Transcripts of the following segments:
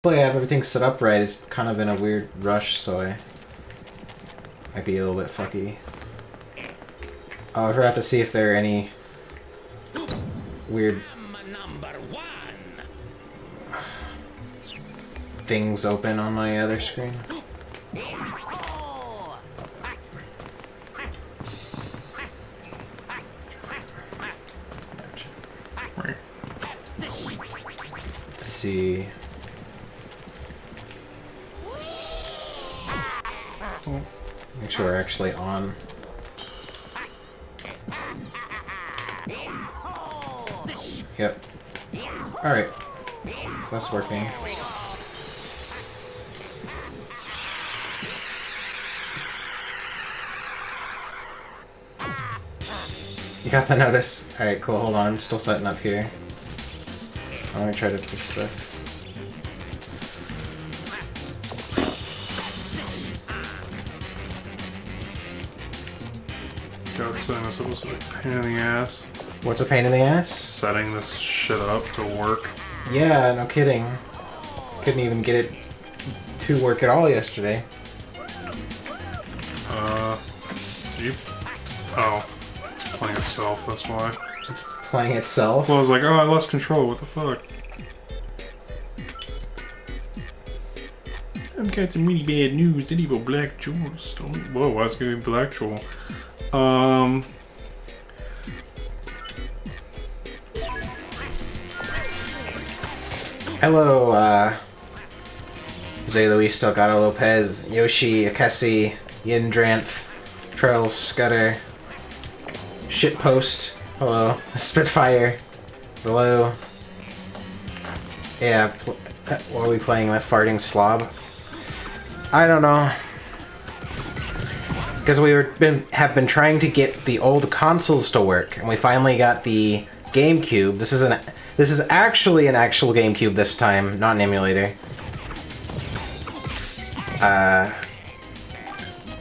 Hopefully I have everything set up right. It's kind of in a weird rush, so I might be a little bit fucky. Oh, I forgot to see if there are any weird things open on my other screen. Let's see. Make sure we're actually on. Yep. Alright. So that's working. You got the notice? Alright, cool. Hold on. I'm still setting up here. I'm gonna try to fix this. God, setting this up was a pain in the ass. What's a pain in the ass? Setting this shit up to work. Yeah, no kidding. Couldn't even get it to work at all yesterday. Did you? Oh, it's playing itself, that's why. It's playing itself? Well, I was like, oh, I lost control, what the fuck? I've got some really bad news. That evil black jewel stole. Whoa, why is it gonna be black jewel? Hello, Jose Luis Delgado Lopez, Yoshi, Akesi, Yindranth, Trails, Scudder, Shitpost, hello, Spitfire, hello. Yeah, what are we playing with? Farting Slob? I don't know. Because we have been trying to get the old consoles to work, and we finally got the GameCube. This is actually an actual GameCube this time, not an emulator.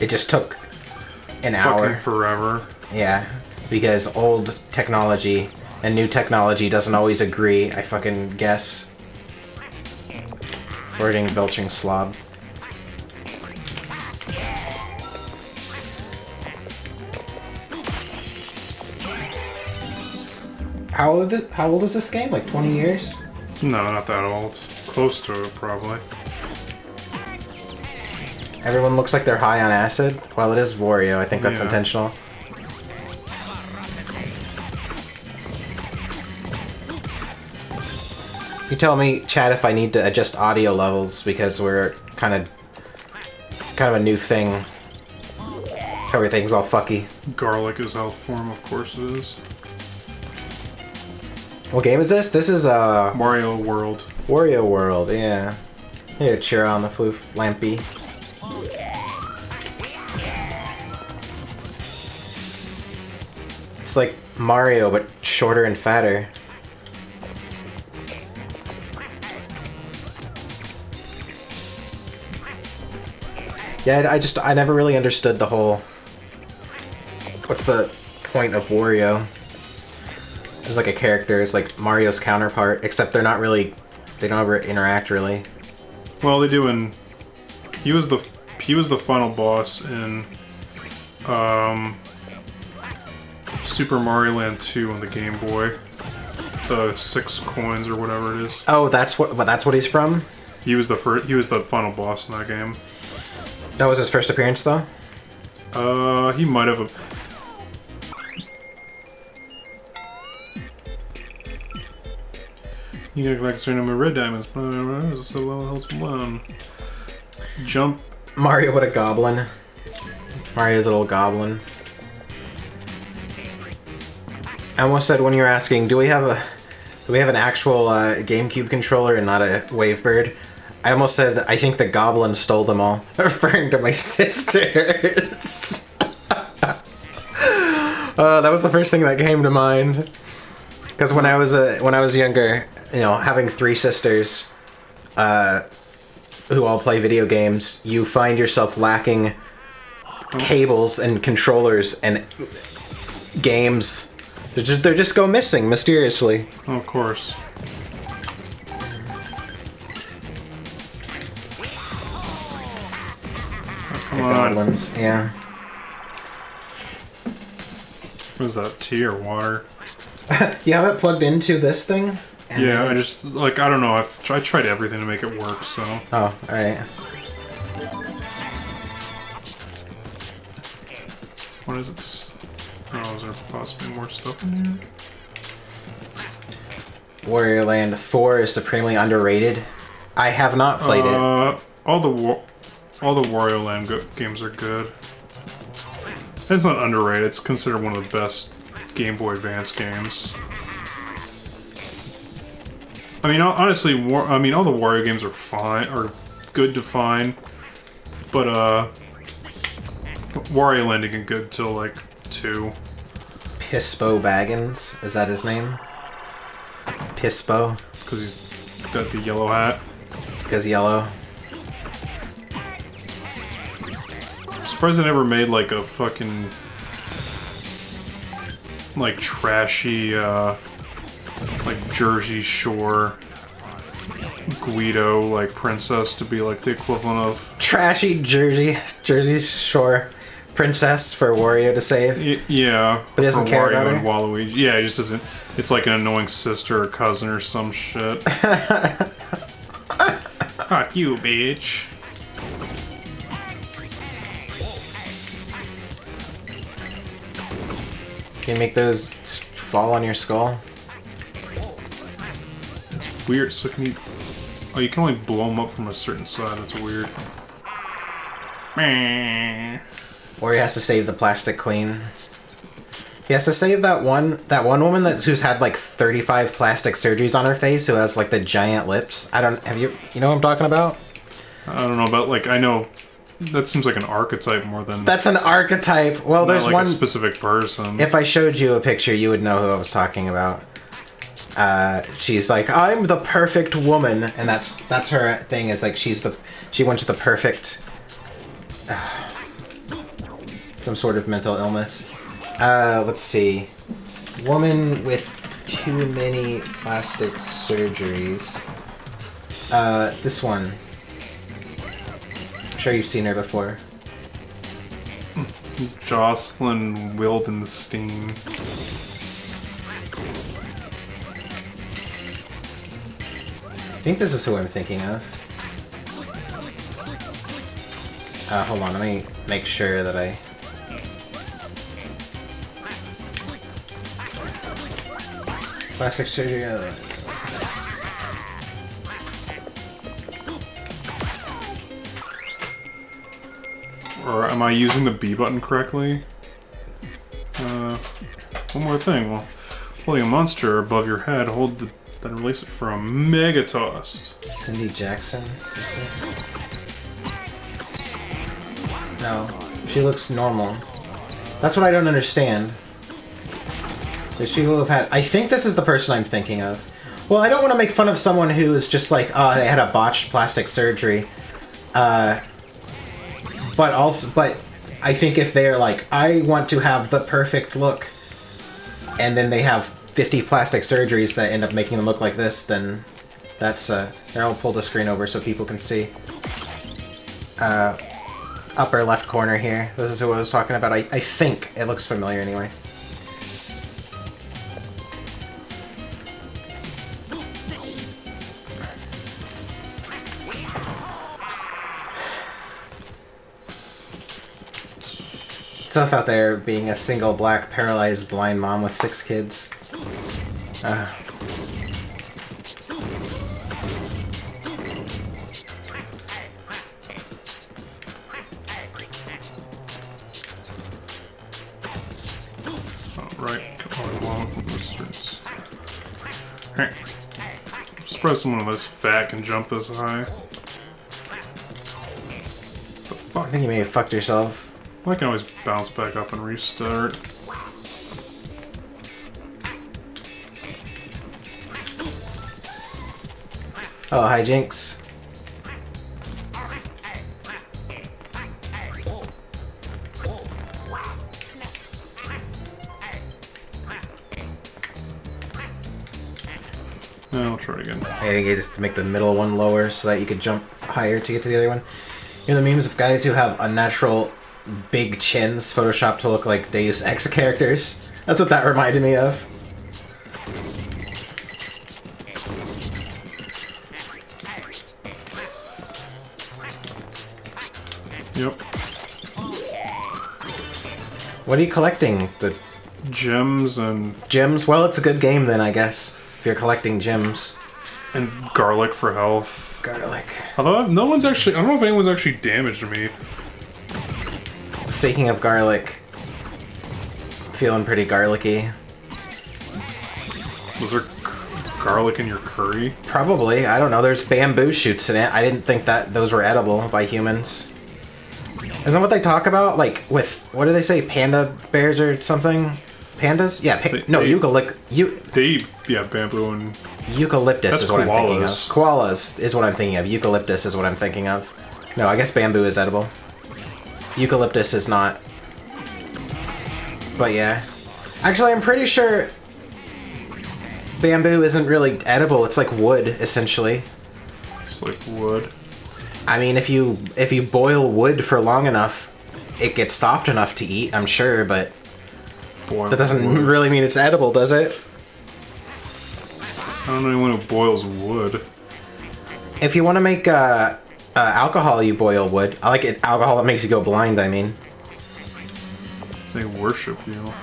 It just took an hour. Fucking forever. Yeah, because old technology and new technology doesn't always agree, I fucking guess. Farting, belching slob. How old is this game? Like 20 years? No, not that old. Close to it, probably. Everyone looks like they're high on acid. Well, it is Wario. I think that's intentional. You tell me, Chad, if I need to adjust audio levels because we're kind of a new thing. So everything's all fucky. Garlic is health form, of course it is. What game is this? This is Mario World. Wario World, yeah. Here, cheer on the floof, Lampy. It's like Mario, but shorter and fatter. Yeah, I never really understood the whole... What's the point of Wario? There's like a character, it's like Mario's counterpart, except they're not really... They don't ever interact, really. Well, they do in... He was the final boss in... Super Mario Land 2 on the Game Boy. The 6 coins or whatever it is. Oh, that's what he's from? He was the final boss in that game. That was his first appearance, though? He might have... You gotta collect a certain number of red diamonds. So well holds one. Jump. Mario, what a goblin. Mario's a little goblin. I almost said when you were asking, do we have an actual GameCube controller and not a Wavebird? I almost said, I think the goblin stole them all, referring to my sisters. That was the first thing that came to mind. Because when I was younger, you know, having 3 sisters who all play video games, you find yourself lacking cables and controllers and games. They just go missing mysteriously. Oh, of course. Come The on. goblins, yeah. What is that, tea or water? You have it plugged into this thing? And Yeah, then I just, like, I don't know. I tried everything to make it work, so. Oh, alright. What is it? Oh, is there possibly more stuff in here? Wario Land 4 is supremely underrated. I have not played it. All the Wario Land games are good. It's not underrated. It's considered one of the best Game Boy Advance games. I mean, honestly, all the Wario games are fine, are good to fine, but Wario Land ain't good till like 2. Pispo Baggins, is that his name? Pispo, Because he's got the yellow hat. because yellow. I'm surprised they never made like a fucking like trashy like Jersey Shore Guido like princess to be like the equivalent of Trashy Jersey Shore princess for Wario to save. yeah, But he doesn't for care Wario about and her? Waluigi. Yeah, he just doesn't. It's like an annoying sister or cousin or some shit. Fuck you, bitch. Can you make those fall on your skull? Weird. So can you? Oh, you can only blow them up from a certain side. That's weird. Meh. Or he has to save the plastic queen. He has to save that one woman who's had like 35 plastic surgeries on her face, who has like the giant lips. You know what I'm talking about? I don't know about like I know that seems like an archetype more than That's an archetype. Well, not there's like one. a specific person. If I showed you a picture, you would know who I was talking about. She's like, I'm the perfect woman, and that's her thing. Is like she wants the perfect. Some sort of mental illness. Let's see. Woman with too many plastic surgeries. This one. I'm sure you've seen her before. Jocelyn Wildenstein. I think this is who I'm thinking of. Hold on, let me make sure that I... Plastic surgery... Or am I using the B button correctly? One more thing. Well, holding a monster above your head, then release it for a mega toss. Cindy Jackson? No, she looks normal. That's what I don't understand. There's people who have had... I think this is the person I'm thinking of. Well, I don't want to make fun of someone who is just like, oh, they had a botched plastic surgery. But I think if they're like, I want to have the perfect look, and then they have 50 plastic surgeries that end up making them look like this, then that's, here, I'll pull the screen over so people can see. Upper left corner here. This is who I was talking about. I think it looks familiar anyway. Tough out there being a single black paralyzed blind mom with 6 kids. Alright, come on along with the certs. Hey. I'm surprised someone this fat can jump this high. The I fuck? think you may have fucked yourself. I can always bounce back up and restart. Oh, hijinks. I'll try it again. I think you just make the middle one lower so that you could jump higher to get to the other one. You know the memes of guys who have unnatural big chins photoshopped to look like Deus Ex characters? That's what that reminded me of. Yep. What are you collecting? The Gems and gems? Well, it's a good game then, I guess. If you're collecting gems. garlic for health. Garlic. Although no one's actually, I don't know if anyone's actually damaged me. Speaking of garlic, feeling pretty garlicky. Was there garlic in your curry? Probably. I don't know. There's bamboo shoots in it. I didn't think that those were edible by humans. Isn't that what they talk about? Like with, what do they say? Panda bears or something? Pandas? Yeah. Bamboo and... Eucalyptus That's is what I'm thinking of. koalas. Koalas is what I'm thinking of. Eucalyptus is what I'm thinking of. No, I guess bamboo is edible. Eucalyptus is not. But yeah. Actually, I'm pretty sure bamboo isn't really edible. It's like wood, essentially. It's like wood. I mean, if you boil wood for long enough, it gets soft enough to eat, I'm sure, but Boil that doesn't wood. really mean it's edible, does it? I don't know anyone who boils wood. If you want to make alcohol, you boil wood. I like it. Alcohol that makes you go blind, I mean. They worship you.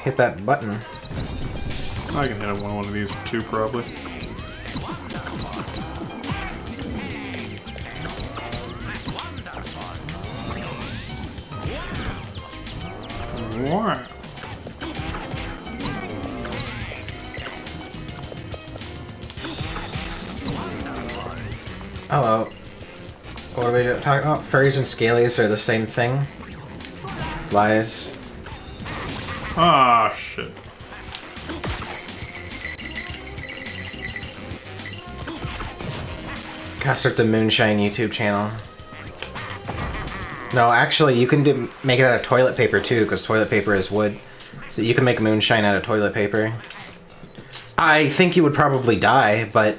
Hit that button. I can hit it with one of these too, probably. What? Hello. What are we talking about? Furries and scalies are the same thing? Lies. Ah, shit. Gotta start the Moonshine YouTube channel. No, actually, you can make it out of toilet paper too, because toilet paper is wood. So you can make moonshine out of toilet paper. I think you would probably die, but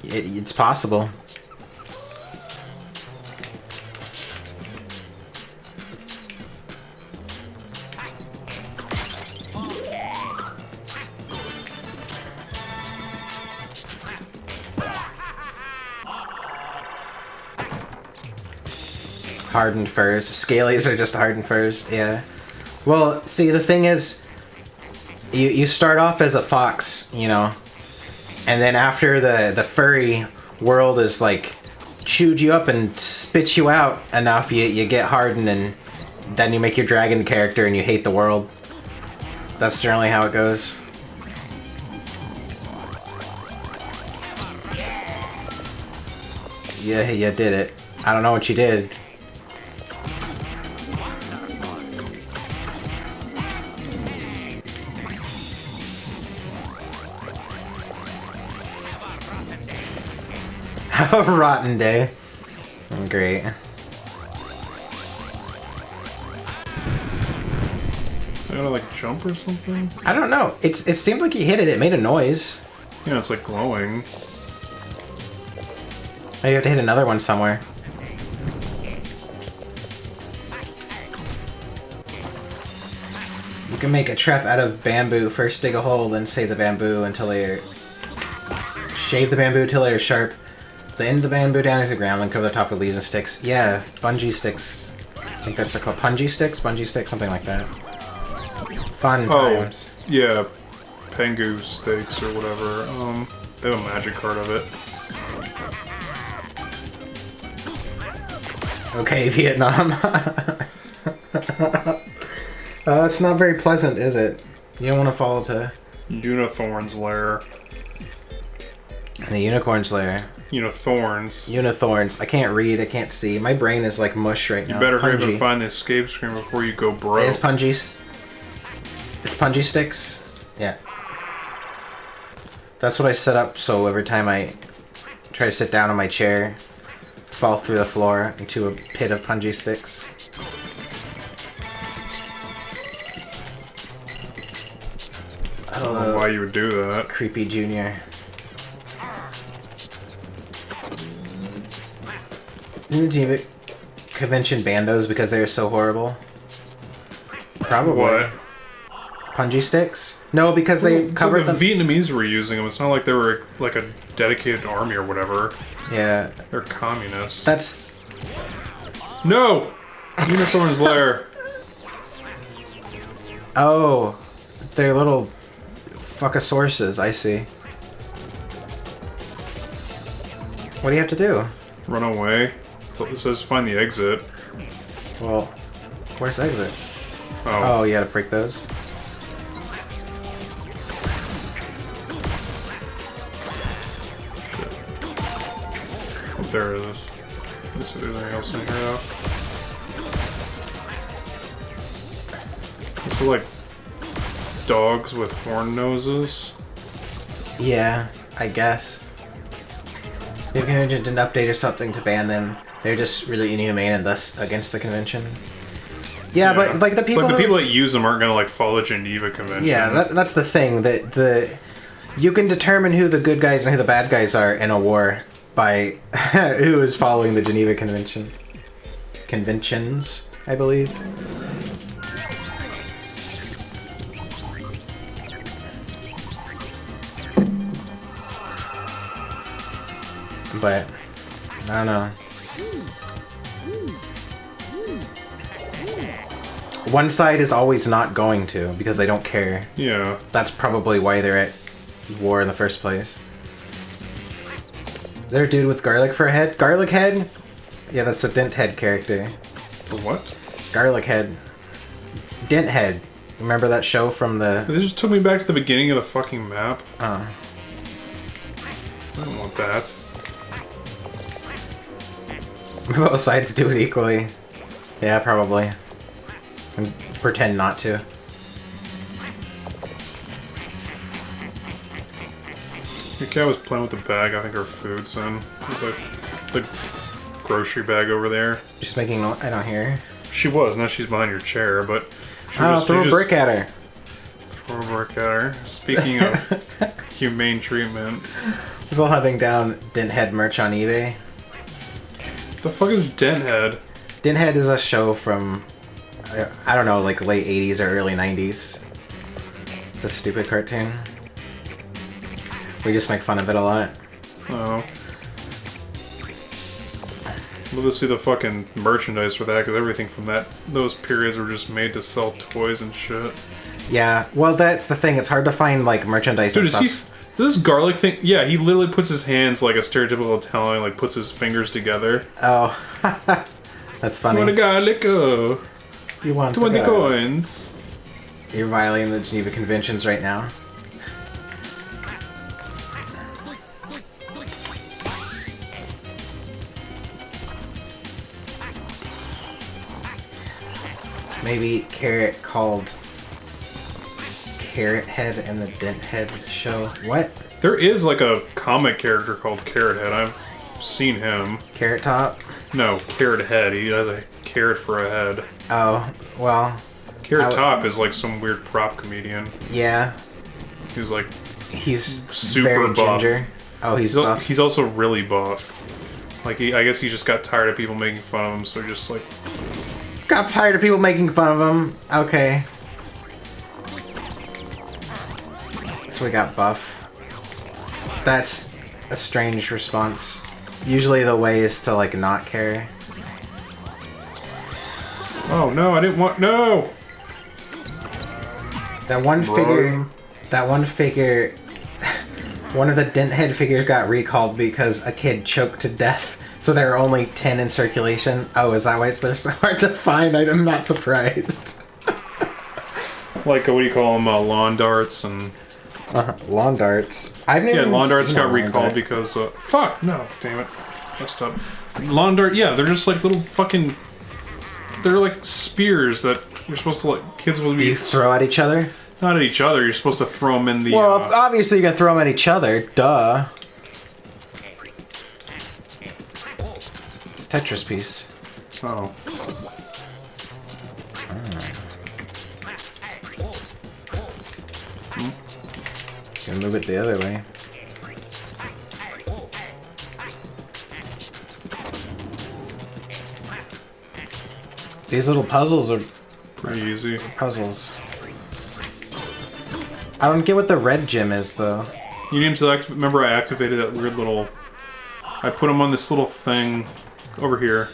it's possible. Hardened furs. Scalies are just hardened furs, yeah. Well, see, the thing is, you start off as a fox, you know, and then after the furry world is like chewed you up and spits you out enough, you get hardened, and then you make your dragon character and you hate the world. That's generally how it goes. Yeah, you did it. I don't know what you did. Have a rotten day. Great. I gotta like jump or something? I don't know. It seemed like he hit it. It made a noise. Yeah, it's like glowing. Oh, you have to hit another one somewhere. You can make a trap out of bamboo. First dig a hole, then save the bamboo until they are... Shave the bamboo until they are sharp. The end of the bamboo down into the ground, then cover the top with leaves and sticks. Yeah, bungee sticks. I think that's what they're called. Punji sticks? Bungee sticks? Something like that. Fun times. Yeah. Pengu stakes or whatever. They have a magic card of it. Okay, Vietnam. It's not very pleasant, is it? You don't want to fall to... Unithorn's lair. The unicorn's lair. Thorns. Unithorns. I can't read, I can't see. My brain is like mush right now. You better hurry up Pungy. and find the escape screen before you go broke. It's pungy. It's pungy sticks. Yeah. That's what I set up so every time I try to sit down on my chair, fall through the floor into a pit of pungy sticks. I don't know why you would do that. Creepy Junior. Didn't the Geneva convention ban those because they were so horrible? Probably. What? Punji sticks? No, because they covered the them. Vietnamese were using them. It's not like they were like a dedicated army or whatever. Yeah. They're communists. That's... No! Unicorn's lair. Oh. They're little fuckasauruses, I see. What do you have to do? Run away. It says find the exit. Well, where's the exit? Oh. Oh, you gotta break those? Oh, there it is. Let's see if there's anything else in here now. These are like dogs with horn noses. Yeah, I guess. The convention didn't update or something to ban them. They're just really inhumane and thus against the convention. Yeah, but like the people, it's like the people that use them aren't gonna like follow the Geneva Convention. Yeah, that's the thing. That you can determine who the good guys and who the bad guys are in a war by who is following the Geneva Convention. Conventions, I believe. But I don't know. One side is always not going to because they don't care. Yeah. That's probably why they're at war in the first place. Is there a dude with garlic for a head? Garlic head? Yeah, that's the Dent Head character. The what? Garlic head. Dent Head. Remember that show from the... They just took me back to the beginning of the fucking map. Oh. I don't want that. Both sides do it equally. Yeah, probably. And pretend not to. The cat was playing with the bag. I think her food's in. The grocery bag over there. She's making no... I don't hear her. She was. Now she's behind your chair, but... Throw a brick at her. Throw a brick at her. Speaking of humane treatment. We're still hunting down Dent Head merch on eBay. The fuck is Dent Head? Dent Head is a show from... I don't know, like late 80s or early 90s. It's a stupid cartoon. We just make fun of it a lot. Oh. Love to see the fucking merchandise for that, because everything from those periods were just made to sell toys and shit. Yeah, well, that's the thing. It's hard to find like merchandise. Dude, and is stuff. this garlic thing? Yeah, he literally puts his hands like a stereotypical Italian, like puts his fingers together. Oh, that's funny. You want a garlic? Oh. You want 20 coins. You're violating the Geneva Conventions right now. Maybe Carrot called Carrot Head in the Dent Head show. What? There is like a comic character called Carrot Head. I've seen him. Carrot Top? No, Carrot Head. He has a carrot for a head. Oh, well. Carrot Top is like some weird prop comedian. Yeah. He's like... He's super very buff. ginger. Oh, he's buff. He's also really buff. Like, I guess he just got tired of people making fun of him, so just like... Got tired of people making fun of him. Okay. So we got buff. That's a strange response. Usually the way is to, like, not care. Oh, no, I didn't want... No! That one figure... That one figure... one of the Dent Head figures got recalled because a kid choked to death. So there are only 10 in circulation. Oh, is that why they're so hard to find? I'm not surprised. Like, what do you call them? Lawn darts and... Lawn darts. I've never even lawn darts seen got a lawn recalled dart. because... fuck! No, damn it. Messed up. Lawn dart, yeah, they're just like little fucking... They're like spears that you're supposed to, like... Kids will be... Do you throw at each other? Not at each other, you're supposed to throw them in the... Well, obviously you can throw them at each other. Duh. It's a Tetris piece. Oh. Gonna move it the other way. These little puzzles are Pretty easy. puzzles. I don't get what the red gem is, though. You need to remember I activated that weird little... I put him on this little thing over here.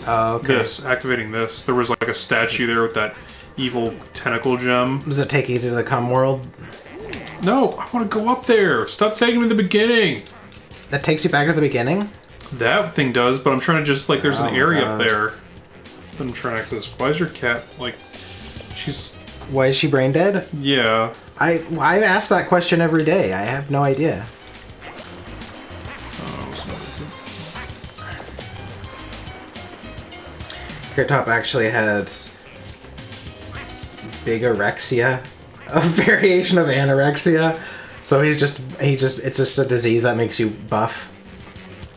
Oh, okay. Activating this. There was like a statue there with that evil tentacle gem. Does it take you to the cum world? No, I want to go up there. Stop taking me to the beginning. That takes you back to the beginning? That thing does, but I'm trying to just like, there's an area up God. there. that I'm trying to access. Why is your cat like... She's... Why is she brain dead? Yeah. I ask that question every day. I have no idea. Top actually had bigorexia, a variation of anorexia. So it's just a disease that makes you buff.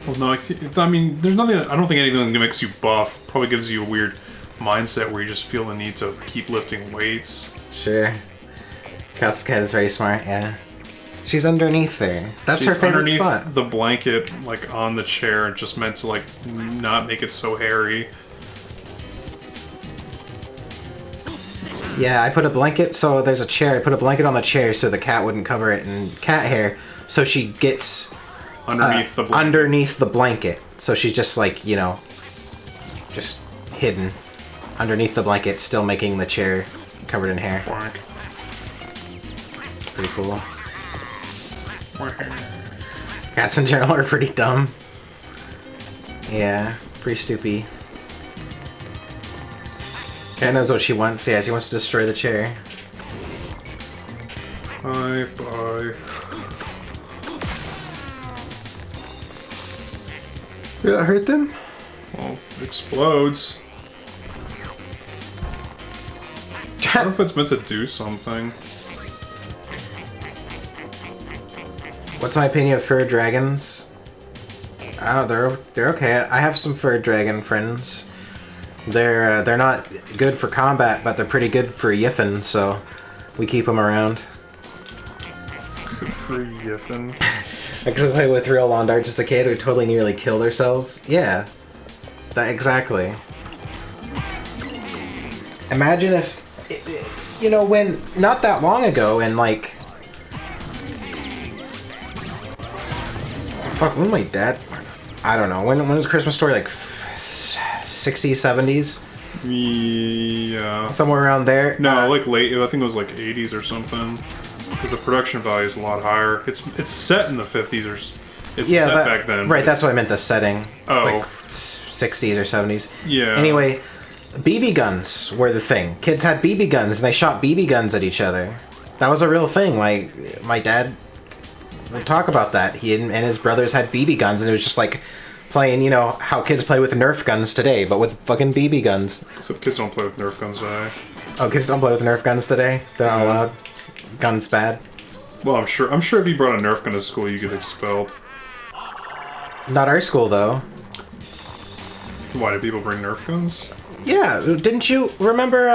Well, no, I mean, there's nothing. I don't think anything that makes you buff. Probably gives you a weird mindset where you just feel the need to keep lifting weights. Sure. Cat's cat is very smart. Yeah. She's underneath there. That's her favorite underneath spot. The blanket, like on the chair, just meant to like not make it so hairy. Yeah, I put a blanket, so there's a chair. I put a blanket on the chair so the cat wouldn't cover it in cat hair, so she gets Underneath the blanket. underneath the blanket. So she's just like, you know, just hidden underneath the blanket, still making the chair covered in hair. Blank. It's pretty cool. Cats in general are pretty dumb. Yeah, pretty stupid. Cat knows what she wants. Yeah, she wants to destroy the chair. Bye, bye. Did that hurt them? Well, it explodes. I don't know if it's meant to do something. What's my opinion of fur dragons? Oh, they're okay. I have some fur dragon friends. They're not good for combat, but they're pretty good for yiffin, so we keep them around. Good for yiffin. I used to play with real lawn darts as a kid who totally nearly killed ourselves. Yeah, that exactly. Imagine if, you know, when not that long ago, and like, fuck, when my dad, I don't know, when was Christmas Story, like 60s, 70s? Yeah. Somewhere around there. No, like late. I think it was like 80s or something. Because the production value is a lot higher. It's set in the 50s or it's yeah, set back then. Right, that's what I meant. The setting. It's Oh. like 60s or 70s. Yeah. Anyway, BB guns were the thing. Kids had BB guns and they shot BB guns at each other. That was a real thing. My dad would talk about that. He and his brothers had BB guns, and it was just like playing, you know, how kids play with Nerf guns today, but with fucking BB guns. Except kids don't play with Nerf guns today. Oh, kids don't play with Nerf guns today? They're not allowed? Guns bad? Well, I'm sure if you brought a Nerf gun to school, you get expelled. Not our school, though. Why do people bring Nerf guns? Yeah, didn't you remember,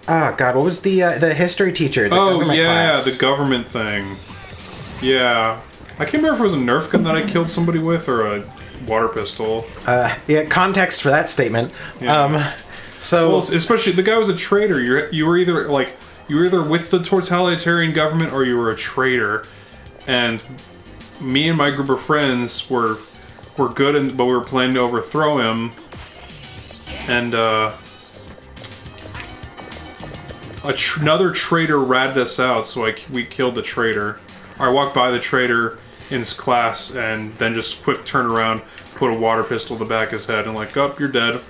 oh god, what was the history teacher? The government class? The government thing. Yeah. I can't remember if it was a Nerf gun that I killed somebody with, or a water pistol. Yeah, context for that statement. Yeah. So... Well, especially, the guy was a traitor. You were either, like... You were either with the totalitarian government or you were a traitor. And me and my group of friends were good, but we were planning to overthrow him. And another traitor ratted us out, so we killed the traitor. I walked by the traitor in his class and then just quick turn around, put a water pistol to the back of his head, and like, oh, you're dead.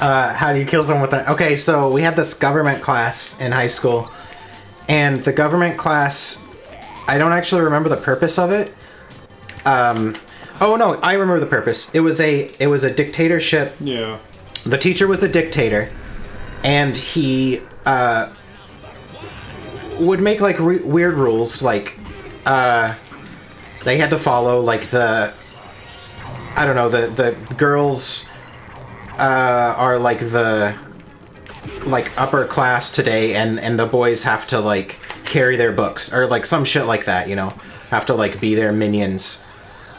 how do you kill someone with that? Okay, so we had this government class in high school, and the government class, I don't actually remember the purpose of it. Oh no, I remember the purpose. It was a dictatorship. Yeah. The teacher was the dictator, and he would make like weird rules, like they had to follow like the girls are like the upper class today, and the boys have to like carry their books or like some shit like that, you know, have to like be their minions,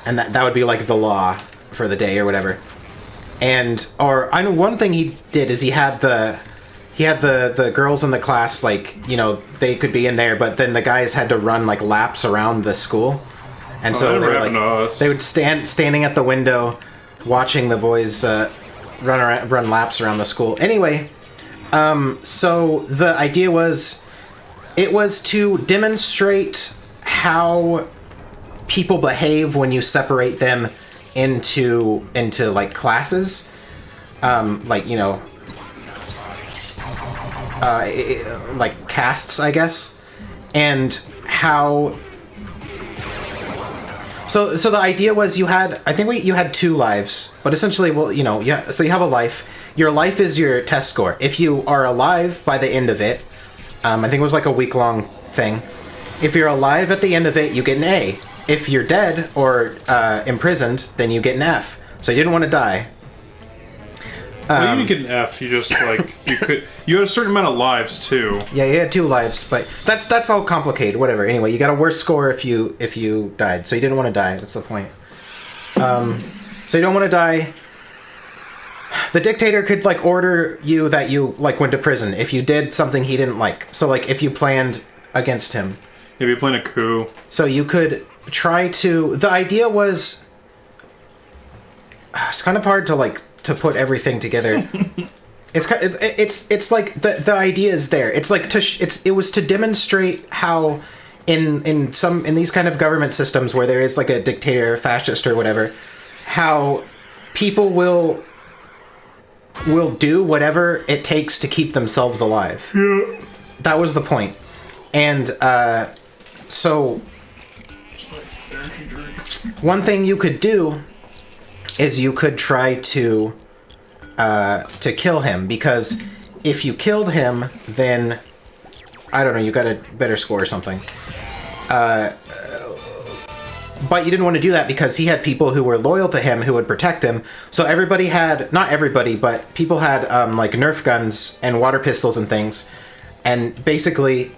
and that would be like the law for the day or whatever. And or I know one thing he did is he had the girls in the class, like, you know, they could be in there, but then the guys had to run like laps around the school, and so they were like they would standing at the window watching the boys run laps around the school. Anyway, so the idea was it was to demonstrate how people behave when you separate them into like classes, like, you know, like castes, I guess, and how. So the idea was you had, I think you had 2 lives, but essentially, well, you know, yeah. So you have a life. Your life is your test score. If you are alive by the end of it, I think it was like a week-long thing. If you're alive at the end of it, you get an A. If you're dead or imprisoned, then you get an F. So you didn't want to die. Well, you didn't get an F. You just like you had a certain amount of lives too. Yeah, you had 2 lives, but that's all complicated. Whatever. Anyway, you got a worse score if you died. So you didn't want to die. That's the point. So you don't want to die. The dictator could like order you that you like went to prison if you did something he didn't like. So like if you planned against him. If you planned a coup. So you could try to. The idea was. It's kind of hard to like to put everything together. It's like the idea is there. It's like it was to demonstrate how in these kind of government systems where there is like a dictator, fascist or whatever, how people will do whatever it takes to keep themselves alive. Yeah. That was the point. And so one thing you could do is you could try to kill him, because if you killed him, then I don't know, you got a better score or something. But you didn't want to do that because he had people who were loyal to him who would protect him. So everybody had, not everybody, but people had like Nerf guns and water pistols and things. And basically,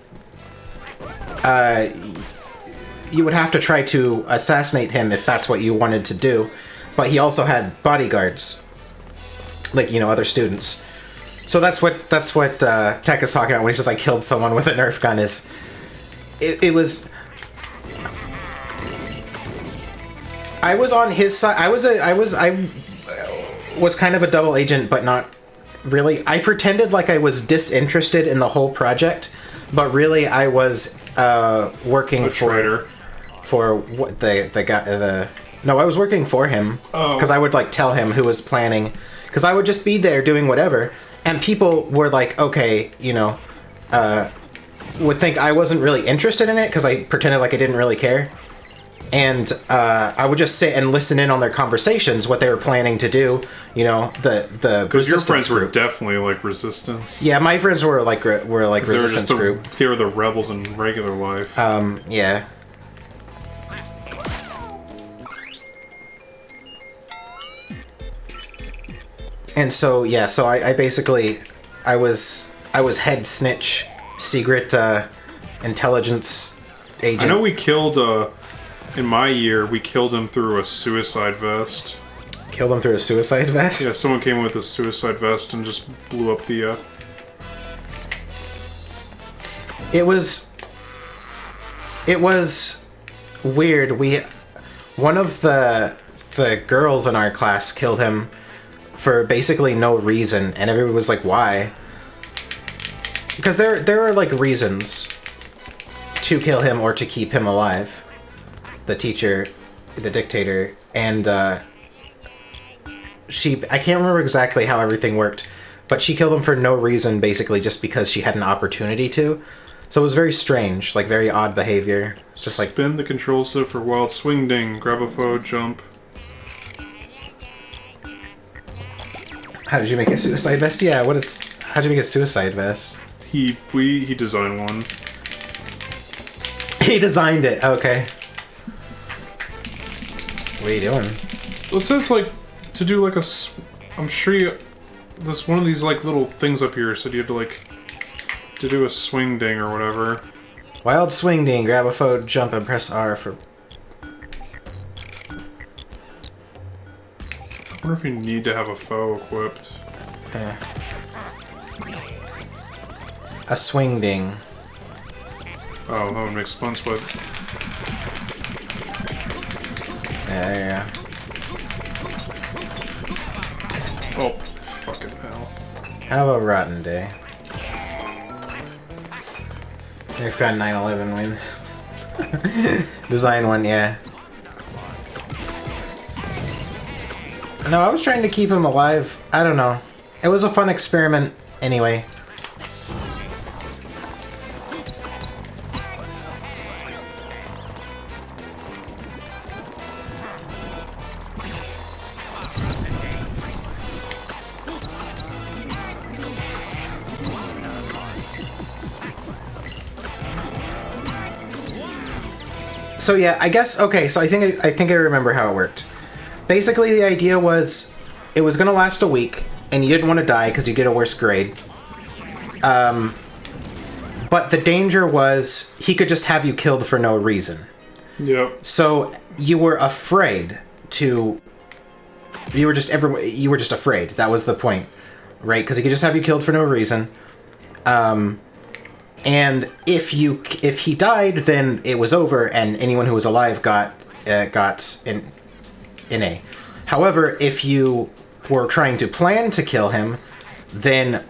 you would have to try to assassinate him if that's what you wanted to do. But he also had bodyguards, like, you know, other students. So that's what Tech is talking about when he says I killed someone with a Nerf gun. Is it was. I was on his side. I was kind of a double agent, but not really. I pretended like I was disinterested in the whole project, but really I was working for what the guy. No, I was working for him because I would like tell him who was planning. Because I would just be there doing whatever, and people were like, okay, you know, would think I wasn't really interested in it because I pretended like I didn't really care. And I would just sit and listen in on their conversations, what they were planning to do. You know, the because your friends group. were definitely like resistance. Yeah, my friends were like resistance group. They were the rebels in regular life. Yeah. And so yeah, so I basically I was head snitch, secret intelligence agent. I know we killed. In my year, we killed him through a suicide vest. Killed him through a suicide vest? Yeah, someone came with a suicide vest and just blew up the... It was weird. One of the girls in our class killed him for basically no reason, and everybody was like, why? Because there are like reasons to kill him or to keep him alive. The teacher, the dictator, and I can't remember exactly how everything worked, but she killed him for no reason, basically just because she had an opportunity to. So it was very strange, like very odd behavior. Just like spin the control stick for wild swing ding, grab a foe, jump. How did you make a suicide vest? Yeah, how did you make a suicide vest? He designed one. He designed it, okay. What are you doing? Well, it says like to do like I'm sure there's one of these like little things up here said you had to like to do a swing ding or whatever. Wild swing ding. Grab a foe, jump, and press R for... I wonder if you need to have a foe equipped. A swing ding. Oh, that would make sense, but... Yeah. Oh, fucking hell. Have a rotten day. We've got 9/11 win. Design one, yeah. No, I was trying to keep him alive. I don't know. It was a fun experiment anyway. So yeah, I guess okay. So I think I remember how it worked. Basically, the idea was it was going to last a week, and you didn't want to die because you get a worse grade. But the danger was he could just have you killed for no reason. Yep. So you were afraid to. You were just afraid. That was the point, right? Because he could just have you killed for no reason. And if he died, then it was over, and anyone who was alive got an A. However, if you were trying to plan to kill him, then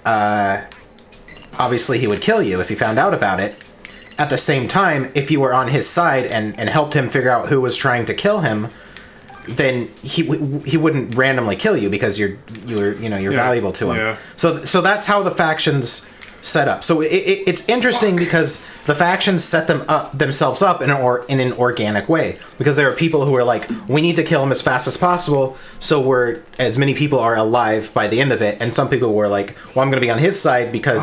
obviously he would kill you if he found out about it. At the same time, if you were on his side and helped him figure out who was trying to kill him, then he wouldn't randomly kill you because you're valuable to him. Yeah. So that's how the factions set up. So it's interesting because the factions set themselves up in an organic way, because there are people who are like, we need to kill him as fast as possible, so as many people are alive by the end of it, and some people were like, well, I'm going to be on his side because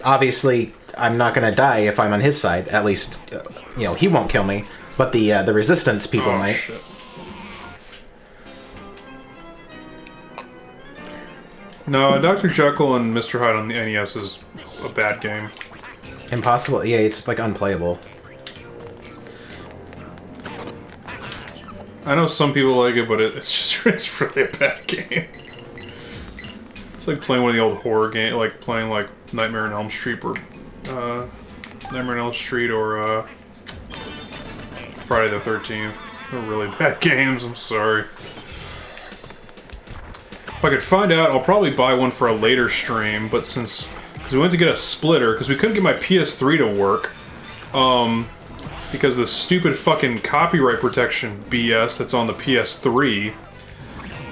obviously I'm not going to die if I'm on his side. At least he won't kill me, but the resistance people might. Shit. No, Dr. Jekyll and Mr. Hyde on the NES is a bad game. Impossible? Yeah, it's like unplayable. I know some people like it, but it's really a bad game. It's like playing one of the old horror games, like playing like Nightmare on Elm Street or Friday the 13th. They're really bad games, I'm sorry. If I could find out, I'll probably buy one for a later stream, but because we went to get a splitter, because we couldn't get my PS3 to work, because the stupid fucking copyright protection BS that's on the PS3,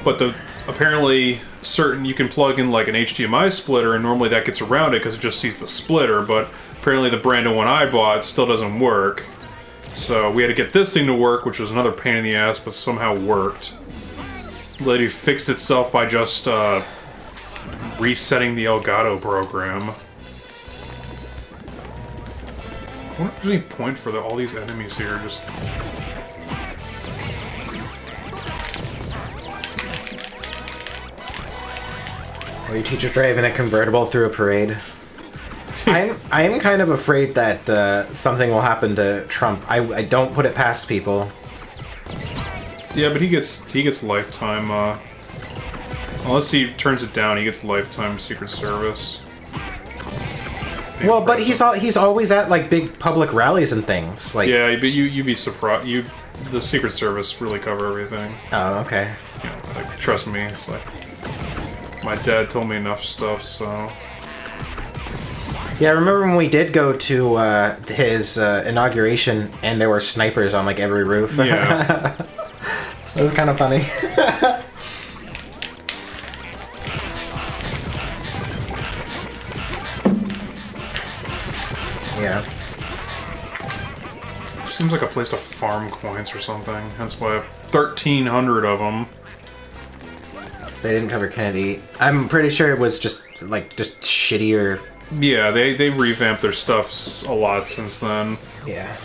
but apparently you can plug in like an HDMI splitter, and normally that gets around it because it just sees the splitter, but apparently the brand new one I bought still doesn't work. So we had to get this thing to work, which was another pain in the ass, but somehow worked. The lady fixed itself by just resetting the Elgato program. I wonder if there's any point for all these enemies here. Just Or you teach a driving a convertible through a parade. I am kind of afraid that something will happen to Trump. I don't put it past people. yeah, but he gets lifetime. Unless he turns it down, he gets lifetime Secret Service. Well, but he's always at like big public rallies and things. Like Yeah, but you'd be surprised. The Secret Service really cover everything. oh, okay. Like, trust me, it's like my dad told me enough stuff, so. Yeah, I remember when we did go to his inauguration, and there were snipers on like every roof. Yeah. It was kind of funny. Yeah. Seems like a place to farm coins or something. That's why I have 1,300 of them. They didn't cover Kennedy. I'm pretty sure it was just shittier. Yeah, they revamped their stuff a lot since then. Yeah.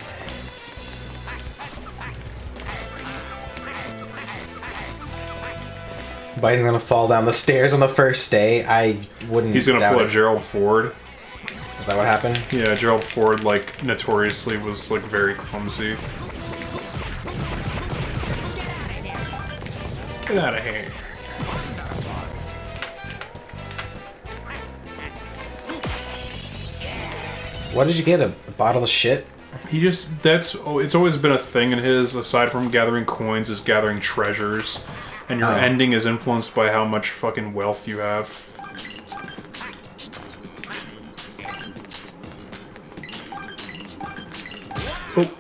Biden's gonna fall down the stairs on the first day. I wouldn't. He's gonna doubt pull a it. Gerald Ford. Is that what happened? Yeah, Gerald Ford, like, notoriously was, like, very clumsy. Get out of here. What did you get? A bottle of shit? He just, it's always been a thing in his, aside from gathering coins, is gathering treasures. And your ending is influenced by how much fucking wealth you have. Oh.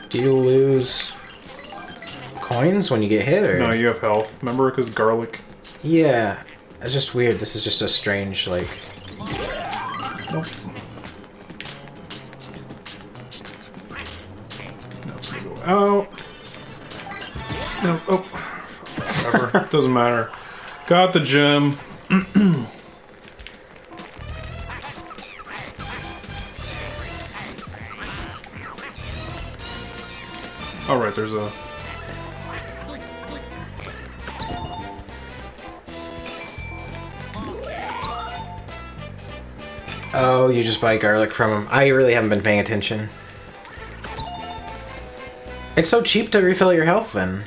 Do you lose coins when you get hit, or? No, you have health. Remember, because garlic. Yeah. It's just weird. This is just a strange, like... Nope. That's gonna go out. No, oh. Whatever. Doesn't matter. Got the gem. Alright, there's a... Oh, you just buy garlic from him. I really haven't been paying attention. It's so cheap to refill your health, then.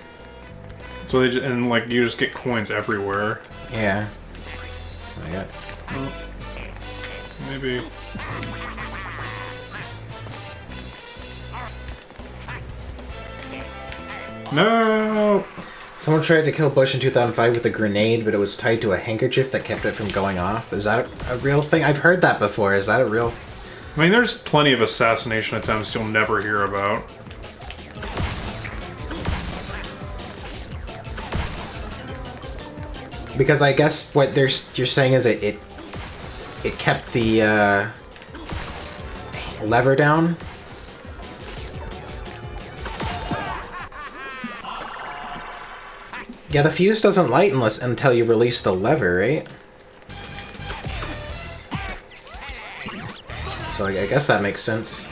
So they just, and like you just get coins everywhere. Yeah. I got. Oh. Maybe. No. Someone tried to kill Bush in 2005 with a grenade, but it was tied to a handkerchief that kept it from going off. Is that a real thing? I've heard that before. Is that a real... I mean, there's plenty of assassination attempts you'll never hear about. Because I guess what you're saying is it kept the lever down. Yeah, the fuse doesn't light until you release the lever, right? So I guess that makes sense.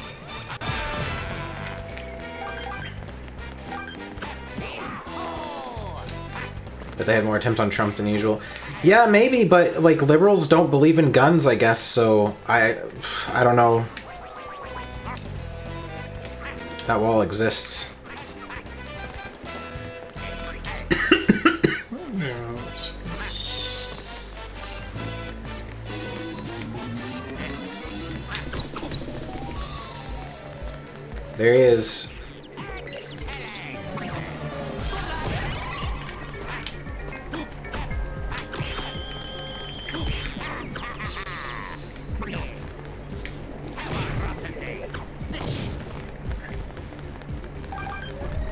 But they had more attempts on Trump than usual. Yeah, maybe, but like liberals don't believe in guns, I guess. So I don't know. That wall exists. There he is.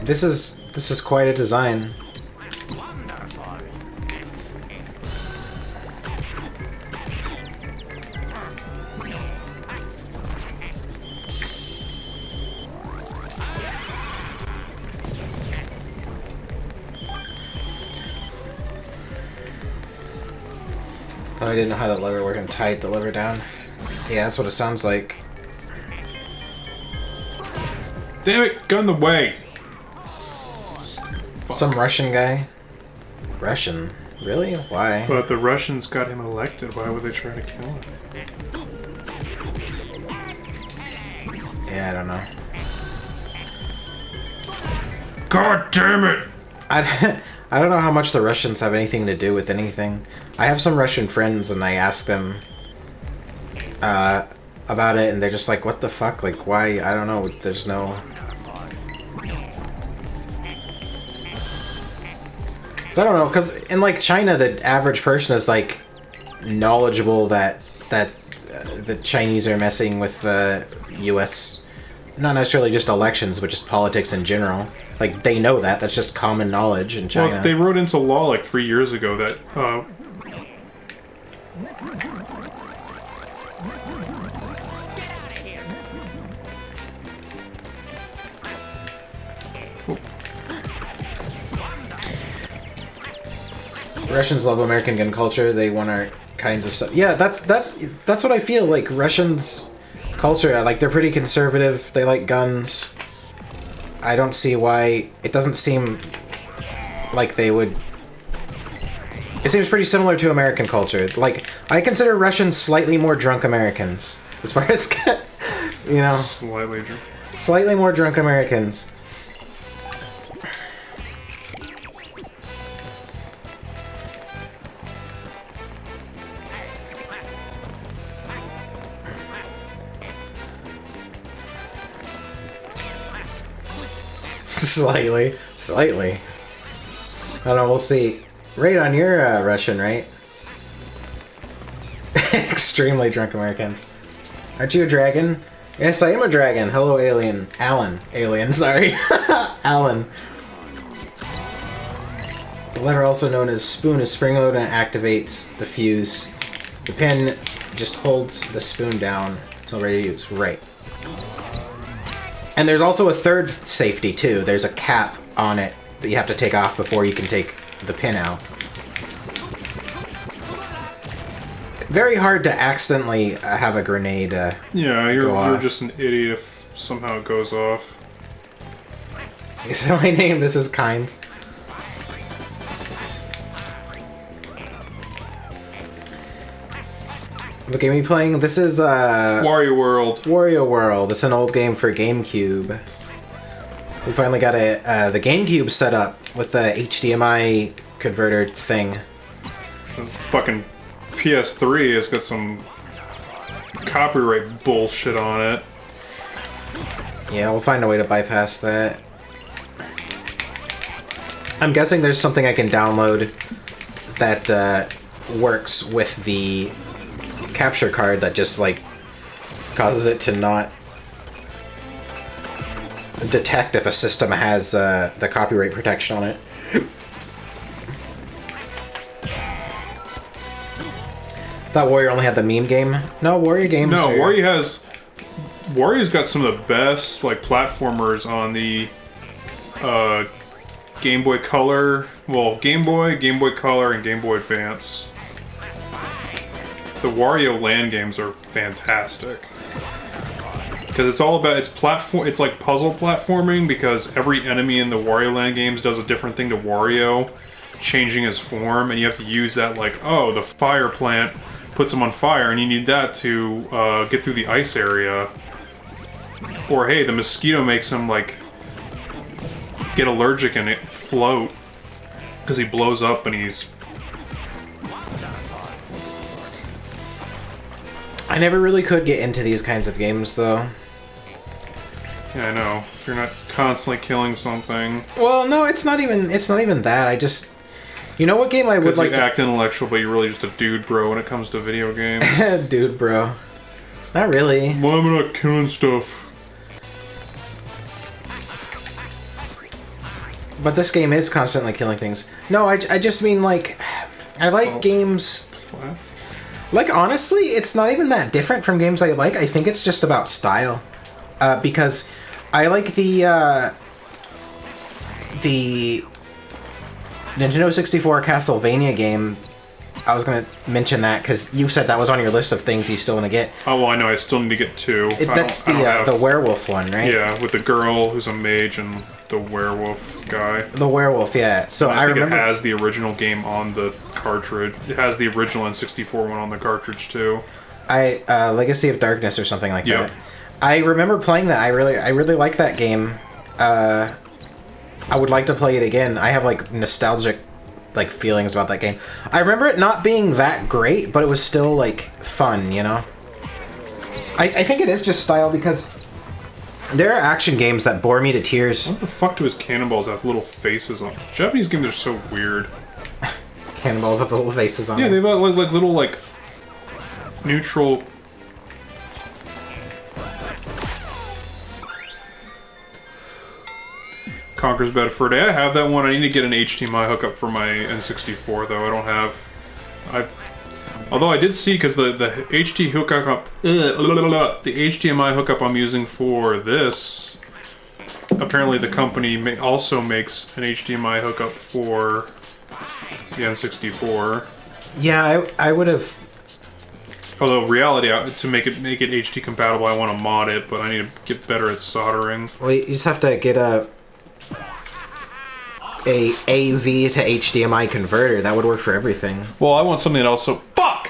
This is quite a design. Oh, I didn't know how that lever worked and tied the lever down. Yeah, that's what it sounds like. Damn it, got in the way. Fuck. Some Russian guy? Russian? Really? Why? But the Russians got him elected. Why would they try to kill him? Yeah, I don't know. God damn it! I don't know how much the Russians have anything to do with anything. I have some Russian friends and I ask them about it and they're just like, what the fuck? Like, why? I don't know. There's no... So I don't know, because in like China, the average person is like knowledgeable that the Chinese are messing with the U.S. Not necessarily just elections, but just politics in general. Like they know that. That's just common knowledge in China. Well, they wrote into law like 3 years ago that Russians love American gun culture. They want our kinds of stuff. Yeah, that's what I feel like. Russians' culture, like they're pretty conservative. They like guns. I don't see why it doesn't seem like they would. It seems pretty similar to American culture. Like I consider Russians slightly more drunk Americans. as far as, you know, Slightly drunk. slightly more drunk Americans. Slightly. I don't know, we'll see. Right on your Russian, right? Extremely drunk Americans. Aren't you a dragon? Yes, I am a dragon. Hello, alien. Alan. Alien, sorry. Alan. The lever, also known as spoon, is spring-loaded and activates the fuse. The pin just holds the spoon down until ready to use. Right. And there's also a third safety, too. There's a cap on it that you have to take off before you can take the pin out. Very hard to accidentally have a grenade Yeah, you're just an idiot if somehow it goes off. So my name, this is kind. What game are you playing? This is Wario World. Wario World. It's an old game for GameCube. We finally got the GameCube set up with the HDMI converter thing. Fucking PS3 has got some copyright bullshit on it. Yeah, we'll find a way to bypass that. I'm guessing there's something I can download that works with the capture card that just, like, causes it to not detect if a system has the copyright protection on it. Thought Warrior only had the meme game. No, Warrior games. No, Wario's got some of the best like platformers on the Game Boy Color. Well, Game Boy Color, and Game Boy Advance. The Wario Land games are fantastic because it's all about It's like puzzle platforming because every enemy in the Wario Land games does a different thing to Wario, changing his form, and you have to use that. Like, oh, the fire plant puts him on fire, and you need that to get through the ice area. Or hey, the mosquito makes him like get allergic and it float because he blows up and he's. I never really could get into these kinds of games, though. Yeah, I know. If you're not constantly killing something. Well, no, it's not even that. I just, you know, what game I would like to act intellectual, but you're really just a dude, bro, when it comes to video games. Dude, bro. Not really. Why am I not killing stuff? But this game is constantly killing things. No, I just mean, like, I like games. Like, honestly, it's not even that different from games I like. I think it's just about style. Because I like the Nintendo 64 Castlevania game. I was going to mention that because you said that was on your list of things you still want to get. Oh, well, I know. I still need to get two. That's the werewolf one, right? Yeah, with the girl who's a mage and the werewolf guy. The werewolf, yeah. So I think remember it has the original game on the cartridge. It has the original N64 one on the cartridge too. Legacy of Darkness or something like that. I remember playing that. I really like that game. I would like to play it again. I have like nostalgic like feelings about that game. I remember it not being that great, but it was still like fun, you know? I think it is just style because there are action games that bore me to tears. What the fuck do his cannonballs have little faces on? Japanese games are so weird. Cannonballs have little faces on them. Yeah, they've got like little like neutral. Conker's Bad Fur Day. I have that one. I need to get an HDMI hookup for my N64 though. I don't have. Although I did see because the HDMI hookup I'm using for this. Apparently, the company also makes an HDMI hookup for the N64. Yeah, I would have. Although reality, to make it HD compatible, I want to mod it, but I need to get better at soldering. Well, you just have to get a AV to HDMI converter. That would work for everything. Well, I want something that also fuck.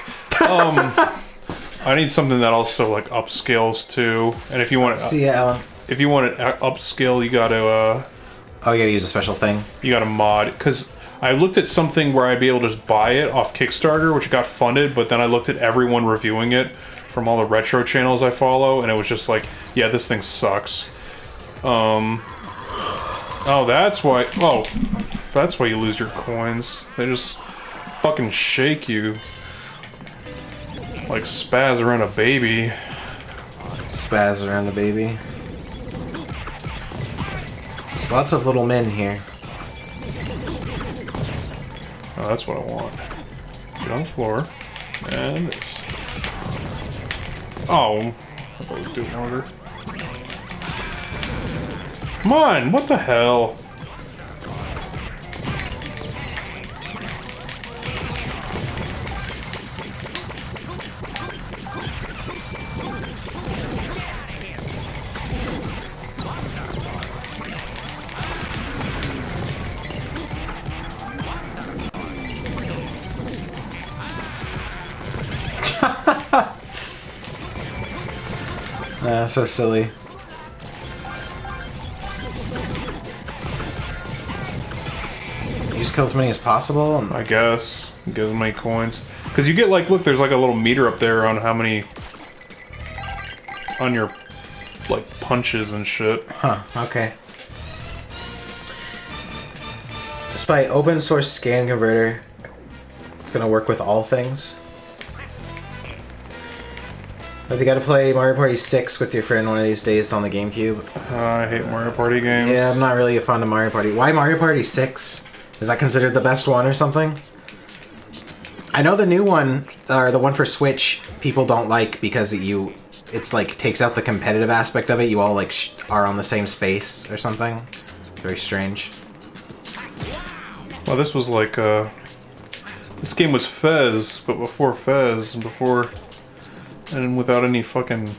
I need something that also like upscales too. And if you want See ya, Alan. if you want it upscale, you got to Oh, you gotta use a special thing. you got to mod, because I looked at something where I'd be able to just buy it off Kickstarter, which got funded, but then I looked at everyone reviewing it from all the retro channels I follow, and it was just like, yeah, this thing sucks. Oh, that's why. Oh, that's why you lose your coins. They just fucking shake you like spaz around a baby. Spaz around the baby. There's lots of little men here. Oh, that's what I want. Get on the floor. And this. Oh, I thought it was doing order. Come on, what the hell? So silly. You just kill as many as possible. And I guess. Get as many coins. Because you get like, look, there's like a little meter up there on how many... on your, like, punches and shit. huh, okay. Despite open source scan converter, it's gonna work with all things. But you gotta play Mario Party 6 with your friend one of these days on the GameCube. I hate Mario Party games. Yeah, I'm not really a fan of Mario Party. Why Mario Party 6? Is that considered the best one or something? I know the new one, or the one for Switch, people don't like because it's like takes out the competitive aspect of it. You all like are on the same space or something. Very strange. Well, this was like, this game was Fez, but before Fez, and before... and without any fucking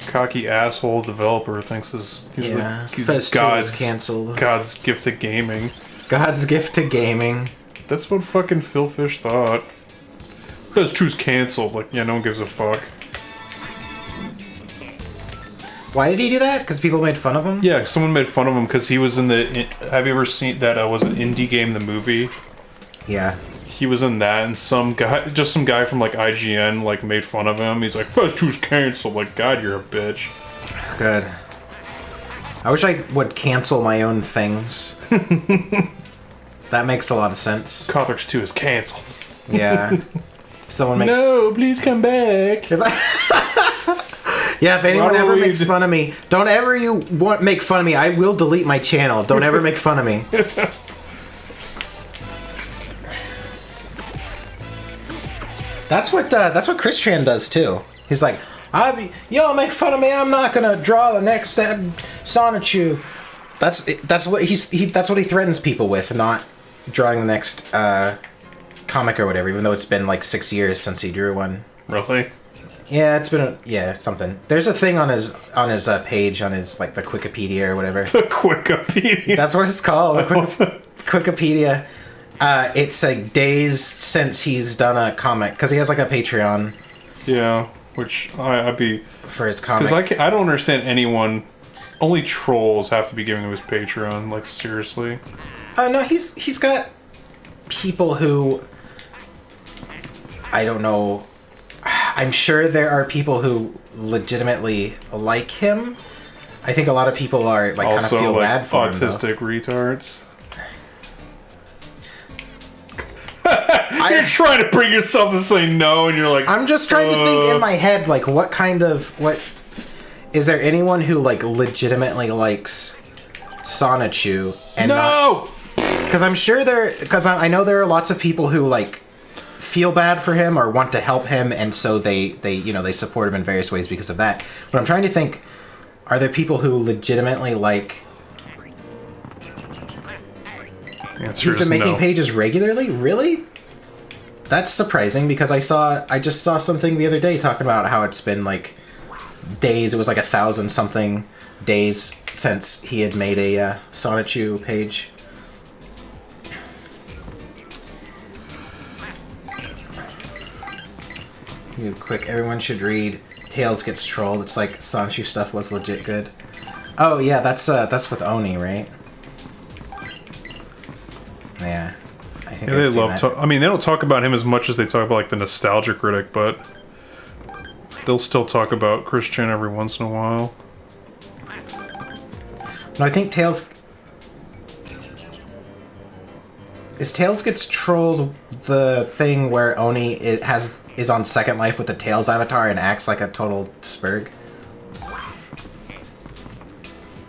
cocky asshole developer thinks he's Fez 2 was canceled. God's gift to gaming. God's gift to gaming. That's what fucking Phil Fish thought. Fez 2's canceled. Like, yeah, no one gives a fuck. Why did he do that? Because people made fun of him? Yeah, someone made fun of him because he was in the... have you ever seen that, was an indie game, the movie? Yeah. He was in that, and some guy from, like, IGN, like, made fun of him. He's like, Fez 2's canceled. Like, God, you're a bitch. Good. I wish I would cancel my own things. That makes a lot of sense. Kothorix 2 is canceled. Yeah. Someone makes... No, please come back. Yeah, if anyone ever Probably makes fun of me, don't ever make fun of me. I will delete my channel. Don't ever make fun of me. That's what Chris Tran does too. He's like, y'all make fun of me. I'm not gonna draw the next Sonichu. That's what he threatens people with, not drawing the next comic or whatever. Even though it's been like 6 years since he drew one. Really? Yeah, it's been something. There's a thing on his page on his like the Wikipedia or whatever. The Wikipedia. That's what it's called. The Wikipedia. It's like days since he's done a comic because he has like a Patreon. Yeah, which I'd be for his comic. Because I don't understand anyone. Only trolls have to be giving him his Patreon. Like seriously. No, he's got people who I don't know. I'm sure there are people who legitimately like him. I think a lot of people are like kind of feel like, bad for autistic him. Retards. You're trying to bring yourself to say no, and you're like... I'm just trying to think in my head, like, what is there anyone who, like, legitimately likes Sonichu? And no! Because I'm sure because I know there are lots of people who, like, feel bad for him or want to help him, and so they support him in various ways because of that. But I'm trying to think, are there people who legitimately, like... He's been making pages regularly? Really? That's surprising because I just saw something the other day talking about how it's been like days. It was like 1,000 something days since he had made a Sonichu page. Quick, everyone should read Tails Gets Trolled. It's like Sanchu stuff was legit good. Oh yeah, that's with Oni, right? Yeah. I think Yeah, they love. I mean, they don't talk about him as much as they talk about like the nostalgia critic, but they'll still talk about Christian every once in a while. No, I think Tails Gets Trolled the thing where Oni is on Second Life with the Tails avatar and acts like a total spurg?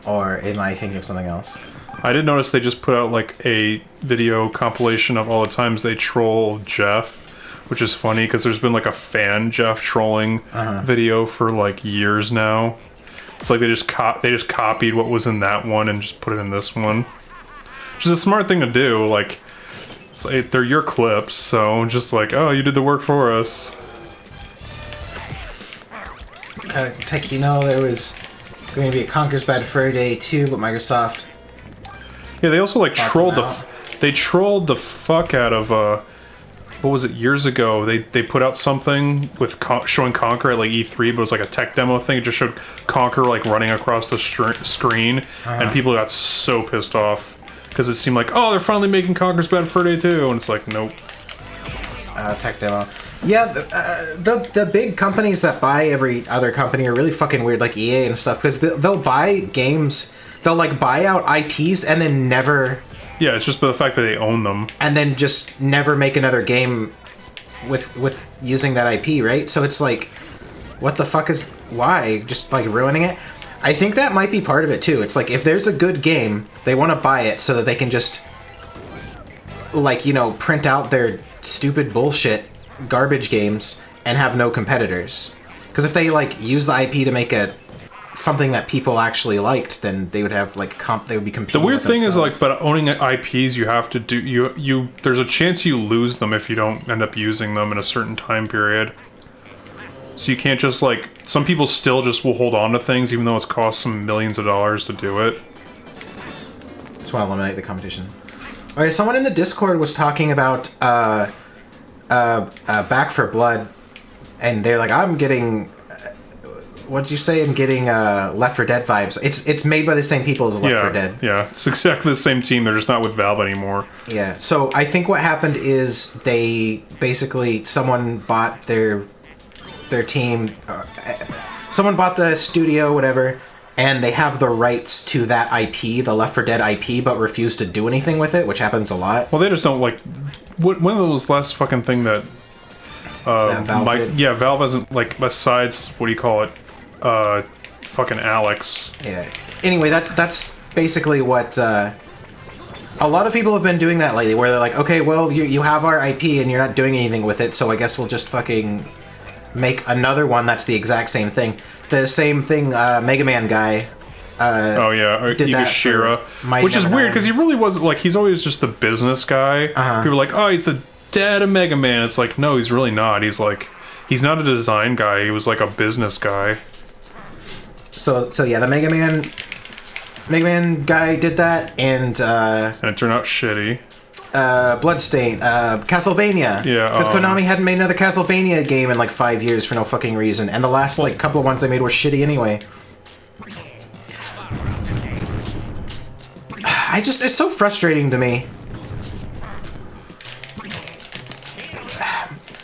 Or am I thinking of something else? I did notice they just put out like a video compilation of all the times they troll Jeff, which is funny because there's been like a fan Jeff trolling video for like years now. It's like they just copied what was in that one and just put it in this one, which is a smart thing to do. Like, it's like they're your clips, so just like, oh, you did the work for us. Tech, there was going to be a Conker's Bad Fur Day too, but Microsoft. Yeah, they also like trolled they trolled the fuck out of what was it, years ago? They put out something with showing Conker at like E3, but it was like a tech demo thing. It just showed Conker like running across the screen, and people got so pissed off because it seemed like, oh, they're finally making Conker's Bad Fur Day too, and it's like, nope. Tech demo. Yeah, the big companies that buy every other company are really fucking weird, like EA and stuff, because they'll buy games, they'll like buy out IPs and then never... Yeah, it's just the fact that they own them. And then just never make another game with using that IP, right? So it's like, what the fuck is... Why? Just like ruining it? I think that might be part of it too. It's like, if there's a good game, they want to buy it so that they can just, like, print out their stupid bullshit garbage games and have no competitors. Because if they like use the IP to make something that people actually liked, then they would have like they would be competing. The weird thing themselves. is like, but owning IPs, you have to do you. There's a chance you lose them if you don't end up using them in a certain time period. So you can't just like, some people still just will hold on to things even though it's cost some millions of dollars to do it. Just want to eliminate the competition. Okay, someone in the Discord was talking about Back for Blood, and they're like, I'm getting, what'd you say? I'm getting Left 4 Dead vibes. It's made by the same people as Left 4 Dead. Yeah, it's exactly the same team. They're just not with Valve anymore. Yeah, so I think what happened is they basically, someone bought their team, someone bought the studio, whatever, and they have the rights to that IP, the Left 4 Dead IP, but refuse to do anything with it, which happens a lot. Well, they just don't like... When was the last fucking thing that... Valve hasn't, like, besides, what do you call it? Fucking Alex. Yeah. Anyway, that's basically what... a lot of people have been doing that lately, where they're like, okay, well, you have our IP and you're not doing anything with it, so I guess we'll just fucking make another one that's the exact same thing. The same thing, Mega Man guy. Did that Shira, which is weird because he really wasn't like, he's always just the business guy. People are like, oh, he's the dad of Mega Man. It's like, no, he's really not. He's like, he's not a design guy. He was like a business guy. So yeah, the Mega Man guy did that, and it turned out shitty. Bloodstain, Castlevania. Yeah, because Konami hadn't made another Castlevania game in like 5 years for no fucking reason, and the last like couple of ones they made were shitty anyway. It's so frustrating to me.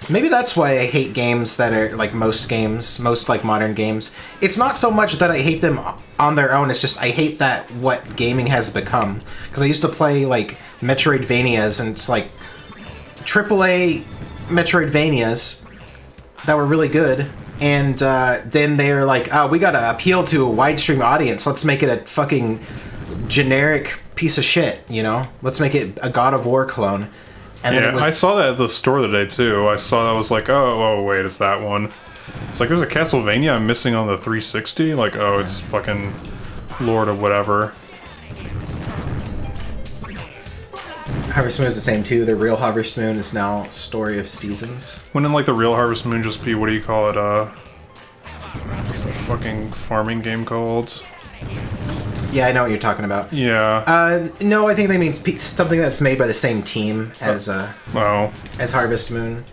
Maybe that's why I hate games that are like most like modern games. It's not so much that I hate them on their own, it's just I hate that what gaming has become. Because I used to play like Metroidvanias, and it's like AAA Metroidvanias that were really good, and then they're like, oh, we gotta appeal to a wide stream audience, let's make it a fucking generic piece of shit, let's make it a God of War clone. And yeah, I saw that at the store today too. I saw that, I was like, oh wait, it's that one. It's like, there's a Castlevania I'm missing on the 360. Like, oh, it's fucking Lord of whatever. Harvest Moon is the same too. The real Harvest Moon is now Story of Seasons. Wouldn't like the real Harvest Moon just be, what do you call it? What's that fucking farming game called? Yeah, I know what you're talking about. Yeah. No, I think they mean something that's made by the same team as Harvest Moon.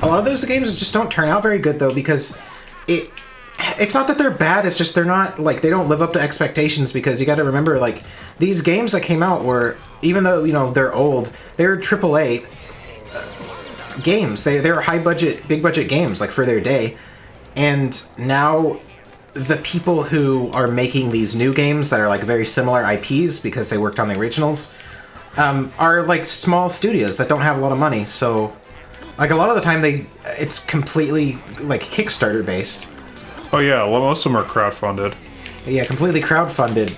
A lot of those games just don't turn out very good though, because it's not that they're bad, it's just they're not, like, they don't live up to expectations, because you gotta remember, like, these games that came out were, even though, you know, they're old, they're AAA games. They're high budget, big budget games, like, for their day. And now the people who are making these new games that are, like, very similar IPs because they worked on the originals, are, like, small studios that don't have a lot of money, so, like, a lot of the time it's completely, like, Kickstarter based. Oh yeah, well, most of them are crowdfunded. Yeah, completely crowdfunded.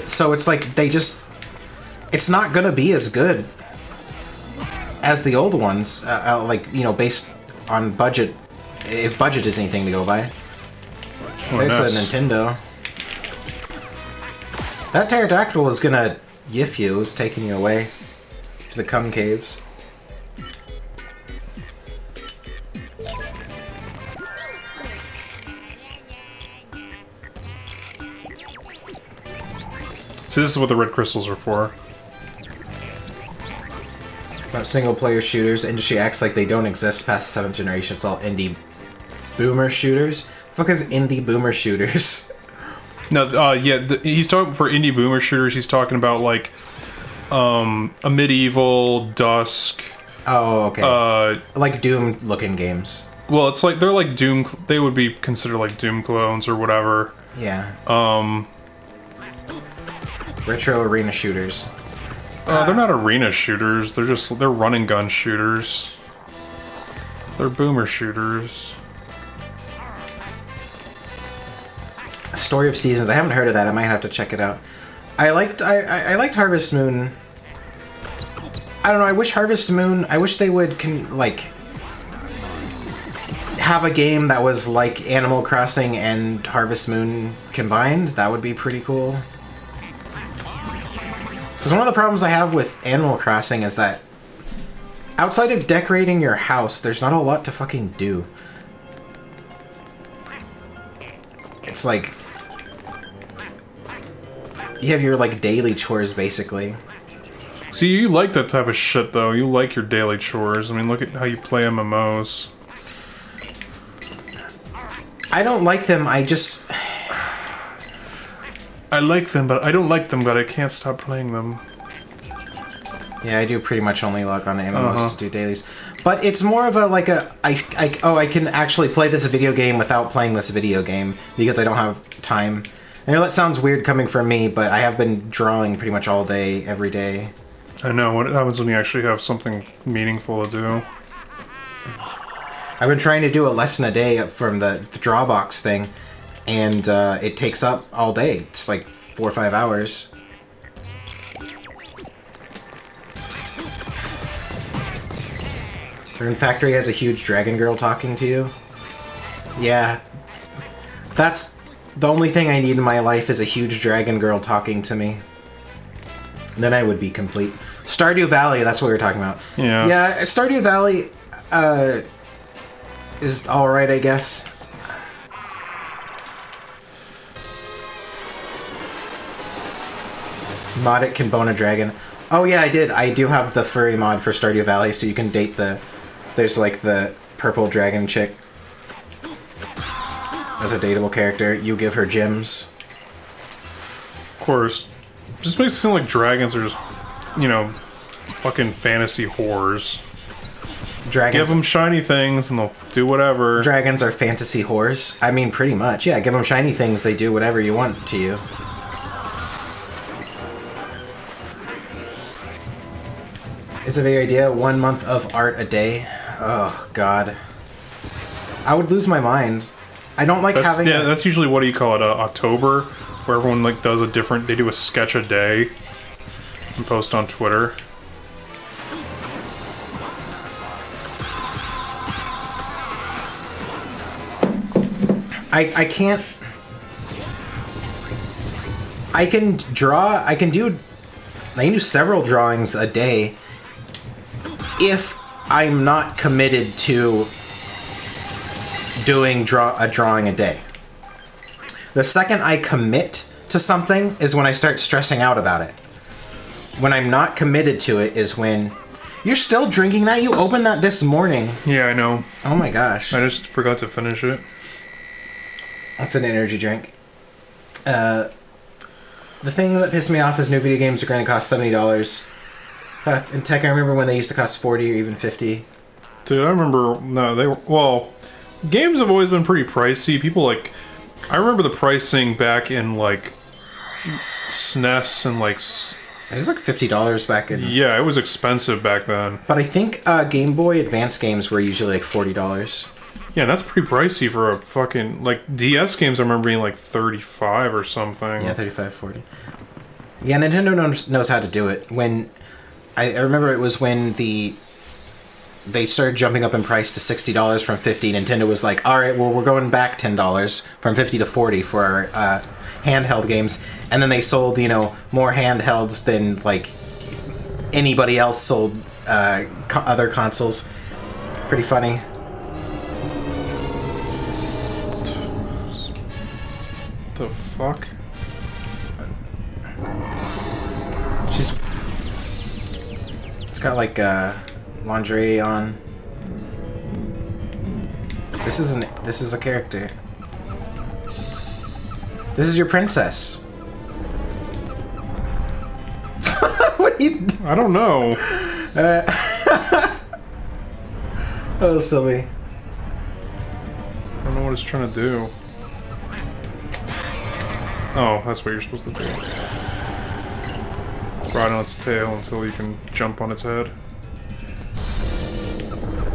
So it's like it's not gonna be as good as the old ones, like, you know, based on budget, if budget is anything to go by. Oh, There's nice. a Nintendo. That pterodactyl was gonna yiff you, it was taking you away to the cum caves. See, this is what the red crystals are for. About single-player shooters, industry acts like they don't exist past the 7th generation. It's all indie boomer shooters. The fuck is indie boomer shooters? No, yeah, he's talking for indie boomer shooters. He's talking about like a medieval Dusk. Oh, okay. Like Doom-looking games. Well, it's like they're like Doom. They would be considered like Doom clones or whatever. Yeah. Retro arena shooters. They're not arena shooters. They're run and gun shooters. They're boomer shooters. Story of Seasons. I haven't heard of that. I might have to check it out. I liked Harvest Moon. I don't know. I wish Harvest Moon. I wish they would like have a game that was like Animal Crossing and Harvest Moon combined. That would be pretty cool. Because one of the problems I have with Animal Crossing is that outside of decorating your house, there's not a lot to fucking do. It's like you have your like daily chores basically. See, you like that type of shit though. You like your daily chores. I mean, look at how you play MMOs. I don't like them. I like them, but I don't like them, but I can't stop playing them. Yeah, I do pretty much only log on to MMOs to do dailies. But it's more of a, like I can actually play this video game without playing this video game because I don't have time. I know that sounds weird coming from me, but I have been drawing pretty much all day, every day. I know, what happens when you actually have something meaningful to do? I've been trying to do a lesson a day from the Drawbox thing, and it takes up all day. It's like 4 or 5 hours. Rune Factory has a huge dragon girl talking to you. Yeah. That's the only thing I need in my life is a huge dragon girl talking to me. Then I would be complete. Stardew Valley, that's what we were talking about. Yeah. Yeah, Stardew Valley is alright, I guess. Mod it can bone a dragon. Oh yeah, I did. I do have the furry mod for Stardew Valley, so you can date the... There's like the purple dragon chick. As a dateable character. You give her gems. Of course. Just makes it seem like dragons are just, you know, fucking fantasy whores. Dragons... Give them shiny things and they'll do whatever. Dragons are fantasy whores. I mean, pretty much. Yeah, give them shiny things, they do whatever you want to you. Is a video idea 1 month of art a day? Oh, God. I would lose my mind. I don't like having... Yeah, that's usually, what do you call it, October? Where everyone, like, does a different... They do a sketch a day and post on Twitter. I can't... I can draw... I can do several drawings a day if I'm not committed to doing a drawing a day. The second I commit to something is when I start stressing out about it. When I'm not committed to it is when You're still drinking that? You opened that this morning. Yeah, I know. Oh my gosh. I just forgot to finish it. That's an energy drink. The thing that pissed me off is new video games are going to cost $70. In tech, I remember when they used to cost $40 or even $50. Dude, I remember... No, they were... Well, games have always been pretty pricey. People, like... I remember the pricing back in, like... SNES and, like... It was like $50 back in... Yeah, it was expensive back then. But I think Game Boy Advance games were usually like $40. Yeah, that's pretty pricey for a fucking... Like, DS games I remember being like 35 or something. Yeah, 35, 40. Yeah, Nintendo knows how to do it. When... I remember it was when they started jumping up in price to $60 from $50. Nintendo was like, all right, well, we're going back $10 from $50 to $40 for our handheld games. And then they sold, more handhelds than, like, anybody else sold other consoles. Pretty funny. The fuck? It's got, like, lingerie on. This is a character. This is your princess. What are you... I don't know. Oh, Sylvie. I don't know what it's trying to do. Oh, that's what you're supposed to do. Ride on its tail until you can jump on its head.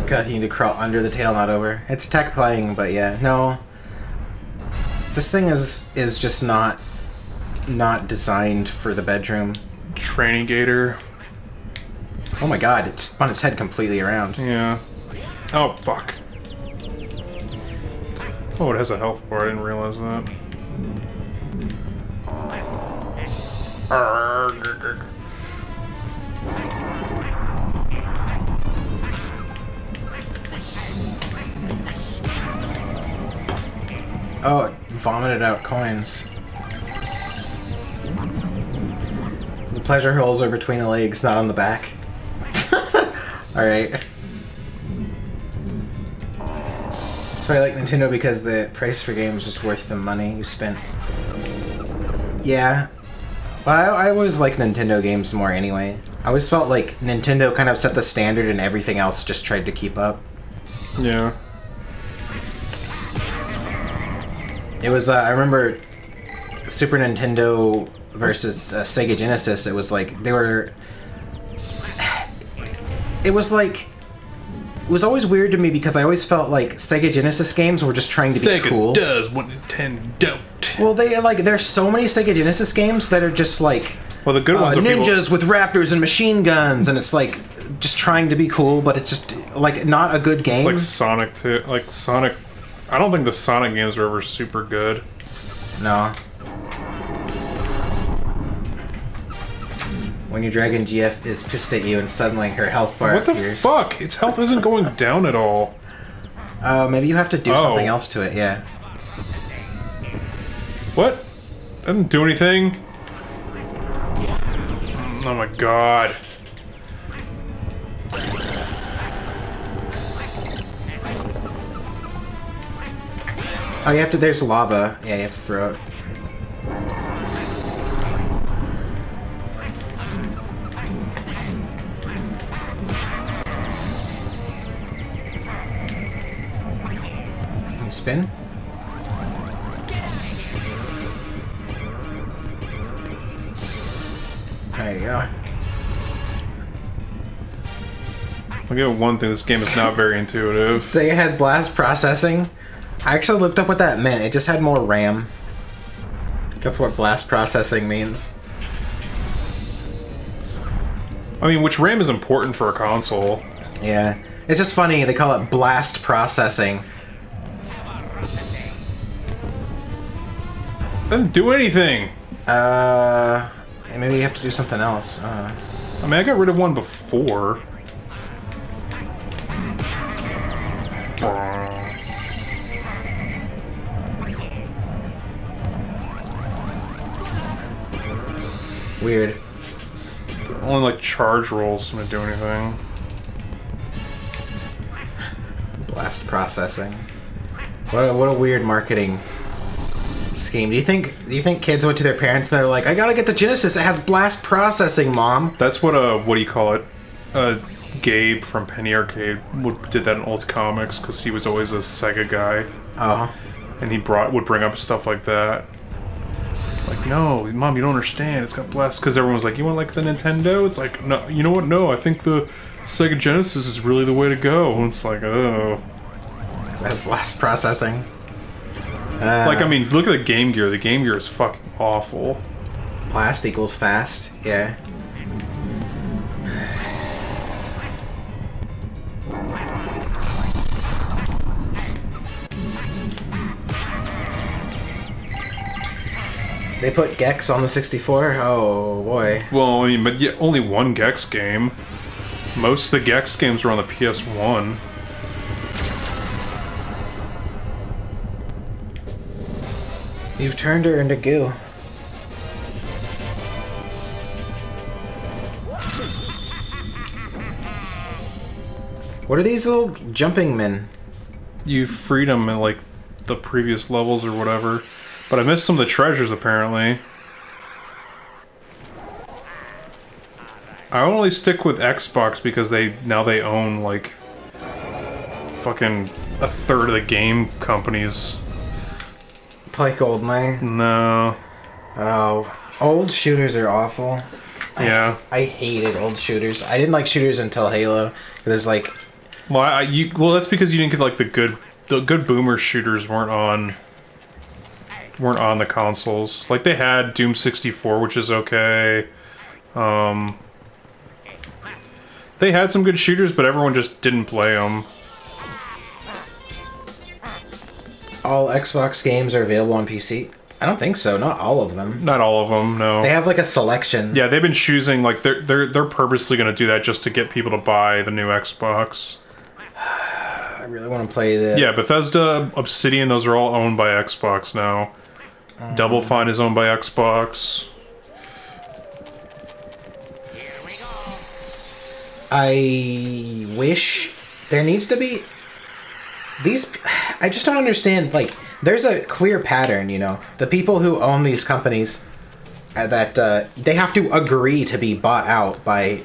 God, you need to crawl under the tail, not over. It's tech playing, but yeah, no. This thing is just not designed for the bedroom. Training gator. Oh my god, it spun its head completely around. Yeah. Oh, fuck. Oh, it has a health bar. I didn't realize that. Oh, it vomited out coins. The pleasure holes are between the legs, not on the back. Alright. So I like Nintendo because the price for games was worth the money you spent. Yeah. Well, I always like Nintendo games more anyway. I always felt like Nintendo kind of set the standard and everything else just tried to keep up. Yeah. It was, I remember Super Nintendo versus Sega Genesis, it was like, they were... It was like... It was always weird to me because I always felt like Sega Genesis games were just trying to be Sega cool. does what Nintendo don't. Well, there's so many Sega Genesis games that are just like... Well, the good ones are ninjas with raptors and machine guns, and it's like just trying to be cool, but it's just like not a good game. It's like Sonic too. Like Sonic... I don't think the Sonic games were ever super good. No. When your Dragon GF is pissed at you and suddenly her health bar appears. What the fuck? Its health isn't going down at all. Maybe you have to do something else to it, yeah. What? I didn't do anything. Oh my god. Oh, you have to, there's lava. Yeah, you have to throw it. Can you spin? There you go. I'll give it one thing, this game is not very intuitive. Say it had blast processing. I actually looked up what that meant. It just had more RAM. That's what blast processing means. I mean, which RAM is important for a console? Yeah. It's just funny, they call it blast processing. I didn't do anything! Maybe you have to do something else. I mean, I got rid of one before. Weird. Only like charge rolls gonna do anything. Blast processing. What a weird marketing scheme. Do you think kids went to their parents and they're like, I gotta get the Genesis, it has blast processing, Mom? That's what what do you call it? Gabe from Penny Arcade did that in old comics because he was always a Sega guy. Oh. And he would bring up stuff like that. Like, no, Mom, you don't understand. It's got blast. Because everyone's like, you want like the Nintendo? It's like, no, you know what? No, I think the Sega Genesis is really the way to go. And it's like, oh. It has blast processing. Like, I mean, look at the Game Gear. The Game Gear is fucking awful. Blast equals fast, yeah. They put Gex on the 64? Oh, boy. Well, I mean, but yeah, only one Gex game. Most of the Gex games were on the PS1. You've turned her into goo. What are these little jumping men? You freed them in, like, the previous levels or whatever. But I missed some of the treasures, apparently. I only stick with Xbox because now they own, like, fucking a third of the game companies. Play GoldenEye? No. Oh. Old shooters are awful. Yeah. I hated old shooters. I didn't like shooters until Halo. There's like... Well, well, that's because you didn't get, like, the good boomer shooters weren't on the consoles. Like, they had Doom 64, which is okay. They had some good shooters, but everyone just didn't play them. All Xbox games are available on PC? I don't think so. Not all of them. Not all of them, no. They have like a selection. Yeah, they've been choosing, like, they're purposely going to do that just to get people to buy the new Xbox. I really want to play the... Yeah, Bethesda, Obsidian, those are all owned by Xbox now. Double Fine is owned by Xbox. I wish there needs to be... These... I just don't understand, like, there's a clear pattern, you know? The people who own these companies, that they have to agree to be bought out by...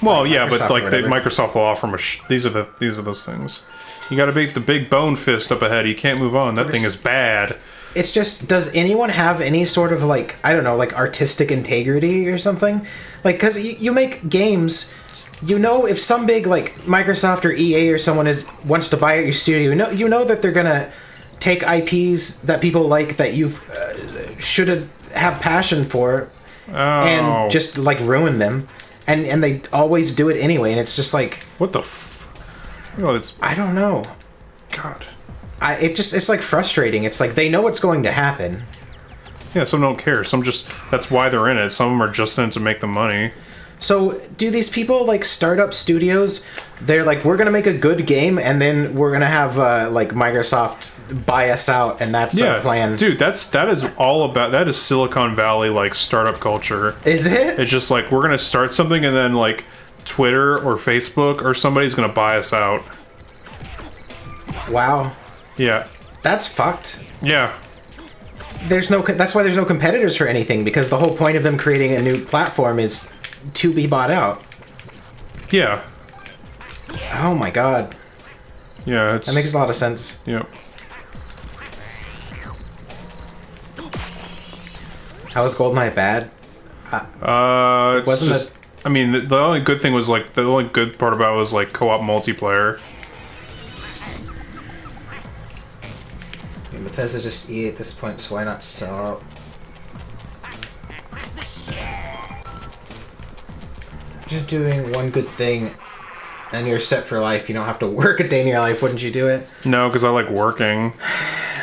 Well, yeah, but like Microsoft will offer them these are those things. You got to beat the big bone fist up ahead. You can't move on. That thing is bad. It's just, does anyone have any sort of, like, I don't know, like, artistic integrity or something? Like, because you make games, you know, if some big, like, Microsoft or EA or someone wants to buy out your studio, you know that they're gonna take IPs that people like, that you've should have passion for, and just, like, ruin them. And they always do it anyway, and it's just like... What the I don't know. God. It's like frustrating. It's like they know what's going to happen. Yeah, some don't care. Some just... That's why they're in it. Some of them are just in it to make the money. So, do these people, like, start up studios? They're like, we're gonna make a good game, and then we're gonna have, like, Microsoft buy us out, and that's our plan. Dude, that is all about... That is Silicon Valley, like, startup culture. Is it? It's just like, we're gonna start something, and then, like, Twitter or Facebook or somebody's gonna buy us out. Wow. Yeah. That's fucked. Yeah. That's why there's no competitors for anything, because the whole point of them creating a new platform is to be bought out. Yeah. Oh my god. Yeah, that makes a lot of sense. Yep. How was GoldenEye bad? Wasn't just, I mean, the only good thing was, like, the only good part about it was, like, co-op multiplayer. Yeah, Bethesda just EA at this point, so why not sell? Just doing one good thing, and you're set for life. You don't have to work a day in your life. Wouldn't you do it? No, because I like working.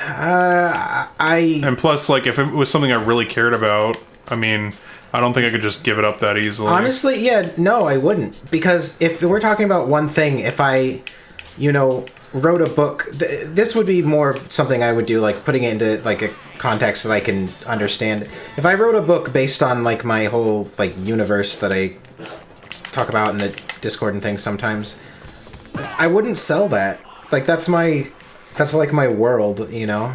And plus, like, if it was something I really cared about, I mean, I don't think I could just give it up that easily. Honestly, yeah, no, I wouldn't. Because if we're talking about one thing, if I, wrote a book, this would be more something I would do, like, putting it into, like, a context that I can understand. If I wrote a book based on, like, my whole, like, universe that I talk about in the Discord and things sometimes, I wouldn't sell that. like that's like my world, you know.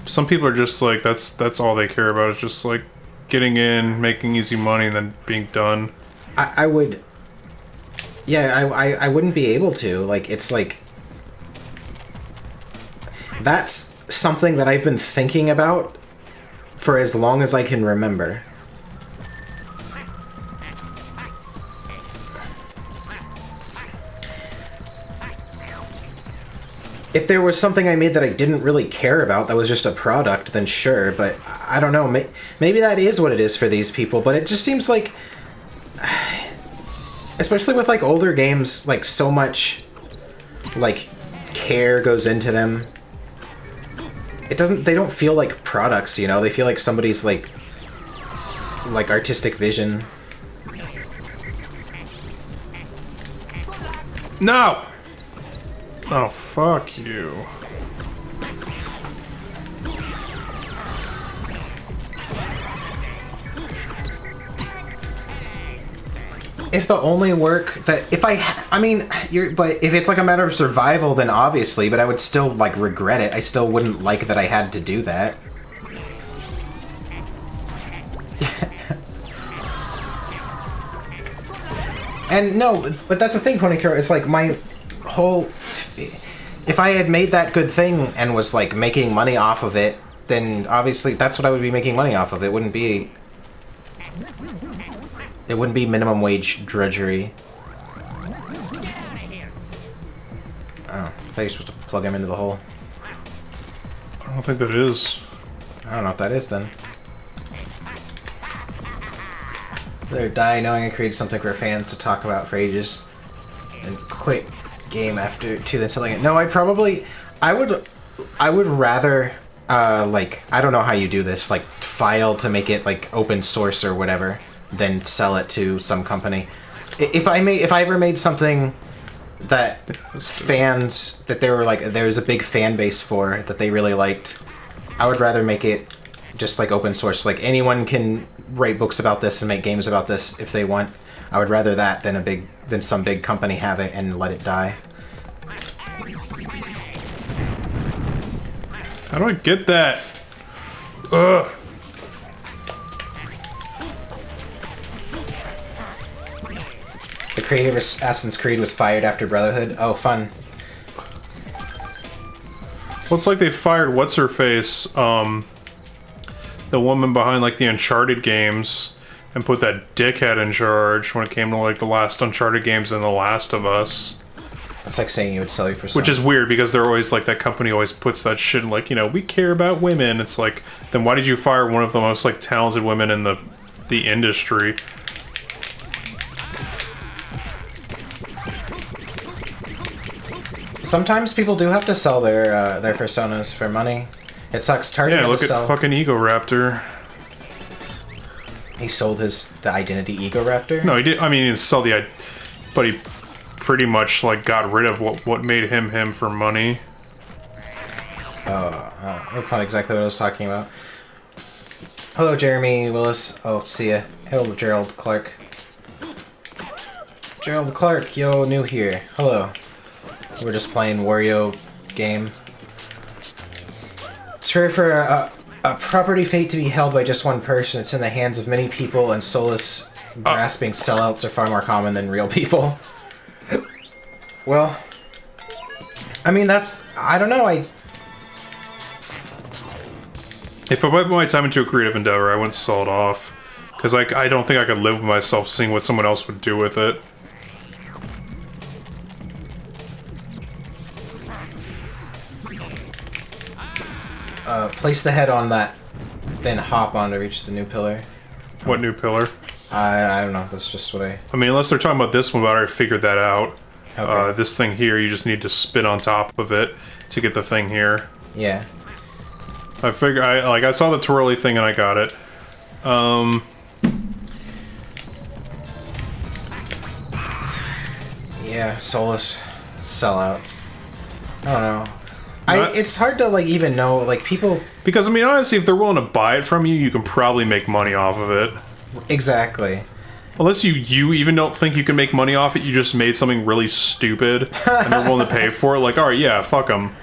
Some people are just like that's all they care about is just like getting in, making easy money, and then being done. I would. Yeah, I wouldn't be able to. Like, it's like that's something that I've been thinking about for as long as I can remember. If there was something I made that I didn't really care about, that was just a product, then sure, but I don't know. Maybe that is what it is for these people, but it just seems like, especially with, like, older games, like, so much, like, care goes into them. They don't feel like products, you know? They feel like somebody's, like artistic vision. No! Oh, fuck you. If the only work that... I mean, but if it's like a matter of survival, then obviously, but I would still, like, regret it. I still wouldn't like that I had to do that. And no, but that's the thing, Ponycaro, it's like my whole... If I had made that good thing and was, like, making money off of it, then obviously that's what I would be making money off of. It wouldn't be minimum wage drudgery. Oh, I thought you were supposed to plug him into the hole. I don't think that is. I don't know what that is, then. They're die knowing I created something for fans to talk about for ages. And quit game after 2 than selling it. No, I would rather, like, I don't know how you do this, like, file to make it, like, open source or whatever, than sell it to some company. If I ever made something that fans, that they were, like, there was a big fan base for, that they really liked, I would rather make it just, like, open source. Like, anyone can write books about this and make games about this if they want. I would rather that than some big company have it and let it die. How do I get that? Ugh. The creator of Assassin's Creed was fired after Brotherhood. Oh, fun. Well, it's like they fired what's-her-face, the woman behind, like, the Uncharted games, and put that dickhead in charge when it came to, like, the last Uncharted games and The Last of Us. That's like saying you would sell you for something. Which is weird, because they're always, like, that company always puts that shit in, like, you know, we care about women. It's like, then why did you fire one of the most, like, talented women in the industry? Sometimes people do have to sell their personas for money. It sucks. Target Yeah, had look to at sell. fucking Ego Raptor. He sold the identity Ego Raptor? No, he did. I mean, he didn't sell but he pretty much, like, got rid of what made him for money. Oh, that's not exactly what I was talking about. Hello, Jeremy Willis. Oh, see ya. Hello, Gerald Clark. Gerald Clark, yo, new here. Hello. We're just playing Wario game. It's rare for a property fate to be held by just one person. It's in the hands of many people, and soulless, grasping sellouts are far more common than real people. Well, I mean, I don't know, If I put my time into a creative endeavor, I wouldn't sell it off. Because I don't think I could live with myself seeing what someone else would do with it. Place the head on that, then hop on to reach the new pillar. What new pillar? I don't know, that's just what I mean, unless they're talking about this one, but I already figured that out. Okay. This thing here, you just need to spin on top of it to get the thing here. Yeah. I saw the twirly thing and I got it. Yeah, soulless sellouts. I don't know. It's hard to, like, even know, like, people... Because, I mean, honestly, if they're willing to buy it from you, you can probably make money off of it. Exactly. unless you even don't think you can make money off it, you just made something really stupid and they're willing to pay for it. Like, all right, yeah, fuck them.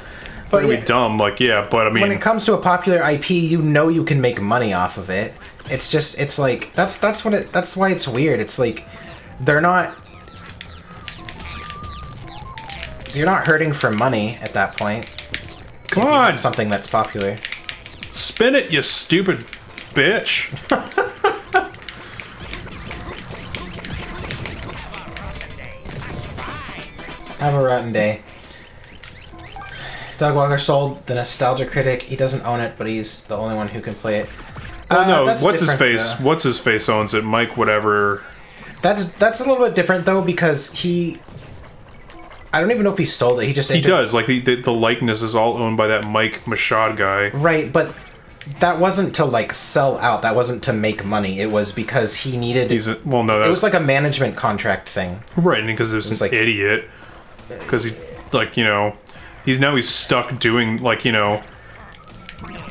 But yeah, be dumb, like, yeah. But I mean, when it comes to a popular IP, you know you can make money off of it. It's just, it's like that's why it's weird. It's like they're not. You're not hurting for money at that point. Come on, something that's popular. Spin it, you stupid bitch. Have a rotten day. Doug Walker sold The Nostalgia Critic. He doesn't own it, but he's the only one who can play it. Well, no, what's his face? Though. What's his face owns it? Mike, whatever. That's a little bit different though, because he. I don't even know if he sold it. He just. He does. Like the likeness is all owned by that Mike Machad guy. Right, but that wasn't to like sell out. That wasn't to make money. It was because he needed. It was like a management contract thing. Right, and because there's an idiot. Because he, like, you know, he's stuck doing, like, you know,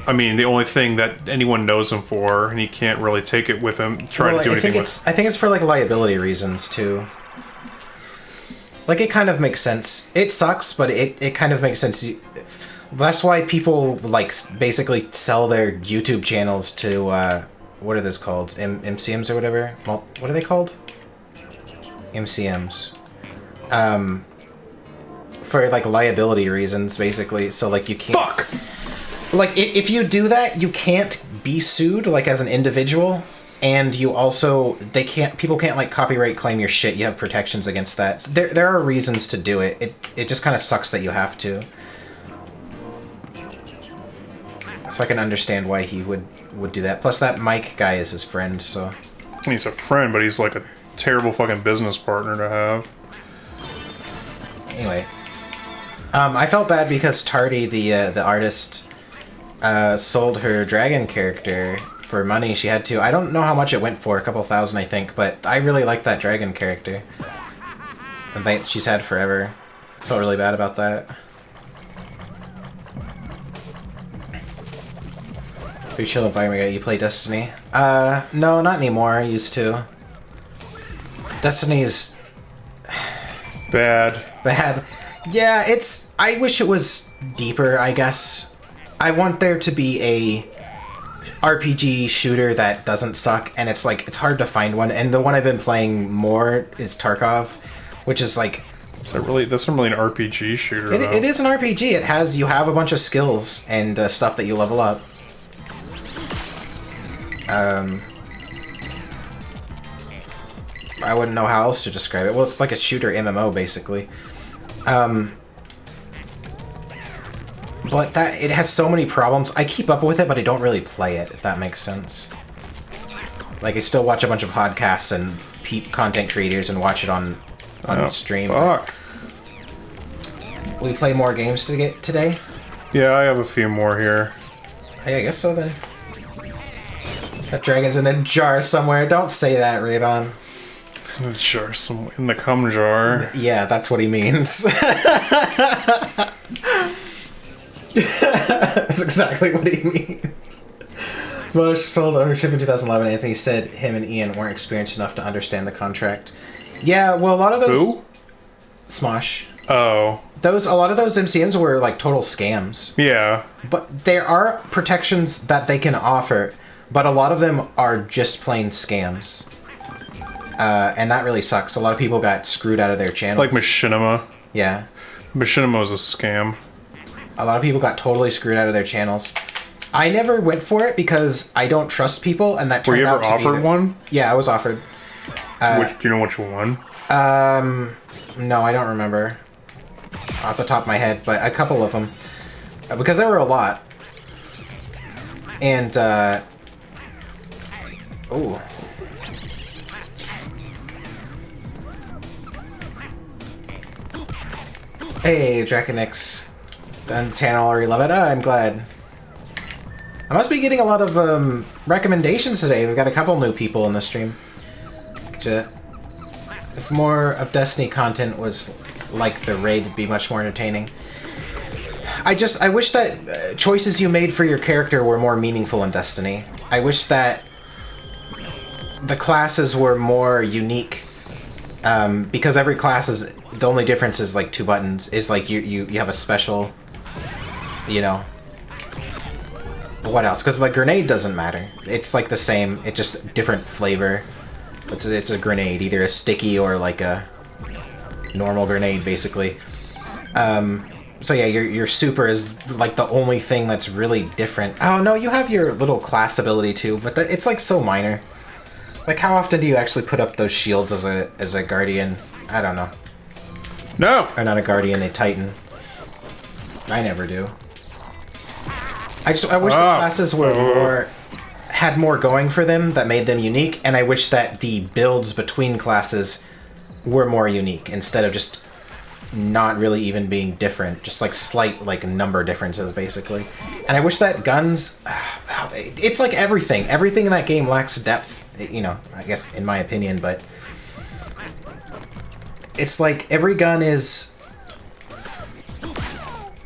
I mean, the only thing that anyone knows him for, and he can't really take it with him, trying to do anything with. I think it's for, like, liability reasons, too. Like, it kind of makes sense. It sucks, but it kind of makes sense. That's why people, like, basically sell their YouTube channels to, what are those called? MCMs or whatever? Well, what are they called? MCMs. For, like, liability reasons, basically. So, like, you can't... Fuck! Like, if you do that, you can't be sued, like, as an individual. And you also... People can't, like, copyright claim your shit. You have protections against that. So there are reasons to do it. It just kind of sucks that you have to. So I can understand why he would do that. Plus, that Mike guy is his friend, so... He's a friend, but he's, like, a terrible fucking business partner to have. Anyway... I felt bad because Tardy, the artist, sold her dragon character for money. She had to. I don't know how much it went for, a couple thousand, I think, but I really liked that dragon character. And she's had forever. Felt really bad about that. Pretty chill environment. You play Destiny? No, not anymore. I used to. Destiny's... Bad. Yeah, I wish it was deeper, I guess. I want there to be a RPG shooter that doesn't suck, and it's hard to find one, and the one I've been playing more is Tarkov, which is like... That's not really an RPG shooter, It is an RPG. You have a bunch of skills and stuff that you level up. I wouldn't know how else to describe it. Well, it's like a shooter MMO, basically. But it has so many problems. I keep up with it, but I don't really play it, if that makes sense. Like, I still watch a bunch of podcasts and content creators and watch it on stream. Fuck. Will we play more games today? Yeah, I have a few more here. Hey, I guess so then. That dragon's in a jar somewhere. Don't say that, Raybon. In a jar somewhere. In the cum jar. Yeah, that's what he means. That's exactly what he means. Smosh sold ownership in 2011. Anthony said him and Ian weren't experienced enough to understand the contract. Yeah, well, a lot of those... Who? Smosh. Oh. A lot of those MCMs were, like, total scams. Yeah. But there are protections that they can offer, but a lot of them are just plain scams. And that really sucks. A lot of people got screwed out of their channels. Like Machinima. Yeah. Machinima was a scam. A lot of people got totally screwed out of their channels. I never went for it because I don't trust people, and that turned out to be... Were you ever offered one? Yeah, I was offered. Do you know which one? No, I don't remember off the top of my head, but a couple of them. Because there were a lot. And, ooh. Hey, Draconix. Done the channel already, love it. Oh, I'm glad. I must be getting a lot of recommendations today. We've got a couple new people in the stream. If more of Destiny content was like the raid, it'd be much more entertaining. I wish that choices you made for your character were more meaningful in Destiny. I wish that the classes were more unique. Because every class is, the only difference is like 2 buttons, is like you have a special, you know. What else? Because like grenade doesn't matter. It's like the same, it's just different flavor. It's a grenade, either a sticky or like a normal grenade, basically. So yeah, your super is like the only thing that's really different. Oh no, you have your little class ability too, but it's like so minor. Like how often do you actually put up those shields as a guardian? I don't know. No! Or not a guardian, a titan. I never do. I wish the classes were had more going for them that made them unique, and I wish that the builds between classes were more unique instead of just not really even being different, just like slight like number differences basically. And I wish that guns, it's like everything in that game lacks depth, you know, I guess in my opinion, but it's like every gun is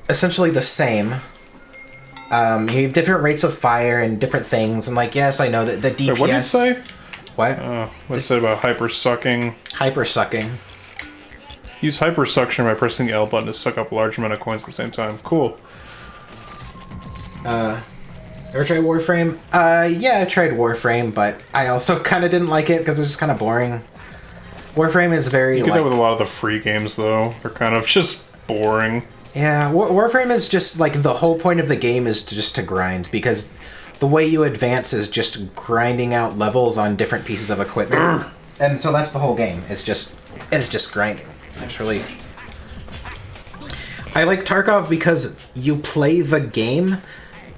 essentially the same. You have different rates of fire and different things, and like, yes, I know that the DPS... Wait, what did it say? What? What did it say about hyper sucking? Hyper sucking. Use hyper suction by pressing the L button to suck up a large amount of coins at the same time. Cool. Ever tried Warframe? Yeah, I tried Warframe, but I also kind of didn't like it because it was just kind of boring. Warframe is very, You get that with a lot of the free games, though. They're kind of just boring. Yeah, Warframe is just, like, the whole point of the game is just to grind, because the way you advance is just grinding out levels on different pieces of equipment. And so that's the whole game. It's just grinding. It's really... I like Tarkov because you play the game,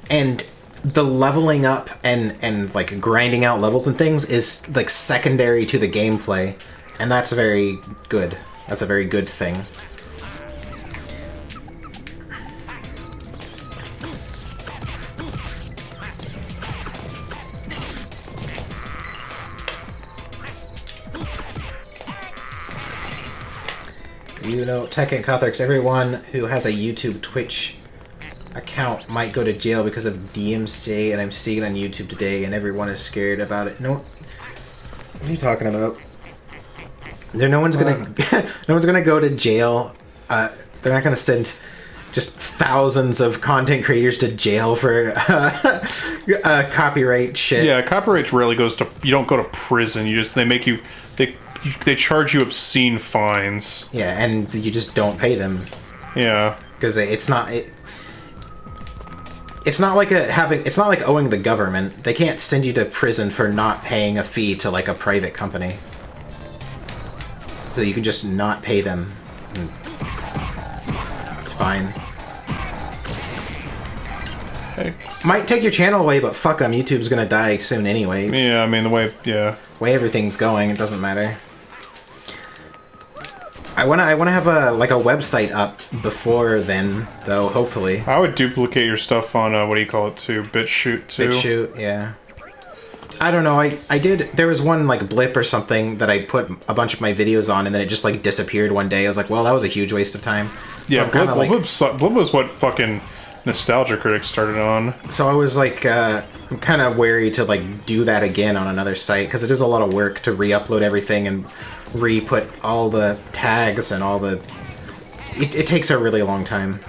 and the leveling up and like, grinding out levels and things is, like, secondary to the gameplay. And that's very good. That's a very good thing. You know, Tech and Kothorix, everyone who has a YouTube Twitch account might go to jail because of DMCA, and I'm seeing it on YouTube today, and everyone is scared about it. No, what are you talking about? No one's gonna, no one's gonna go to jail. They're not gonna send just thousands of content creators to jail for copyright shit. Yeah, copyright rarely goes to. You don't go to prison. They make you. They charge you obscene fines. Yeah, and you just don't pay them. Yeah, because it's not like it's not like owing the government. They can't send you to prison for not paying a fee to like a private company. So you can just not pay them. It's fine. Thanks. Might take your channel away, but fuck them. YouTube's gonna die soon anyways. Yeah, I mean the way everything's going, it doesn't matter. I wanna have a website up before then, though. Hopefully. I would duplicate your stuff on what do you call it too? BitChute too. BitChute, yeah. I don't know. I did. There was one like blip or something that I put a bunch of my videos on, and then it just like disappeared one day. I was like, well, that was a huge waste of time. Yeah, Blip was what fucking Nostalgia Critics started on. So I was like, I'm kind of wary to like do that again on another site because it is a lot of work to re-upload everything and re-put all the tags and all the. It takes a really long time.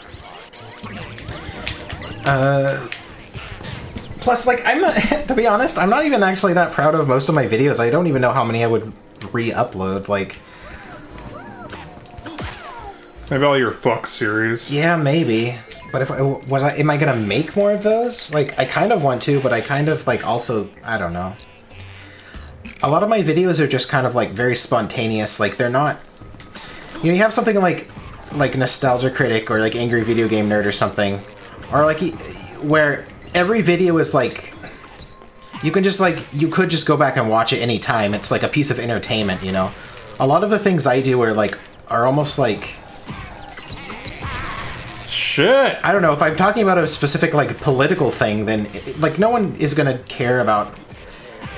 Plus, like, I'm not, to be honest, I'm not even actually that proud of most of my videos. I don't even know how many I would re-upload. Like, maybe all your fuck series. Yeah, maybe. But if am I gonna make more of those? Like, I kind of want to, but I kind of like also, I don't know. A lot of my videos are just kind of like very spontaneous. Like, they're not. You know, you have something like Nostalgia Critic or like Angry Video Game Nerd or something, or like where every video is like. You can just like you could just go back and watch it anytime. It's like a piece of entertainment, you know. A lot of the things I do are almost like. Shit. I don't know, if I'm talking about a specific like political thing, then like no one is gonna care about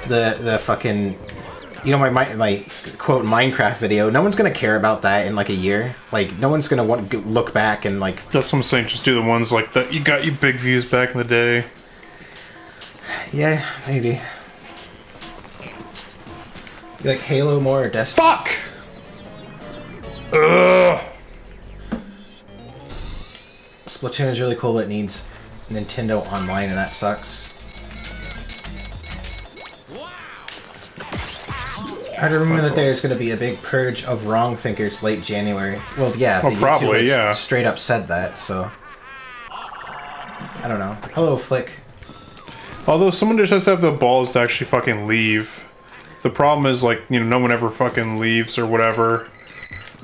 the fucking, you know, my quote Minecraft video. No one's gonna care about that in like a year. Like no one's gonna want to look back and like. That's what I'm saying. Just do the ones like that. You got you big views back in the day. Yeah, maybe. You like Halo more or Destiny? Fuck! Ugh! Splatoon is really cool, but it needs Nintendo Online, and that sucks. I remember that there's going to be a big purge of wrong thinkers late January. Well, yeah, the probably, YouTube yeah. straight up said that, so... I don't know. Hello, Flick. Although someone just has to have the balls to actually fucking leave. The problem is, like, you know, no one ever fucking leaves or whatever.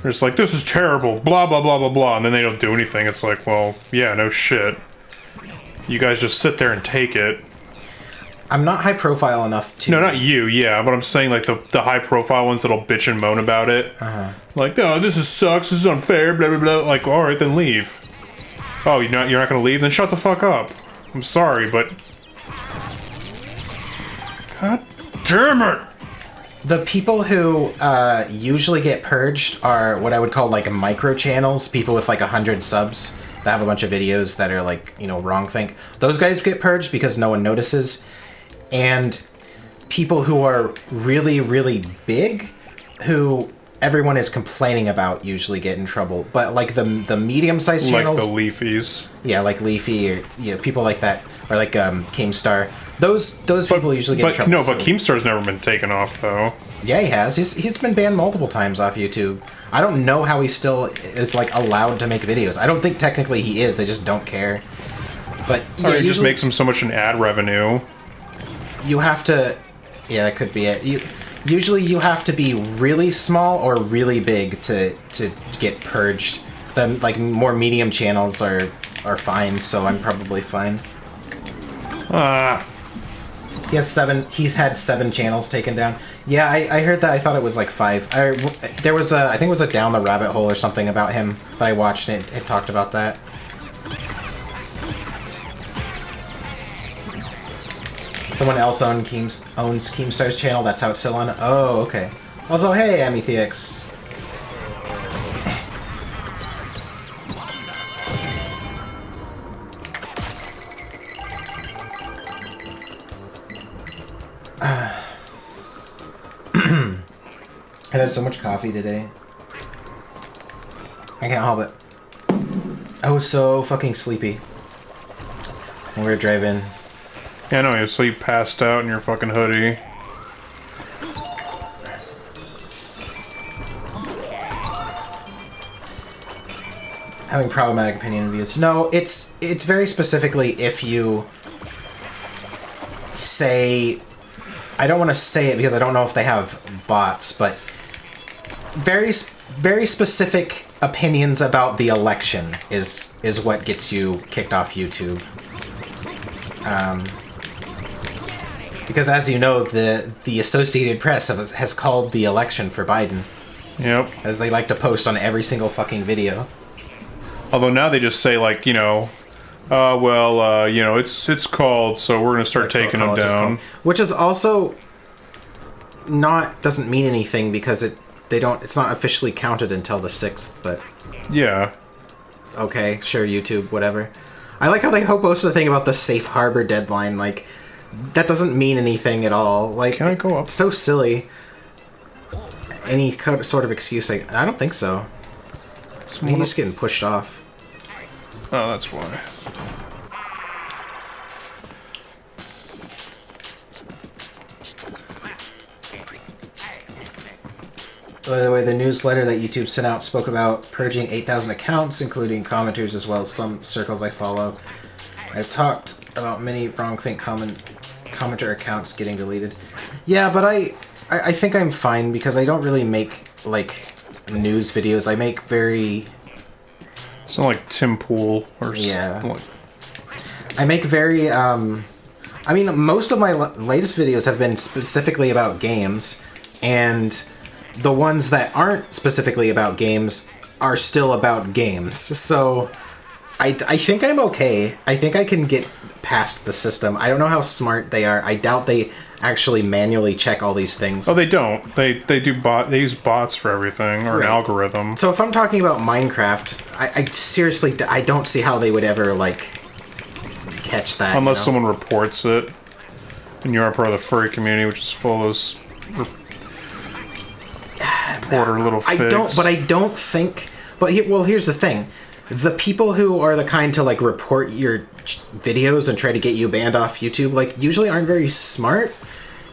They're just like, this is terrible, blah, blah, blah, blah, blah, and then they don't do anything. It's like, well, yeah, no shit. You guys just sit there and take it. I'm not high profile enough to... No, not you, yeah, but I'm saying, like, the high-profile ones that'll bitch and moan about it. Like, oh, sucks, this is unfair, blah, blah, blah. Like, alright, then leave. Oh, you're not gonna leave? Then shut the fuck up. I'm sorry, but... God damn it! The people who usually get purged are what I would call, like, micro channels. People with, like, 100 subs that have a bunch of videos that are, like, you know, wrong think. Those guys get purged because no one notices. And people who are really, really big, who everyone is complaining about, usually get in trouble. But, like, the medium-sized channels... Like the Leafies. Yeah, like Leafy, or, you know, people like that. Or, like, Keemstar. Those people usually get in trouble. No, but Keemstar's never been taken off, though. Yeah, he has. He's been banned multiple times off YouTube. I don't know how he still is, like, allowed to make videos. I don't think technically he is. They just don't care. But, yeah, Or it just makes him so much in ad revenue. You have to... Yeah, that could be it. Usually you have to be really small or really big to get purged. The, like, more medium channels are fine, so I'm probably fine. He's had 7 channels taken down. Yeah, I heard that. I thought it was like 5. There was I think it was a Down the Rabbit Hole or something about him, but I watched it. It talked about that. Someone else owns Keemstar's channel. That's how it's still on. Oh, okay. Also, hey, Amethix. I had so much coffee today. I can't help it. I was so fucking sleepy when we were driving. Yeah, I know, so you passed out in your fucking hoodie. Having problematic opinion views. No, it's very specifically if you say... I don't want to say it because I don't know if they have bots, but very specific opinions about the election is what gets you kicked off YouTube. Because as you know, the Associated Press has called the election for Biden. Yep. As they like to post on every single fucking video. Although now they just say, like, you know, you know, it's called, so we're gonna start taking them down. Which is also doesn't mean anything because it's not officially counted until the 6th, but... Yeah. Okay, sure, YouTube, whatever. I like how they posted the thing about the safe harbor deadline, like, that doesn't mean anything at all. Like, can I go up? It's so silly. Any sort of excuse, I don't think so. I think you're just getting pushed off. Oh, that's why. By the way, the newsletter that YouTube sent out spoke about purging 8,000 accounts, including commenters as well as some circles I follow. I've talked about many wrongthink commenter accounts getting deleted. Yeah, but I think I'm fine because I don't really make, like, news videos. I make very... It's not like Tim Pool or yeah. Like... I make very, I mean, most of my latest videos have been specifically about games, and the ones that aren't specifically about games are still about games. So I think I'm okay. I think I can get past the system. I don't know how smart they are. I doubt they actually manually check all these things. Oh, they don't. They use bots for everything, or an algorithm. So if I'm talking about Minecraft, I seriously, I don't see how they would ever, like, catch that. Unless someone reports it, and you're a part of the furry community, which is full of those... Poor little figs. I don't think. But here's the thing: the people who are the kind to like report your videos and try to get you banned off YouTube, like, usually aren't very smart,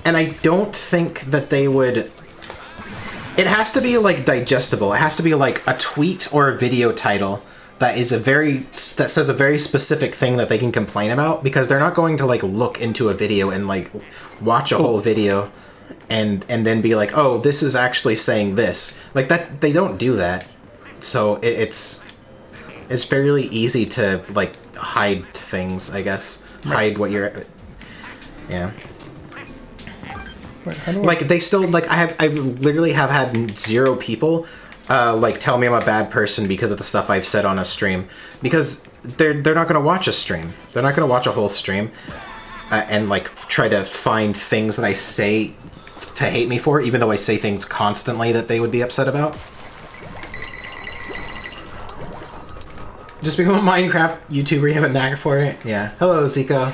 and I don't think that they would. It has to be like digestible. It has to be like a tweet or a video title that says a very specific thing that they can complain about, because they're not going to like look into a video and like watch a whole video and then be like, oh, this is actually saying this. Like, that, they don't do that. So it's fairly easy to like hide things, I guess. Hide what you're. Yeah. Wait, like, they still, like, I literally have had 0 people like tell me I'm a bad person because of the stuff I've said on a stream, because they're not going to watch a stream. They're not going to watch a whole stream and like try to find things that I say to hate me for, even though I say things constantly that they would be upset about. Just become a Minecraft YouTuber, you have a knack for it? Yeah. Hello, Zico.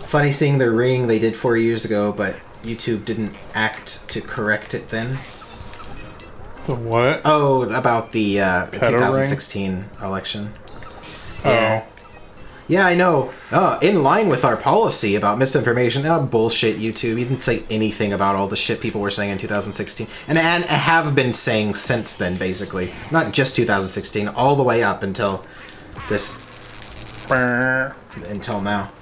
Funny seeing the ring they did 4 years ago, but YouTube didn't act to correct it then. The what? Oh, about the 2016 ring? election. Yeah. Oh. Yeah, I know. In line with our policy about misinformation. Oh, bullshit, YouTube. You didn't say anything about all the shit people were saying in 2016. And have been saying since then, basically. Not just 2016, all the way up until this... until now.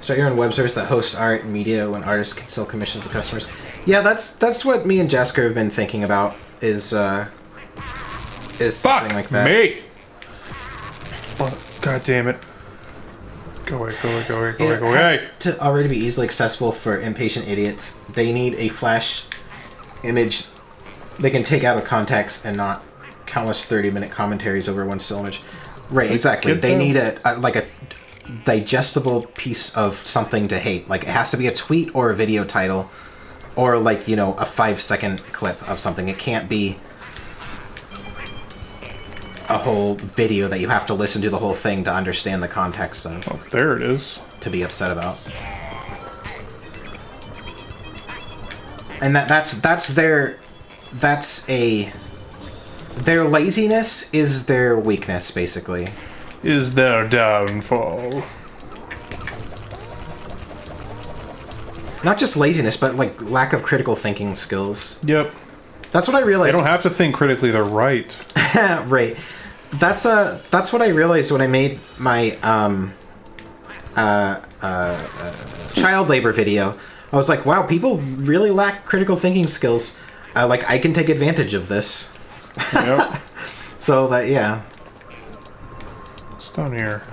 Start your own web service that hosts art and media when artists can sell commissions to customers. Yeah, that's what me and Jessica have been thinking about, is something like that. Me! Oh, God damn it. Go away, go away, go away, go away, go away. It has to already be easily accessible for impatient idiots. They need a flash image they can take out of context and not countless 30-minute commentaries over one still image. Right, exactly. They need a digestible piece of something to hate. Like, it has to be a tweet or a video title, or like, you know, a 5-second clip of something. It can't be a whole video that you have to listen to the whole thing to understand the context of. Oh, there it is. To be upset about. And their laziness is their weakness, basically. Is their downfall. Not just laziness, but like lack of critical thinking skills. Yep. That's what I realized. They don't have to think critically, they're right. Right. That's what I realized when I made my child labor video. I was like, wow, people really lack critical thinking skills. Like, I can take advantage of this. Yep. So that, yeah. What's down here?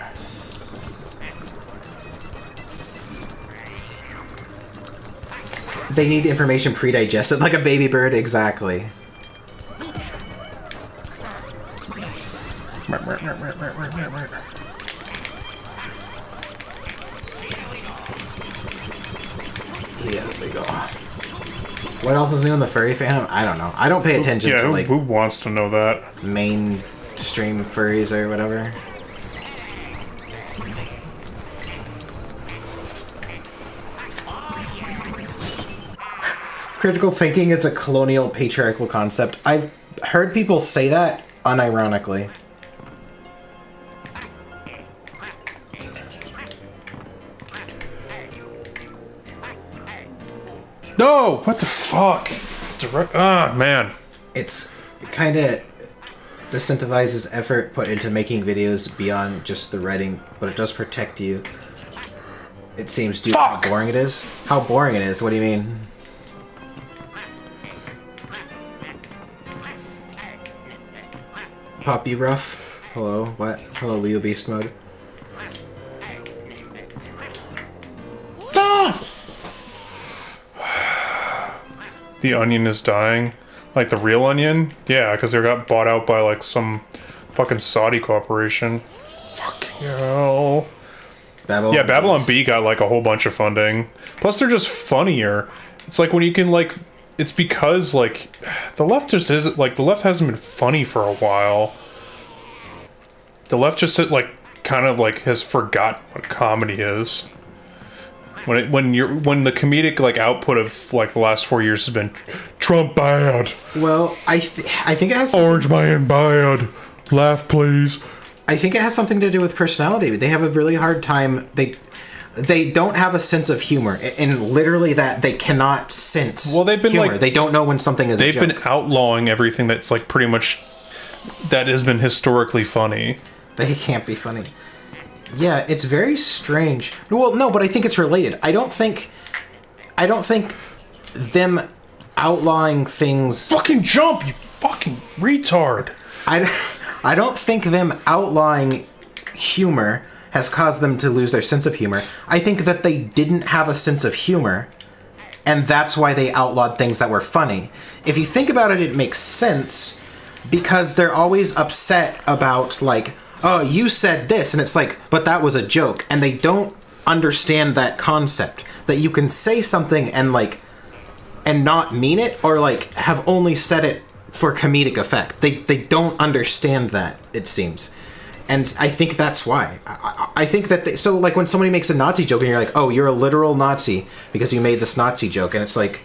They need information pre-digested, like a baby bird, exactly. Yeah, there we go. What else is new in the furry fandom? I don't know. I don't pay attention to, like... who wants to know that? Mainstream furries or whatever. Critical thinking is a colonial patriarchal concept. I've heard people say that unironically. No! What the fuck? Man. It kind of disincentivizes effort put into making videos beyond just the writing, but it does protect you. It seems due to how boring it is. How boring it is? What do you mean? Poppy Rough. Hello. What? Hello, Leo Beast Mode. The onion is dying. Like the real onion? Yeah, because they got bought out by like some fucking Saudi corporation. Fucking hell. Yeah, Babylon B got like a whole bunch of funding. Plus they're just funnier. It's like when you can like... It's because like... The left just isn't... Like the left hasn't been funny for a while. The left just like kind of like has forgotten what comedy is. when the comedic like output of like the last 4 years has been Trump bad, Well, I think it has Orange Man bad, laugh please. I think it has something to do with personality. They have a really hard time. They don't have a sense of humor, and literally that they cannot sense. Well, they've been humor. like They don't know when something is. They've a joke. been outlawing everything that's like pretty much that has been historically funny. They can't be funny. Yeah, it's very strange. Well, no, but I think it's related. I don't think them outlawing things. Fucking jump, you fucking retard. I don't think them outlawing humor has caused them to lose their sense of humor. I think that they didn't have a sense of humor, and that's why they outlawed things that were funny. If you think about it, it makes sense, because they're always upset about, like, oh, you said this, and it's like, but that was a joke, and they don't understand that concept, that you can say something and, like, and not mean it, or, like, have only said it for comedic effect. They don't understand that, it seems. And I think that's why. I think that so like when somebody makes a Nazi joke and you're like, oh, you're a literal Nazi because you made this Nazi joke, and it's like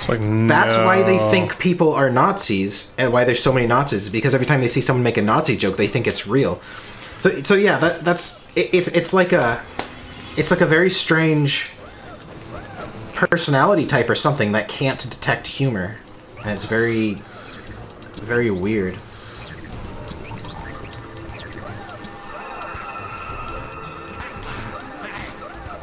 that's why they think people are Nazis, and why there's so many Nazis, because every time they see someone make a Nazi joke, they think it's real. So yeah, it's like a very strange personality type or something that can't detect humor, and it's very, very weird.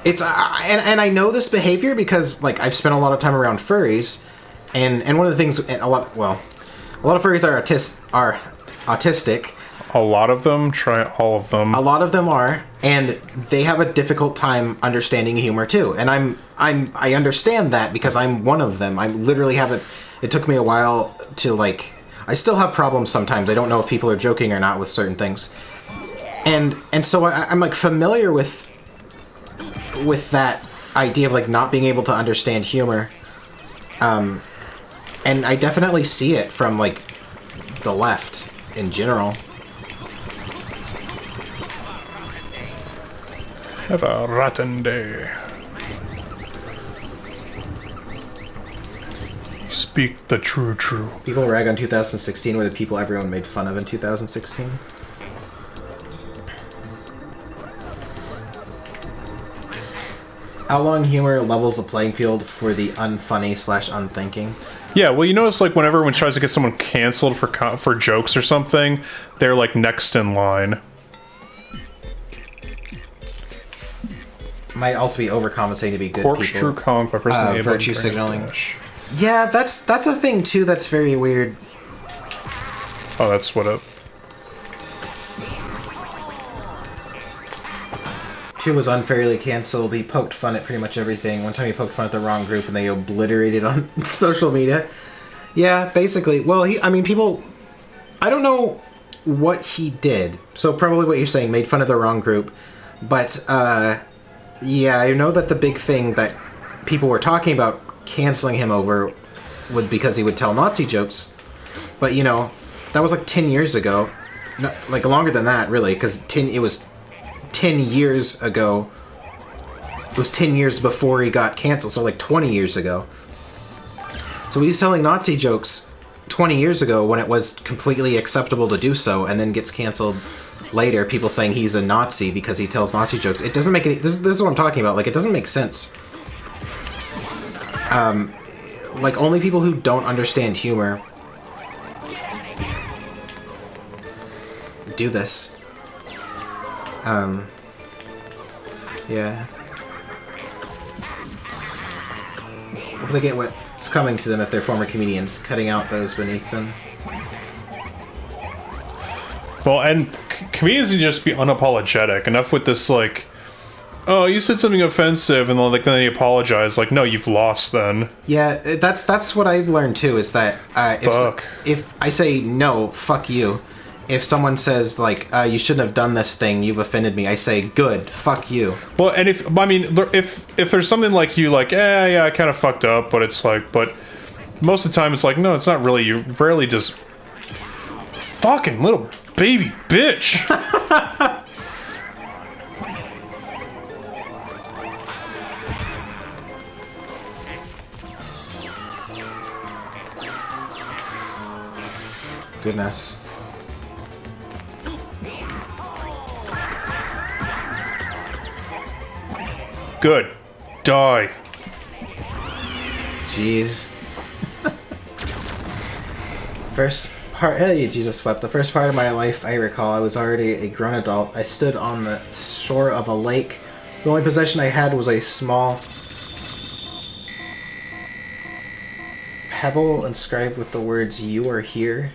It's and I know this behavior because like I've spent a lot of time around furries, and one of the things a lot of furries are autistic. A lot of them, try all of them. A lot of them are, and they have a difficult time understanding humor too. And I understand that because I'm one of them. I literally have it. It took me a while to like. I still have problems sometimes. I don't know if people are joking or not with certain things, and so I'm like familiar with that idea of like not being able to understand humor, and I definitely see it from like the left in general. Have a rotten day. You speak the true. People rag on 2016 were the people everyone made fun of in 2016. Outlawing humor levels the playing field for the unfunny/unthinking. Yeah, well, you notice like when everyone tries to get someone canceled for jokes or something, they're like next in line. Might also be overcompensating to be good Corkscrew people. conk by person Virtue signaling. Yeah, that's a thing too. That's very weird. Oh, that's what it. 2 was unfairly canceled. He poked fun at pretty much everything. One time he poked fun at the wrong group and they obliterated on social media. Yeah, basically. Well, people... I don't know what he did. So probably what you're saying, made fun of the wrong group. But, yeah, I know that the big thing that people were talking about canceling him over was because he would tell Nazi jokes. But, you know, that was like 10 years ago. No, like longer than that, really, because it was 10 years ago. It was 10 years before he got canceled, so like 20 years ago. So he's telling Nazi jokes 20 years ago when it was completely acceptable to do so, and then gets canceled later, people saying he's a Nazi because he tells Nazi jokes. It doesn't make any... This is what I'm talking about. Like, it doesn't make sense. Like, only people who don't understand humor do this. Yeah. Hope they get what's coming to them if they're former comedians, cutting out those beneath them. Well, and comedians need to just be unapologetic. Enough with this, like, oh, you said something offensive, and then they apologize. Like, no, you've lost then. Yeah, that's what I've learned too, is that if I say, no, fuck you, if someone says, like, you shouldn't have done this thing, you've offended me, I say, good, fuck you. Well, and if there's something like you, like, yeah, I kind of fucked up, but it's like, but most of the time it's like, no, it's not really, you rarely just fucking little baby bitch. goodness. Good. Die. Jeez. First part, hey, Jesus wept. The first part of my life I recall, I was already a grown adult. I stood on the shore of a lake. The only possession I had was a small pebble inscribed with the words, "You are here."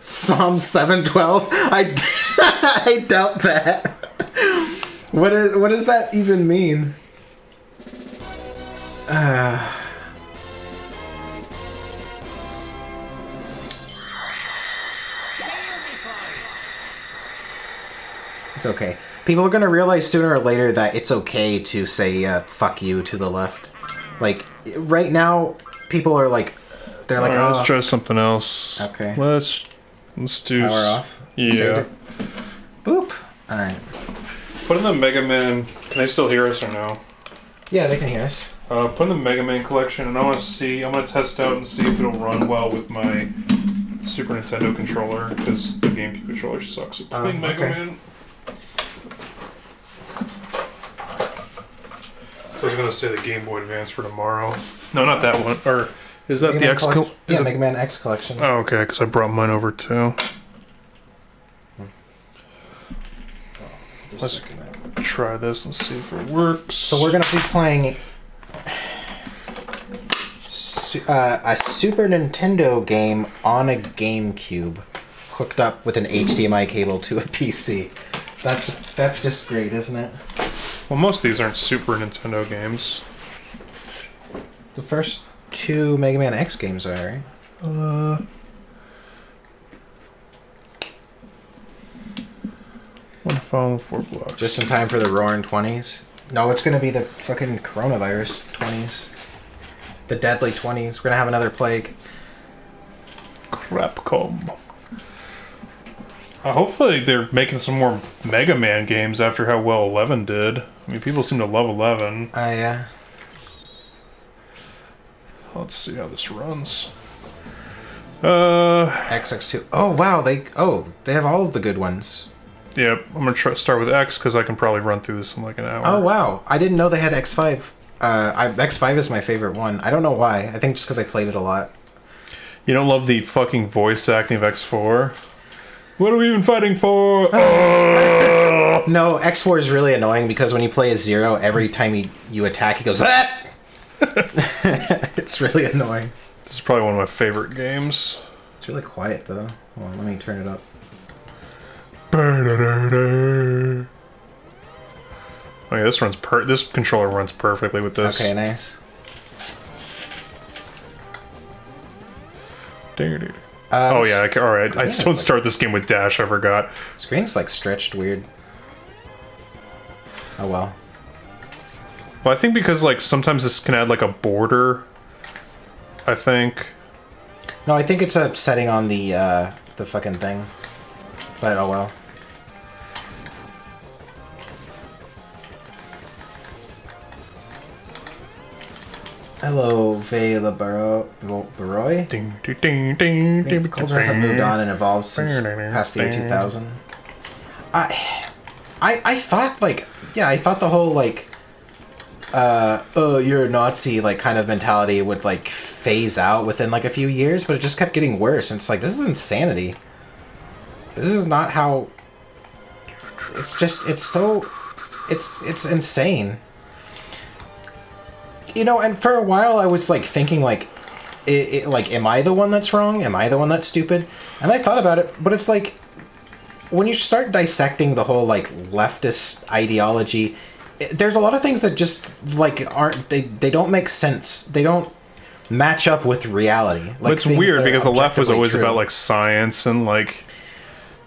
Psalm 7:12? I doubt that. What does that even mean? It's okay. People are gonna realize sooner or later that it's okay to say fuck you to the left. Like, right now, people are like, they're like, Alright, oh. let's try something else. Okay. Let's do... Power off? Yeah. Boop. Alright. Put in the Mega Man... Can they still hear us or no? Yeah, they can hear us. Put in the Mega Man collection, and I want to see... I'm going to test out and see if it'll run well with my Super Nintendo controller, because the GameCube controller sucks. So put in Mega Man... So I was going to say the Game Boy Advance for tomorrow. No, not that one. Or is that Mega the Man X? Yeah, Mega Man X collection. Oh, okay, because I brought mine over too. Let's try this and see if it works. So we're going to be playing a Super Nintendo game on a GameCube hooked up with an HDMI cable to a PC. That's just great, isn't it? Well, most of these aren't Super Nintendo games. The first two Mega Man X games are, right? One phone, 4 blocks. Just in time for the roaring 20s. No, it's gonna be the fucking coronavirus 20s. The deadly 20s. We're gonna have another plague. Crapcom. Hopefully they're making some more Mega Man games after how well 11 did. I mean, people seem to love 11. Yeah. Let's see how this runs. XX2. Oh wow, they have all of the good ones. Yep, I'm gonna start with X because I can probably run through this in like an hour. Oh wow, I didn't know they had X5. X5 is my favorite one. I don't know why. I think just because I played it a lot. You don't love the fucking voice acting of X4? What are we even fighting for? No, X4 is really annoying because when you play as Zero, every time you attack, he goes, ah! It's really annoying. This is probably one of my favorite games. It's really quiet though. Hold on, let me turn it up. Oh yeah, this controller runs perfectly with this. Okay, nice. Oh yeah, alright. I yeah, don't start this game with dash, I forgot. Screen's like stretched weird. Oh well. Well, I think because like sometimes this can add like a border. I think. No, I think it's a setting on the fucking thing. But oh well. Hello, Vela Baroy. Ding, ding, ding, ding, ding, Culture hasn't moved on and evolved since past the year 2000. I thought like, yeah, I thought the whole like, oh, you're a Nazi like kind of mentality would like phase out within like a few years, but it just kept getting worse. And it's like, this is insanity. This is not how. It's just, it's insane. You know, and for a while I was like thinking like, like, am I the one that's wrong? Am I the one that's stupid? And I thought about it, but it's like, when you start dissecting the whole like leftist ideology, there's a lot of things that just like aren't, they don't make sense. They don't match up with reality. Like, it's weird because the left was always about like science and like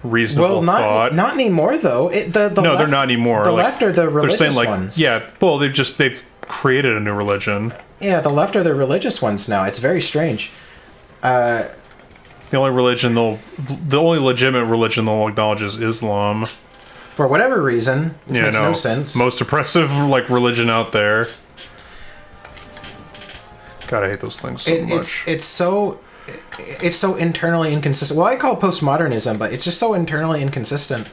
reasonable thought. Not anymore though. No, left, they're not anymore. The like, left are the religious they're saying, like, ones. Yeah, well, they've created a new religion. Yeah, the left are the religious ones now. It's very strange. The only legitimate religion they'll acknowledge is Islam. For whatever reason, which makes no sense. Most oppressive like religion out there. God, I hate those things so much. It's so. it's so internally inconsistent. Well, I call it postmodernism, but it's just so internally inconsistent.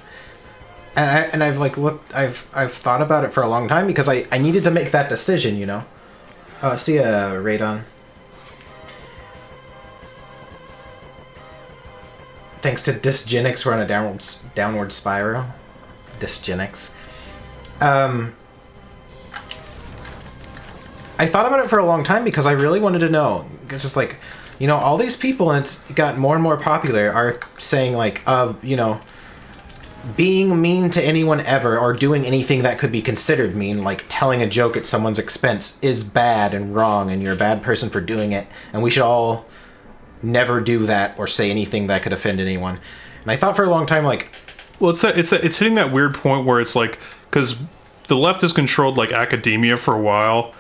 And I've like looked, I've thought about it for a long time because I needed to make that decision, you know. See ya, Radon. Thanks to Dysgenics, we're on a downward spiral. Dysgenics. I thought about it for a long time because I really wanted to know. Because it's like, you know, all these people, and it's got more and more popular, are saying like, you know, being mean to anyone ever or doing anything that could be considered mean, like telling a joke at someone's expense, is bad and wrong, and you're a bad person for doing it, and we should all never do that or say anything that could offend anyone. And I thought for a long time, like, well, it's hitting that weird point where it's like, because the left has controlled like academia for a while.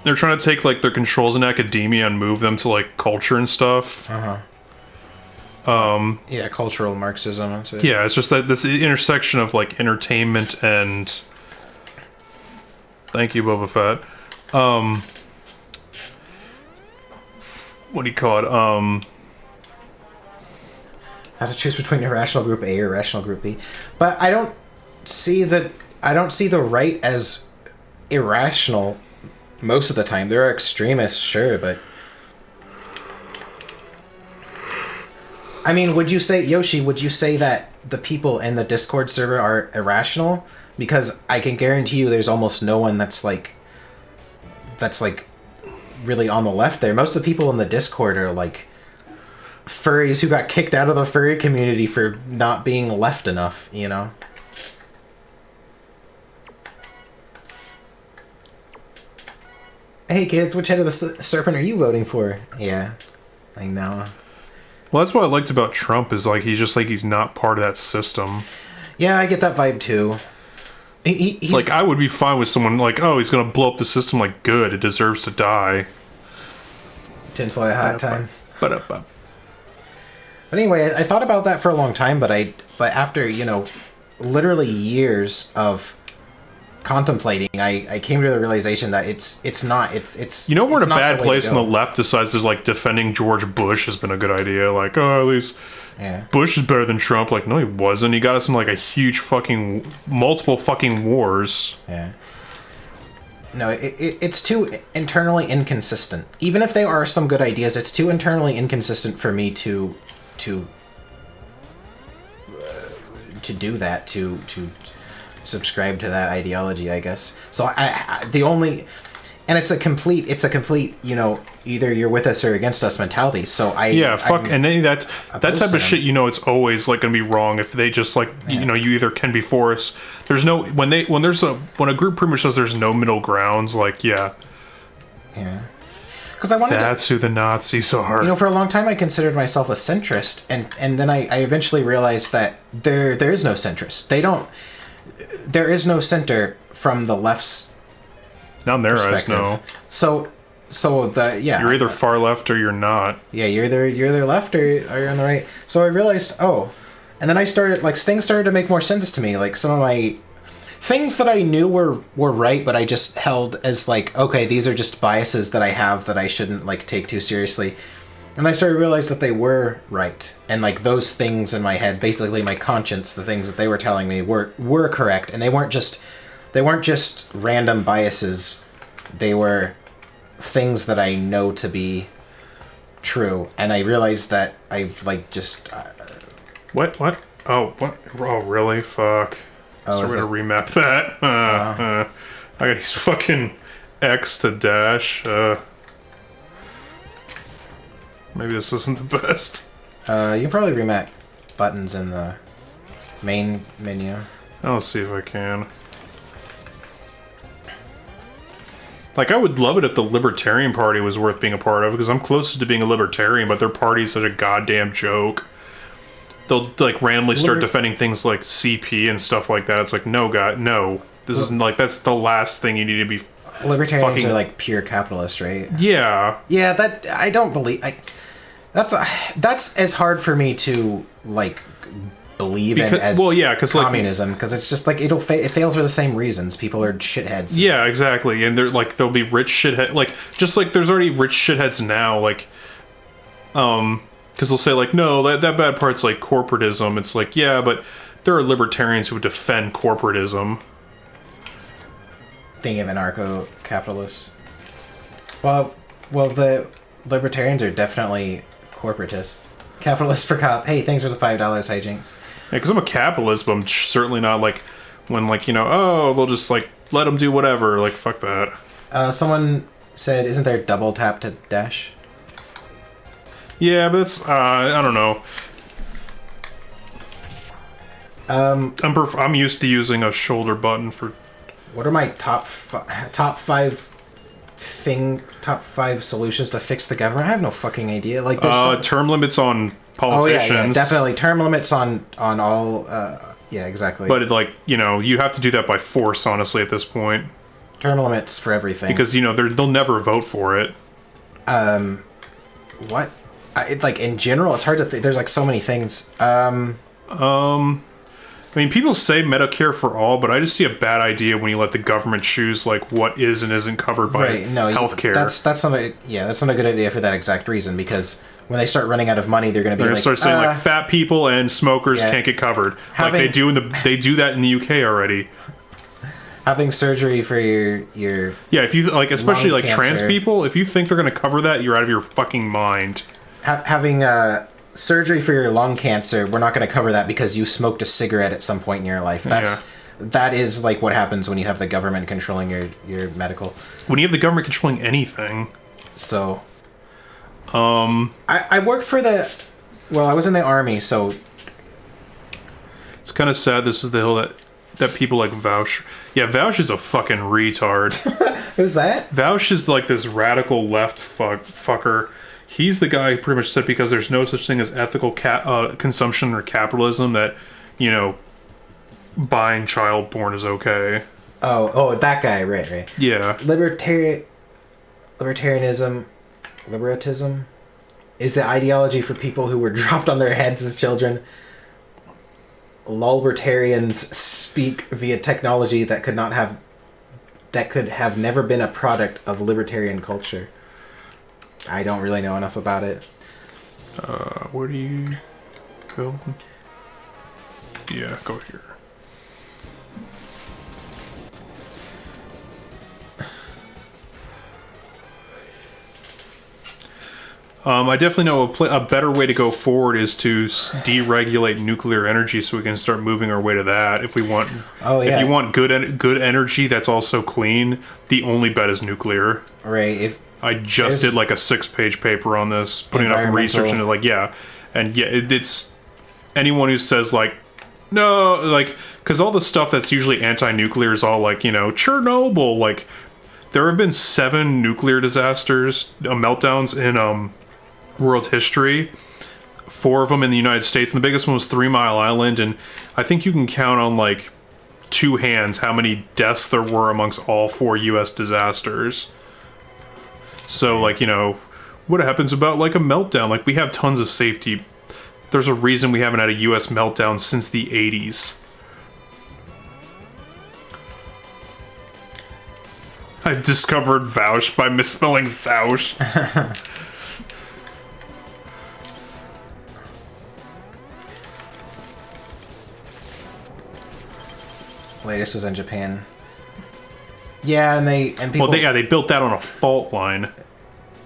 They're trying to take like their controls in academia and move them to like culture and stuff. Yeah, cultural Marxism. That's it. Yeah, it's just that this intersection of like entertainment and, thank you, Boba Fett. What do you call it? Have to choose between irrational group A or irrational group B, but I don't see the right as irrational most of the time. There are extremists, sure, but I mean, would you say, Yoshi, would you say that the people in the Discord server are irrational? Because I can guarantee you there's almost no one that's like really on the left there. Most of the people in the Discord are like furries who got kicked out of the furry community for not being left enough, you know? Hey kids, which head of the serpent are you voting for? Yeah, I know. Well, that's what I liked about Trump, is like he's not part of that system. Yeah, I get that vibe too. He's like, I would be fine with someone like, oh, he's gonna blow up the system. Like, good, it deserves to die. Tinfoil hat time. But anyway, I thought about that for a long time, but after, you know, literally years of contemplating, I came to the realization that it's not. You know, we're in a not bad the way place to when the go. left decides there's like defending George Bush has been a good idea. Like, oh, at least Bush is better than Trump. Like, no, he wasn't. He got us in like a huge fucking multiple fucking wars. Yeah. No, it's too internally inconsistent. Even if there are some good ideas, it's too internally inconsistent for me to do that, to subscribe to that ideology, I guess. So I the only, and it's a complete, you know, either you're with us or against us mentality. So and then that type of shit, you know, it's always like gonna be wrong if they just like, you know, you either can be for us. There's no, when a group pretty much says there's no middle grounds, like, yeah. Because that's who the Nazis are. You know, for a long time I considered myself a centrist, and then I eventually realized that there is no centrist. There is no center from the left's not in their eyes, no. So you're either far left or you're not. Yeah, you're either left or you're on the right. So I realized, and then I started, like, things started to make more sense to me. Like, some of my things that I knew were right, but I just held as like, okay, these are just biases that I have that I shouldn't like take too seriously. And I started to realize that they were right. And like those things in my head, basically my conscience, the things that they were telling me were correct. And they weren't just random biases. They were things that I know to be true. And I realized that I've like just... What? Oh, what? Oh, really? Fuck. So we're gonna remap that. I got these fucking X to dash. Maybe this isn't the best. You can probably remap buttons in the main menu. I'll see if I can. Like, I would love it if the Libertarian Party was worth being a part of, because I'm closest to being a Libertarian, but their party is such a goddamn joke. They'll, like, randomly start defending things like CP and stuff like that. It's like, no, God, no. This isn't, like, that's the last thing you need to be... Libertarians are, like, pure capitalists, right? Yeah. Yeah, that... I don't believe... That's as hard for me to, like... believe in as communism, because it's just like it fails for the same reasons. People are shitheads. Yeah, exactly. And they're like, there'll be rich shithead, like, just like there's already rich shitheads now. Like, Because they'll say, like, no, that bad part's, like, corporatism. It's like, yeah, but there are libertarians who would defend corporatism. Thinking of anarcho-capitalists. Well, the libertarians are definitely corporatists. Capitalists for hey, thanks for the $5, hijinks. Yeah, because I'm a capitalist, but I'm certainly not, like, when, like, you know, oh, they'll just, like, let them do whatever. Like, fuck that. Someone said, isn't there double tap to dash? Yeah, but it's, I don't know. I'm used to using a shoulder button for... What are my top five solutions to fix the government? I have no fucking idea. Like, there's term limits on politicians. Oh, yeah, definitely. Term limits on all... yeah, exactly. But, like, you know, you have to do that by force, honestly, at this point. Term limits for everything. Because, you know, they'll never vote for it. What? Like, in general, it's hard to think. There's, like, so many things. I mean, people say Medicare for all, but I just see a bad idea when you let the government choose, like, what is and isn't covered by healthcare. That's not a good idea for that exact reason, because when they start running out of money, they're going to be start saying, like, fat people and smokers can't get covered. Like they do they do that in the UK already. Having surgery for your yeah, if you like, especially like trans people, if you think they're going to cover that, you're out of your fucking mind. Having surgery for your lung cancer, we're not going to cover that because you smoked a cigarette at some point in your life. That is like what happens when you have the government controlling your medical. When you have the government controlling anything. So, I worked for I was in the army, so it's kind of sad. This is the hill that people like Vaush. Yeah, Vaush is a fucking retard. Who's that? Vaush is like this radical left fucker. He's the guy who pretty much said because there's no such thing as ethical consumption or capitalism that, you know, buying child porn is okay. Oh, that guy, right. Yeah. Libertarianism is the ideology for people who were dropped on their heads as children. Lulbertarians speak via technology that could have never been a product of libertarian culture. I don't really know enough about it. Where do you go? Yeah, go here. I definitely know a better way to go forward is to deregulate nuclear energy, so we can start moving our way to that. If we want, if you want good energy that's also clean, the only bet is nuclear. Right. I just did like a 6-page paper on this, putting enough research into it's anyone who says like no, like, because all the stuff that's usually anti-nuclear is all like, you know, Chernobyl. Like, there have been 7 nuclear disasters, meltdowns in world history. 4 of them in the United States, and the biggest one was 3 Mile Island. And I think you can count on like 2 hands how many deaths there were amongst all 4 U.S. disasters. So, like, you know, what happens about, like, a meltdown? Like, we have tons of safety. There's a reason we haven't had a U.S. meltdown since the 80s. I discovered Vaush by misspelling Zaush. Latest was in Japan. Yeah, and people... Well, they built that on a fault line.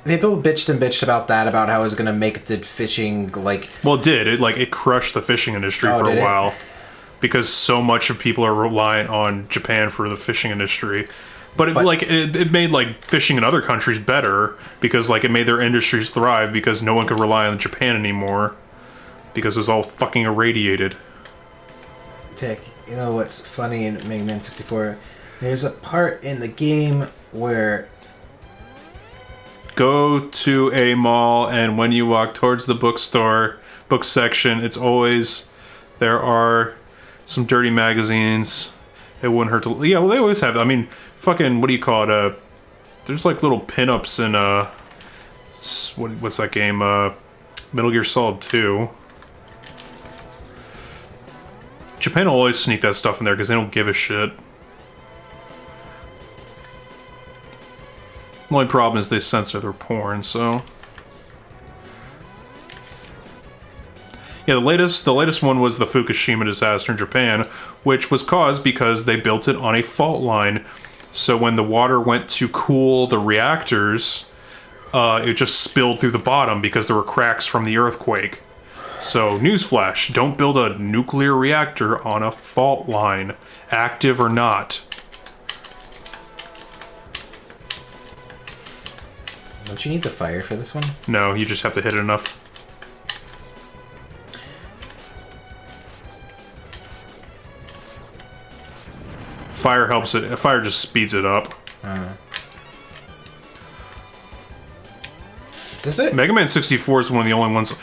People bitched about that, about how it was going to make the fishing, like... Well, it did. It crushed the fishing industry for a while. Because so much of people are reliant on Japan for the fishing industry. But it made, like, fishing in other countries better. Because, like, it made their industries thrive because no one could rely on Japan anymore. Because it was all fucking irradiated. Tech, you know what's funny in Mega Man 64? There's a part in the game where... Go to a mall, and when you walk towards the book section, it's always... There are some dirty magazines. It wouldn't hurt to... Yeah, well, they always have... I mean, fucking... What do you call it? There's, like, little pinups in, what's that game? Metal Gear Solid 2. Japan will always sneak that stuff in there because they don't give a shit. The only problem is they censor their porn, so... Yeah, the latest one was the Fukushima disaster in Japan, which was caused because they built it on a fault line. So when the water went to cool the reactors, it just spilled through the bottom because there were cracks from the earthquake. So, newsflash, don't build a nuclear reactor on a fault line, active or not. Don't you need the fire for this one? No, you just have to hit it enough. Fire helps it. Fire just speeds it up. Does it? Mega Man 64 is one of the only ones.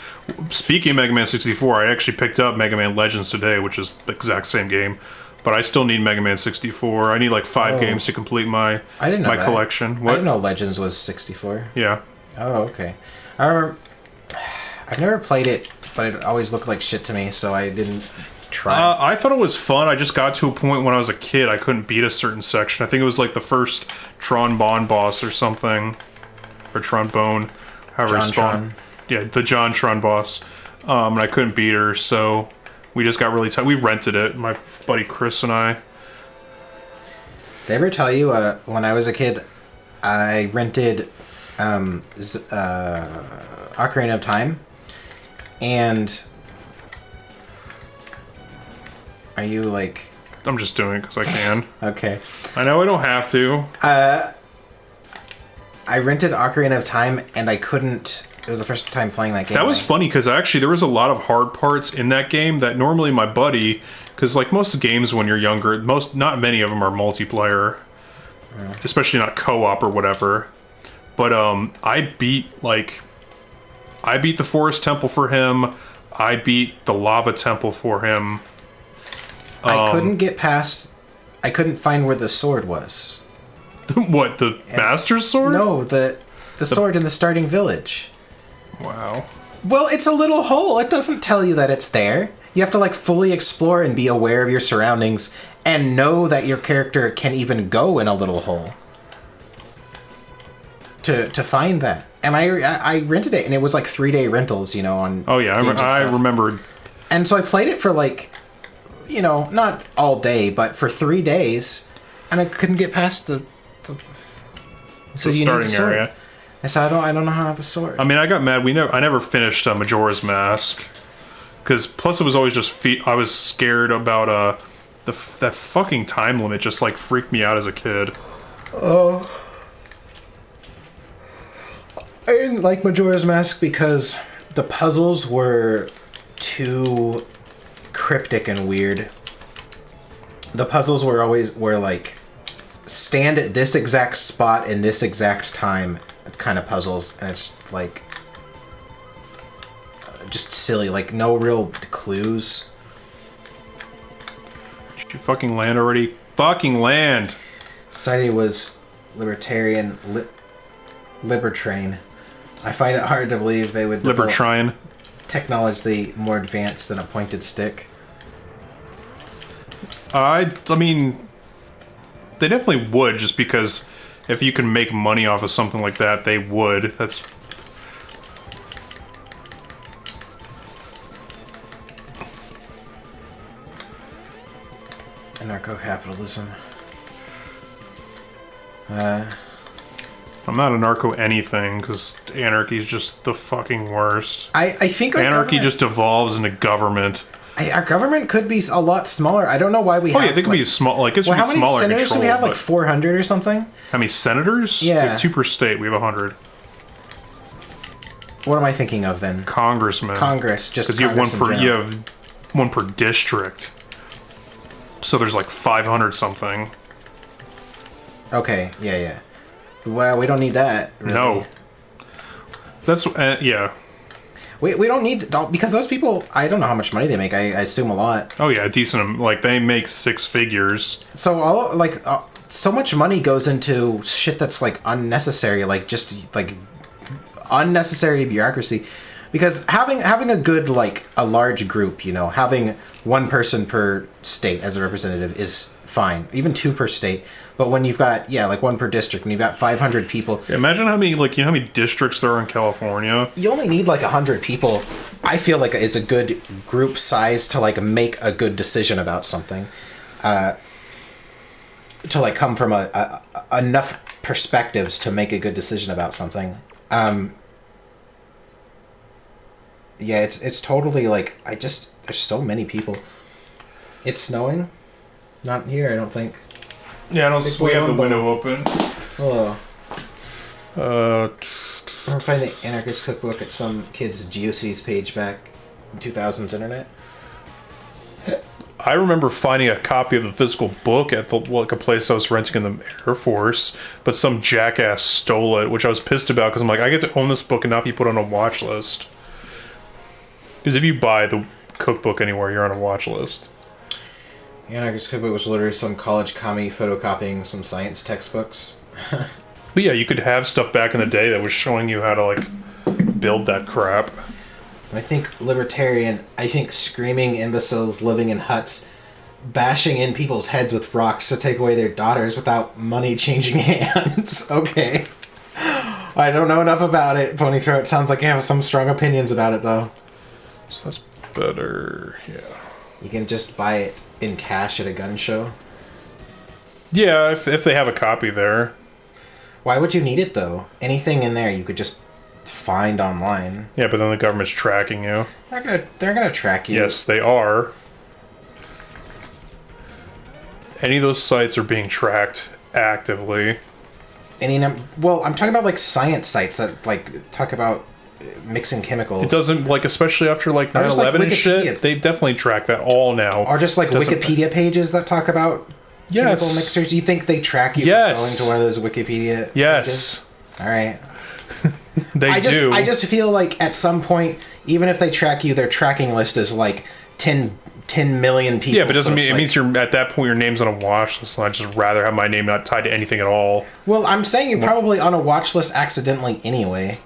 Speaking of Mega Man 64, I actually picked up Mega Man Legends today, which is the exact same game. But I still need Mega Man 64. I need like 5 games to complete my collection. What? I didn't know Legends was 64. Yeah. Oh, okay. I remember. I've never played it, but it always looked like shit to me, so I didn't try. I thought it was fun. I just got to a point when I was a kid I couldn't beat a certain section. I think it was like the first Tron boss or something, or Trombone, however it's spawned. Yeah, the Tron boss. And I couldn't beat her, so we just got really tight. We rented it, my buddy Chris and I. Did they ever tell you when I was a kid, I rented Ocarina of Time, and are you like? I'm just doing it because I can. Okay. I know I don't have to. I rented Ocarina of Time, and I couldn't. It was the first time playing that game. That was funny because actually there was a lot of hard parts in that game that normally my buddy, because like most games when you're younger, not many of them are multiplayer, especially not co-op or whatever. But I beat the Forest Temple for him. I beat the Lava Temple for him. I couldn't get past. I couldn't find where the sword was. What, the Master's Sword? No, the sword in the starting village. Wow. Well, it's a little hole. It doesn't tell you that it's there. You have to like fully explore and be aware of your surroundings and know that your character can even go in a little hole to find that. And I rented it, and it was like 3-day rentals, on. Oh yeah, I remembered. And so I played it for like, not all day, but for 3 days, and I couldn't get past the starting area. I said, I don't know how to have a sword. I mean, I got mad. I never finished Majora's Mask. Because, plus it was always just I was scared about, that fucking time limit just, like, freaked me out as a kid. Oh. I didn't like Majora's Mask because the puzzles were too cryptic and weird. The puzzles were like, stand at this exact spot in this exact time kind of puzzles, and it's like just silly, like no real clues. Should you fucking land already? Fucking land! Society was libertarian, libertrain. I find it hard to believe they would Libertrine. Technology more advanced than a pointed stick. I mean, they definitely would, just because if you can make money off of something like that, they would. That's... Anarcho-capitalism. I'm not anarcho anything, because anarchy's just the fucking worst. I think anarchy just devolves into government. Our government could be a lot smaller. I don't know why we have... Oh, yeah, they could be small. Like, it should be smaller. How many senators do we have? Like 400 or something? How many senators? Yeah. We have 2 per state. We have 100. What am I thinking of, then? Congressmen. Congress, just because you have one per district. So there's like 500 something. Okay, yeah. Well, we don't need that, really. No. That's... yeah. We don't need... Because those people... I don't know how much money they make. I assume a lot. Oh, yeah, decent. Like, they make 6 figures. So, so much money goes into shit that's, like, unnecessary. Like, just, like, unnecessary bureaucracy. Because having a good, like, a large group, having one person per state as a representative is fine. Even 2 per state. But when you've got, like 1 per district, and you've got 500 people... Imagine how many, like, you know how many districts there are in California? You only need, like, 100 people, I feel like is a good group size to, like, make a good decision about something. To, like, come from enough perspectives to make a good decision about something. Yeah, it's totally, like, there's so many people. It's snowing? Not here, I don't think. Yeah, we have the window open. Hello. I'm gonna find the Anarchist Cookbook at some kid's GeoCities page back in 2000s internet. I remember finding a copy of the physical book at a place I was renting in the Air Force, but some jackass stole it, which I was pissed about because I'm like, I get to own this book and not be put on a watch list. Because if you buy the cookbook anywhere, you're on a watch list. The Anarchist Cookbook was literally some college commie photocopying some science textbooks. But yeah, you could have stuff back in the day that was showing you how to, like, build that crap. I think screaming imbeciles living in huts, bashing in people's heads with rocks to take away their daughters without money changing hands. Okay. I don't know enough about it, Ponythroat. Sounds like you have some strong opinions about it, though. So that's better, yeah. You can just buy it in cash at a gun show? Yeah, if they have a copy there. Why would you need it, though? Anything in there you could just find online. Yeah, but then the government's tracking you. They're gonna track you. Yes, they are. Any of those sites are being tracked actively. Well, I'm talking about, like, science sites that, like, talk about mixing chemicals. It doesn't, like, especially after, like, 9/11 and shit, they definitely track that all now. Or just, like, Wikipedia pages that talk about chemical mixers. Do you think they track you for going to one of those Wikipedia pages? All right. They do. I just feel like at some point, even if they track you, their tracking list is, like, 10 million people. Yeah, but it means you're at that point your name's on a watch list, and I'd just rather have my name not tied to anything at all. Well, I'm saying you're probably on a watch list accidentally anyway.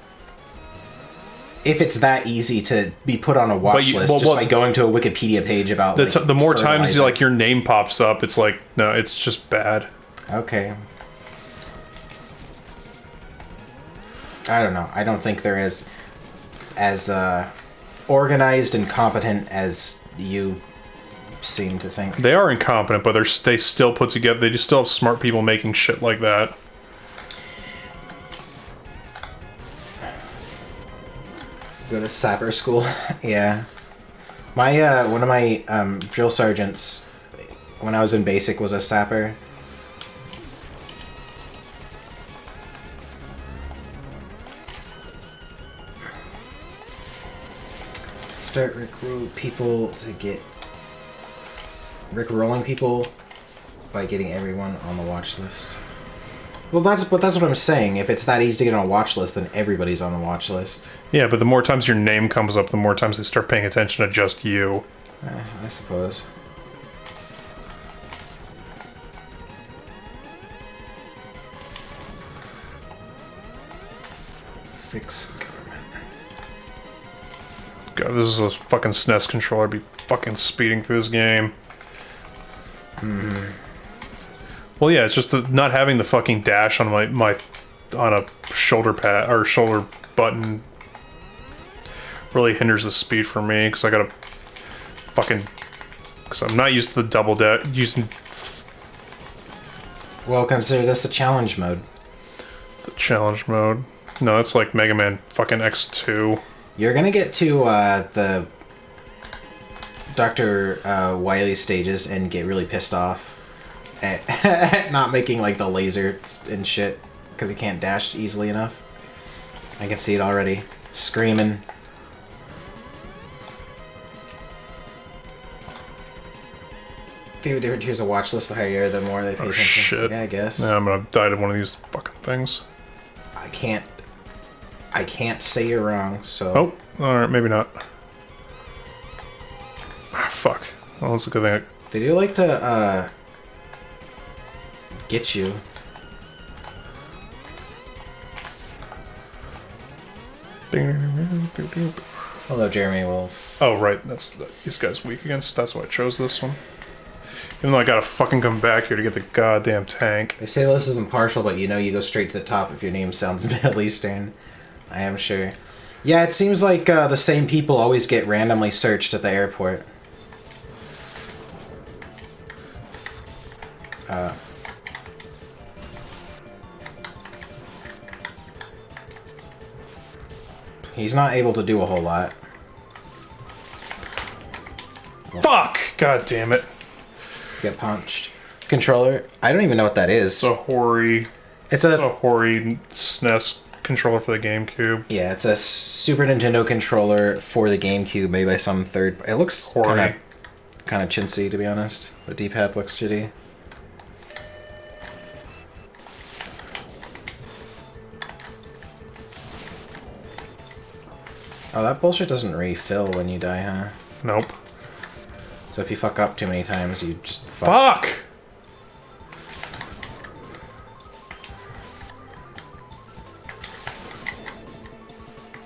If it's that easy to be put on a watch list by going to a Wikipedia page about the more times your name pops up, it's like, no, it's just bad. Okay. I don't know. I don't think they're as organized and competent as you seem to think. They are incompetent, but they still put together. They just still have smart people making shit like that. Go to sapper school. Yeah. My one of my drill sergeants when I was in basic was a sapper. Start rickrolling people by getting everyone on the watch list. Well, that's what I'm saying. If it's that easy to get on a watch list, then everybody's on the watch list. Yeah, but the more times your name comes up, the more times they start paying attention to just you. I suppose. Fix government. God, this is a fucking SNES controller. I'd be fucking speeding through this game. Well, yeah, it's just not having the fucking dash on my on a shoulder pad or shoulder button really hinders the speed for me because I gotta because I'm not used to the double using. Well, consider this the challenge mode. The challenge mode. No, it's like Mega Man fucking X2. You're gonna get to the Dr. Wily stages and get really pissed off at not making like the laser and shit because he can't dash easily enough. I can see it already. Screaming. Here's a watch list. The higher, the more they pay attention. Shit. Yeah, I guess. Yeah, I'm gonna die to one of these fucking things. I can't say you're wrong. So. Oh, all right, maybe not. Ah, fuck. Well, that's a good thing. They do like to get you. Hello, Jeremy Wills. Oh, right. This guy's weak against. That's why I chose this one. Even though I gotta fucking come back here to get the goddamn tank. They say this is impartial, but you know you go straight to the top if your name sounds Middle Eastern. I am sure. Yeah, it seems like the same people always get randomly searched at the airport. He's not able to do a whole lot. Fuck! God damn it. Get punched. Controller. I don't even know what that is. It's a Hori. It's a Hori SNES controller for the GameCube. Yeah, it's a Super Nintendo controller for the GameCube made by some third. It looks kind of chintzy, to be honest. The D-pad looks shitty. Oh, that bullshit doesn't refill when you die, huh? Nope. So if you fuck up too many times, you just fuck.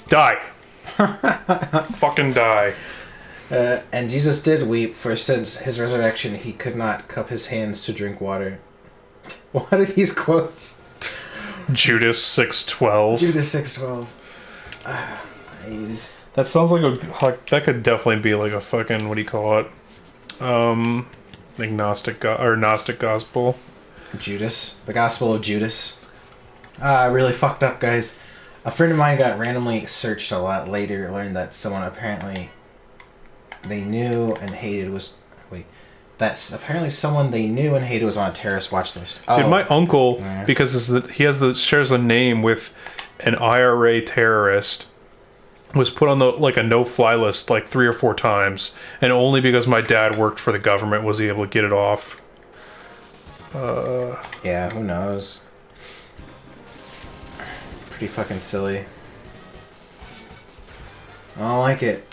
Die. Fucking die. And Jesus did weep, for since his resurrection he could not cup his hands to drink water. What are these quotes? Judas 6:12. Judas 6:12. That sounds like that could definitely be like a fucking, what do you call it? Agnostic or Gnostic gospel. Judas. The Gospel of Judas. Really fucked up, guys. A friend of mine got randomly searched a lot later, learned that someone apparently they knew and hated was... Wait. That's apparently someone they knew and hated was on a terrorist watch list. Oh. Dude, my uncle, because he shares a name with an IRA terrorist, was put on the a no-fly list like 3 or 4 times, and only because my dad worked for the government was he able to get it off. Yeah, who knows? Pretty fucking silly. I don't like it.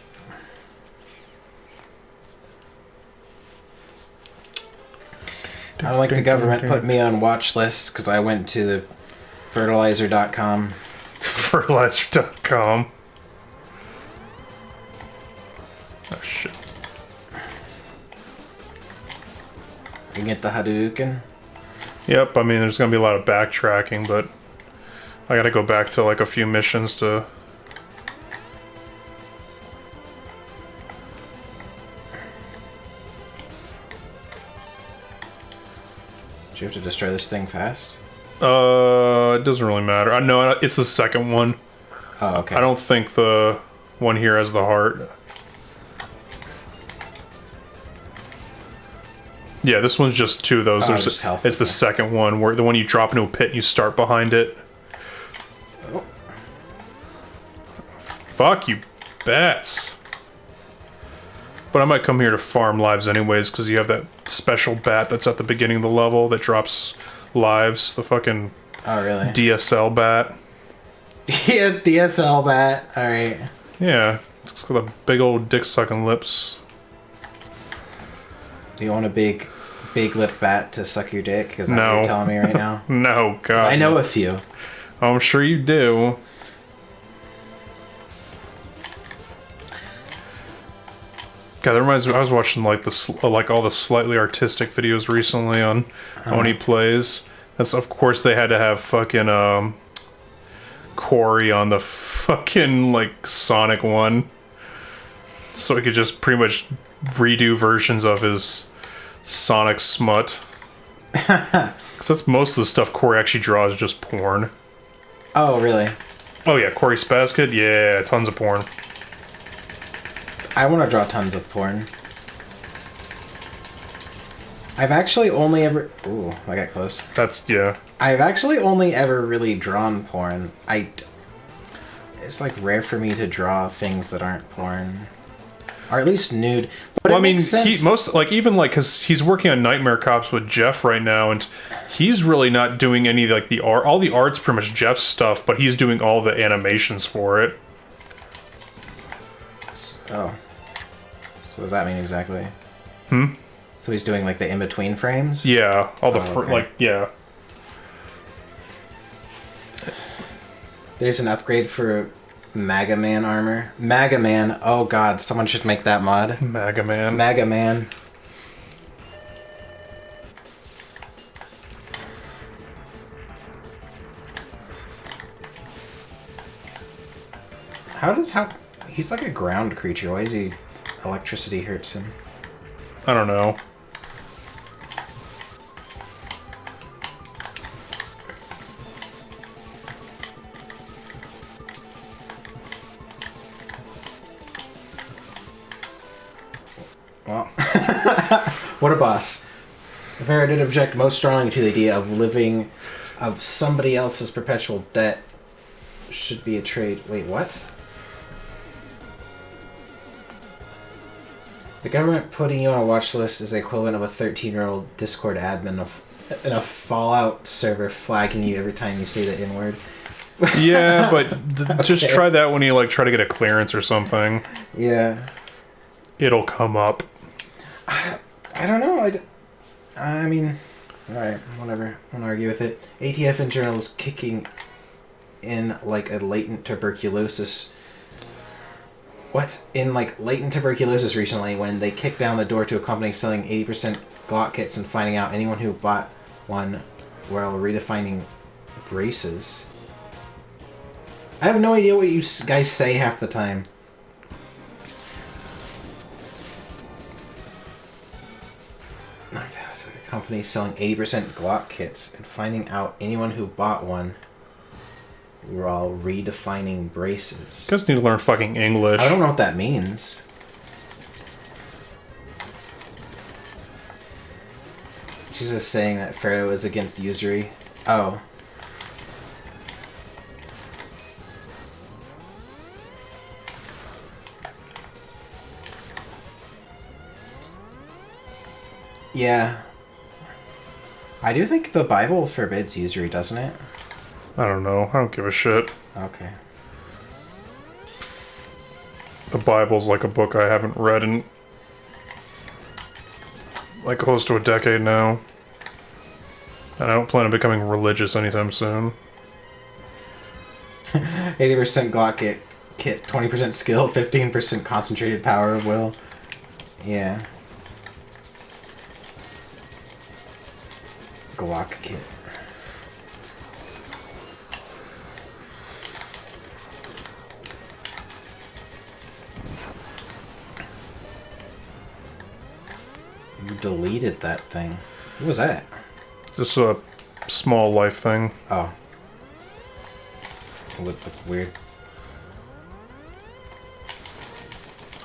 I don't like the government put me on watch lists because I went to the fertilizer.com. Fertilizer.com. Oh shit. You can get the Hadouken. Yep, I mean there's gonna be a lot of backtracking, but I gotta go back to like a few missions to... Do you have to destroy this thing fast? It doesn't really matter. No, it's the second one. Oh, okay. I don't think the one here has the heart. Yeah, this one's just 2 of those. Just health. It's the second one, where the one you drop into a pit and you start behind it. Oh. Fuck you, bats. But I might come here to farm lives anyways, because you have that special bat that's at the beginning of the level that drops lives. The fucking... Oh, really? DSL bat. Yeah, DSL bat. Alright. Yeah, it's got the big old dick-sucking lips. Do you want a big lip bat to suck your dick? Is that what you're telling me right now? No, God. I know a few. I'm sure you do. God, that reminds me. I was watching like all the slightly artistic videos recently on when he plays. That's of course they had to have fucking Corey on the fucking like Sonic one, so he could just pretty much redo versions of his Sonic smut. Because that's most of the stuff Corey actually draws just porn. Oh, really? Oh yeah, Corey Spazkid? Yeah, tons of porn. I want to draw tons of porn. I've actually only ever... Ooh, I got close. That's, yeah. I've actually only ever really drawn porn. It's like rare for me to draw things that aren't porn. Or at least nude. But well, I mean, because he's working on Nightmare Cops with Jeff right now, and he's really not doing any, like, the art. All the art's pretty much Jeff's stuff, but he's doing all the animations for it. Oh. So what does that mean exactly? Hmm? So he's doing, like, the in-between frames? Yeah. All the, okay. yeah. There's an upgrade for Maga Man armor. Maga Man. Oh god, someone should make that mod. Maga Man. Maga Man. How he's like a ground creature. Why is he electricity hurts him? I don't know. Well, what a boss. Vera did object most strongly to the idea of living of somebody else's perpetual debt should be a trade. Wait, what? The government putting you on a watch list is the equivalent of a 13-year-old Discord admin in a Fallout server flagging you every time you say the N-word. Yeah, but just try that when you like try to get a clearance or something. Yeah. It'll come up. I don't know. I mean, alright, whatever. I won't argue with it. ATF internal is kicking in like a latent tuberculosis. What? In like latent tuberculosis recently when they kicked down the door to a company selling 80% Glock kits and finding out anyone who bought one while redefining braces. I have no idea what you guys say half the time. Company selling 80% Glock kits and finding out anyone who bought one while redefining braces. You guys need to learn fucking English. I don't know what that means. She's just saying that Pharaoh is against usury. Oh. Yeah. I do think the Bible forbids usury, doesn't it? I don't know. I don't give a shit. Okay. The Bible's like a book I haven't read in like close to a decade now. And I don't plan on becoming religious anytime soon. 80% Glock kit, 20% skill, 15% concentrated power of will. Yeah. Glock kit. You deleted that thing. What was that? Just a small life thing. Oh. It looked weird.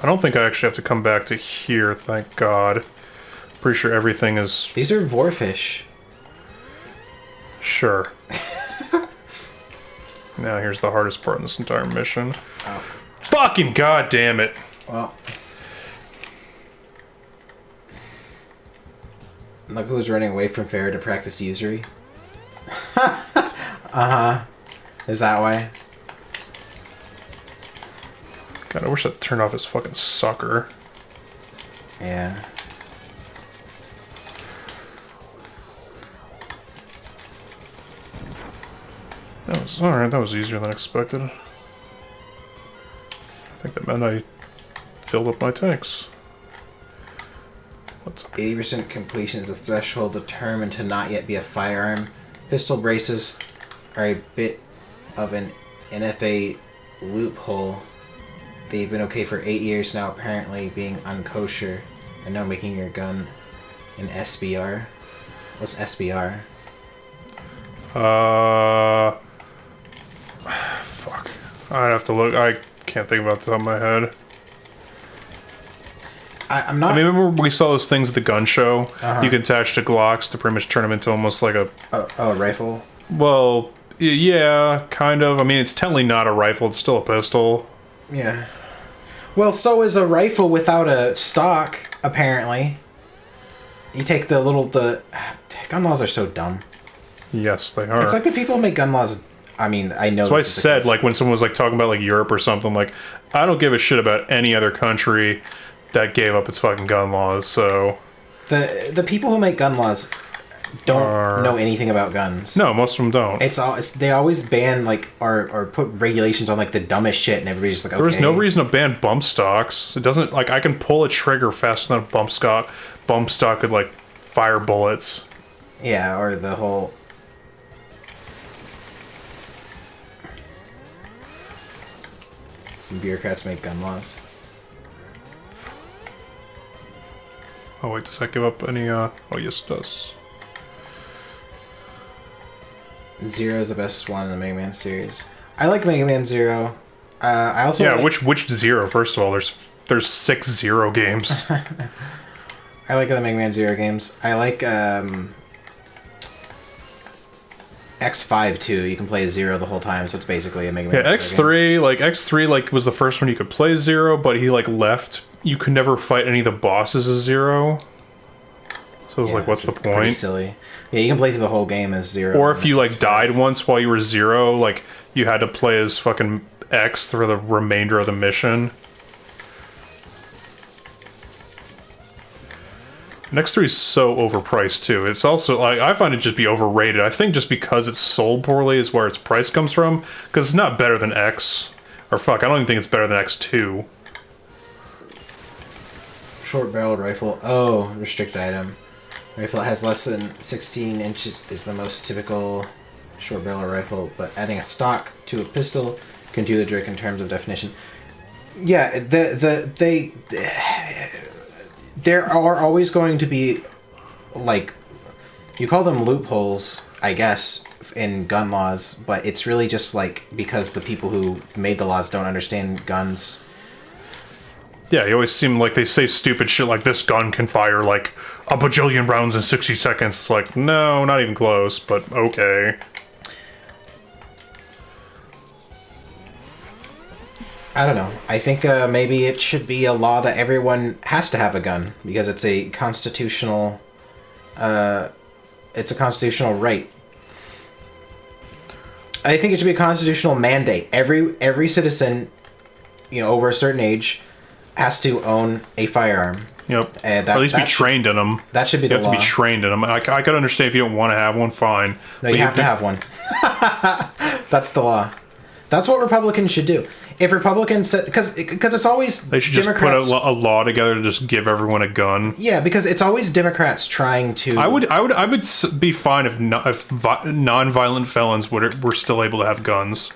I don't think I actually have to come back to here, thank God. Pretty sure everything is... These are vorfish. Sure. Now here's the hardest part in this entire mission. Oh. Fucking goddamn it! Well. Look who's running away from Farrah to practice usury. Uh-huh. Is that why? God, I wish I'd turned off his fucking sucker. Yeah. That was alright, that was easier than expected. I think that meant I filled up my tanks. What's 80% completion is a threshold determined to not yet be a firearm. Pistol braces are a bit of an NFA loophole. They've been okay for 8 years now, apparently being unkosher, and now making your gun an SBR. What's SBR? Fuck. I'd have to look. I can't think about the top of my head. I'm not... I mean, remember we saw those things at the gun show? Uh-huh. You can attach to Glocks to pretty much turn them into almost like a... a rifle? Well, yeah, kind of. I mean, it's technically not a rifle. It's still a pistol. Yeah. Well, so is a rifle without a stock, apparently. You take the little... Gun laws are so dumb. Yes, they are. It's like the people who make gun laws... I mean, I know... That's why I said, like, when someone was, like, talking about, like, Europe or something, like, I don't give a shit about any other country that gave up its fucking gun laws, so... The people who make gun laws don't know anything about guns. No, most of them don't. They always ban, like, or put regulations on, like, the dumbest shit, and everybody's just like, okay. There was no reason to ban bump stocks. It doesn't, like, I can pull a trigger faster than a bump stock. Bump stock could, like, fire bullets. Yeah, or the whole... bureaucrats make gun laws. Oh wait, does that give up any, Oh yes it does. Zero is the best one in the Mega Man series. I like Mega Man Zero. I also Yeah, like... which Zero, first of all? There's 6 Zero games. I like the Mega Man Zero games. I like, X5 too. You can play Zero the whole time, so it's basically a Mega Man. Yeah, Zero X3, game. like X3, like was the first one you could play Zero, but he like left. You could never fight any of the bosses as Zero. So it was like, what's the Pretty point? silly. Yeah, you can play through the whole game as Zero. Or if you like died once while you were Zero, like you had to play as fucking X for the remainder of the mission. And X3 is so overpriced too. It's also like I find it just be overrated. I think just because it's sold poorly is where its price comes from. Because it's not better than X, or fuck, I don't even think it's better than X2. Short-barreled rifle. Oh, restricted item. Rifle that has less than 16 inches is the most typical short-barrel rifle, but adding a stock to a pistol can do the trick in terms of definition. Yeah, there are always going to be, like, you call them loopholes, I guess, in gun laws, but it's really just, like, because the people who made the laws don't understand guns. Yeah, you always seem like they say stupid shit like this gun can fire like a bajillion rounds in 60 seconds. Like, no, not even close, but okay. I don't know. I think maybe it should be a law that everyone has to have a gun because it's a constitutional. It's a constitutional right. I think it should be a constitutional mandate. Every citizen, over a certain age, has to own a firearm. Yep. Or at least be trained in them. That should be the law. You have to be trained in them. I could understand if you don't want to have one, fine. No, you have to have one. That's the law. That's what Republicans should do. If Republicans said, because it's always they should just Democrats, put a law together to just give everyone a gun. Yeah, because it's always Democrats trying to. I would be fine if non-violent felons were still able to have guns.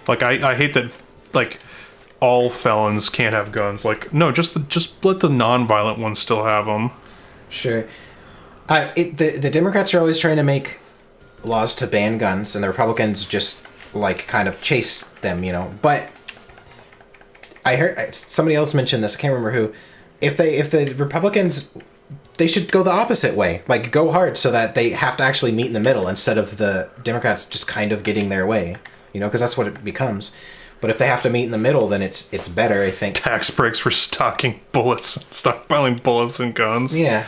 Like I hate that like all felons can't have guns. Like no, just let the non-violent ones still have them. Sure. The Democrats are always trying to make laws to ban guns, and the Republicans just like kind of chase them, But I heard somebody else mention this. I can't remember who. If the Republicans, they should go the opposite way, like go hard, so that they have to actually meet in the middle instead of the Democrats just kind of getting their way, because that's what it becomes. But if they have to meet in the middle, then it's better, I think. Tax breaks for stockpiling bullets and guns. Yeah.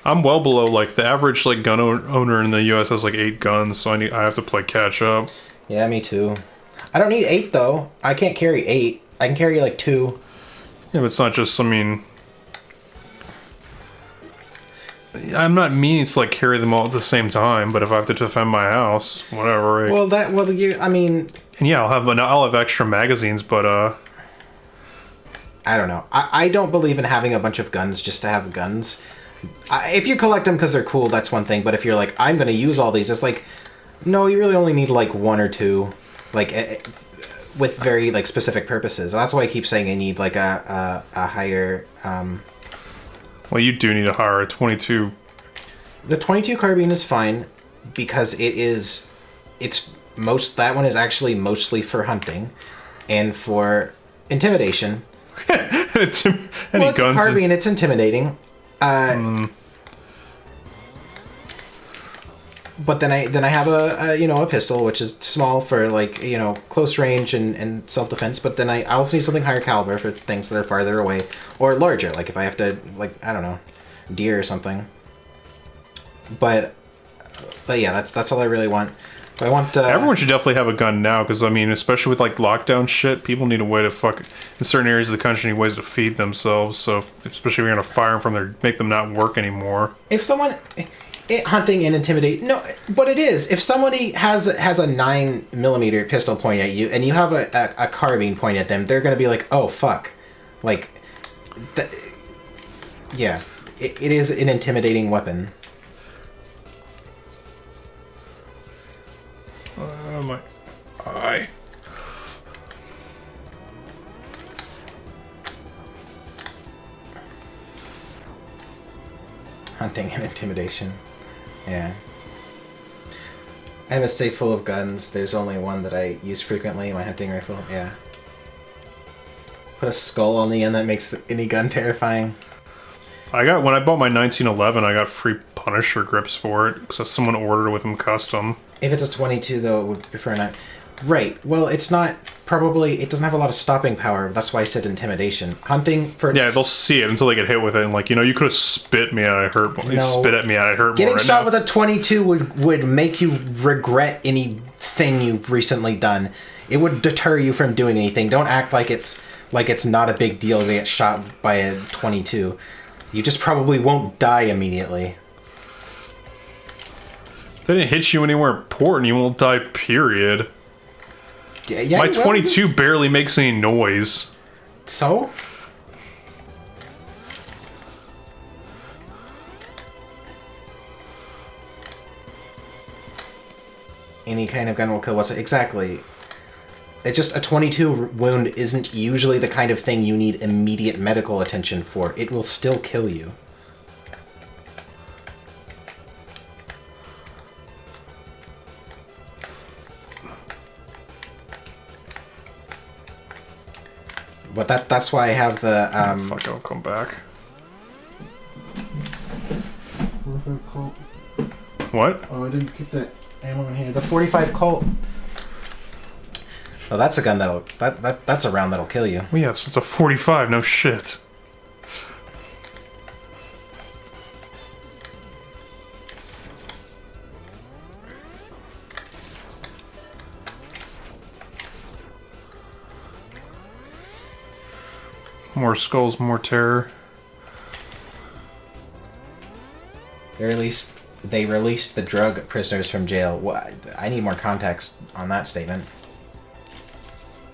I'm well below, like, the average, like, gun owner in the U.S. has, like, 8 guns, so I have to play catch up. Yeah, me too. I don't need 8, though. I can't carry 8. I can carry, like, 2. Yeah, but it's not just, I'm not meaning to, like, carry them all at the same time, but if I have to defend my house, whatever. And yeah, I'll have extra magazines, but, I don't know. I don't believe in having a bunch of guns just to have guns. If you collect them because they're cool, that's one thing. But if you're like, I'm going to use all these, it's like, no, you really only need like 1 or 2, like with very like specific purposes. That's why I keep saying I need like a higher. Well, you do need a higher 22. The 22 carbine is fine because that one is actually mostly for hunting and for intimidation. It's a carbine. It's intimidating. But then I have a pistol, which is small for like close range and self defense. But then I also need something higher caliber for things that are farther away or larger, like if I have to I don't know, deer or something. But yeah, that's all I really want. I want everyone should definitely have a gun now because especially with like lockdown shit, people need a way to in certain areas of the country need ways to feed themselves. So especially if you're gonna fire them from make them not work anymore. If someone hunting and intimidate, no, but it is. If somebody has a 9mm pistol pointed at you and you have a carbine pointed at them, they're gonna be like, oh fuck, like, yeah, it is an intimidating weapon. My eye. hunting and intimidation. Yeah. I have a safe full of guns. There's only one that I use frequently, my hunting rifle. Yeah. Put a skull on the end that makes any gun terrifying. When I bought my 1911, I got free Punisher grips for it, because someone ordered with them custom. If it's a 22, though, it would prefer not. Right. Well, it's not probably. It doesn't have a lot of stopping power. That's why I said intimidation. Hunting for. Yeah, they'll see it until they get hit with it, and like, you know, you could have spit me out. I hurt. No, spit at me out. I hurt more. Getting right shot now. with a 22 would make you regret anything you've recently done. It would deter you from doing anything. Don't act like it's not a big deal to get shot by a 22. You just probably won't die immediately. If they didn't hit you anywhere important, you won't die. Period. Yeah, my 22 barely makes any noise. So? Any kind of gun will kill what's exactly. It's just a 22 wound isn't usually the kind of thing you need immediate medical attention for. It will still kill you. But that's why I have the Fuck, I'll come back. What? Oh, I didn't keep that ammo in here. The 45 Colt. Oh, that's a gun that's a round that'll kill you. Well, yes, it's a 45. No shit. More skulls, more terror. They released the drug prisoners from jail. What? I need more context on that statement.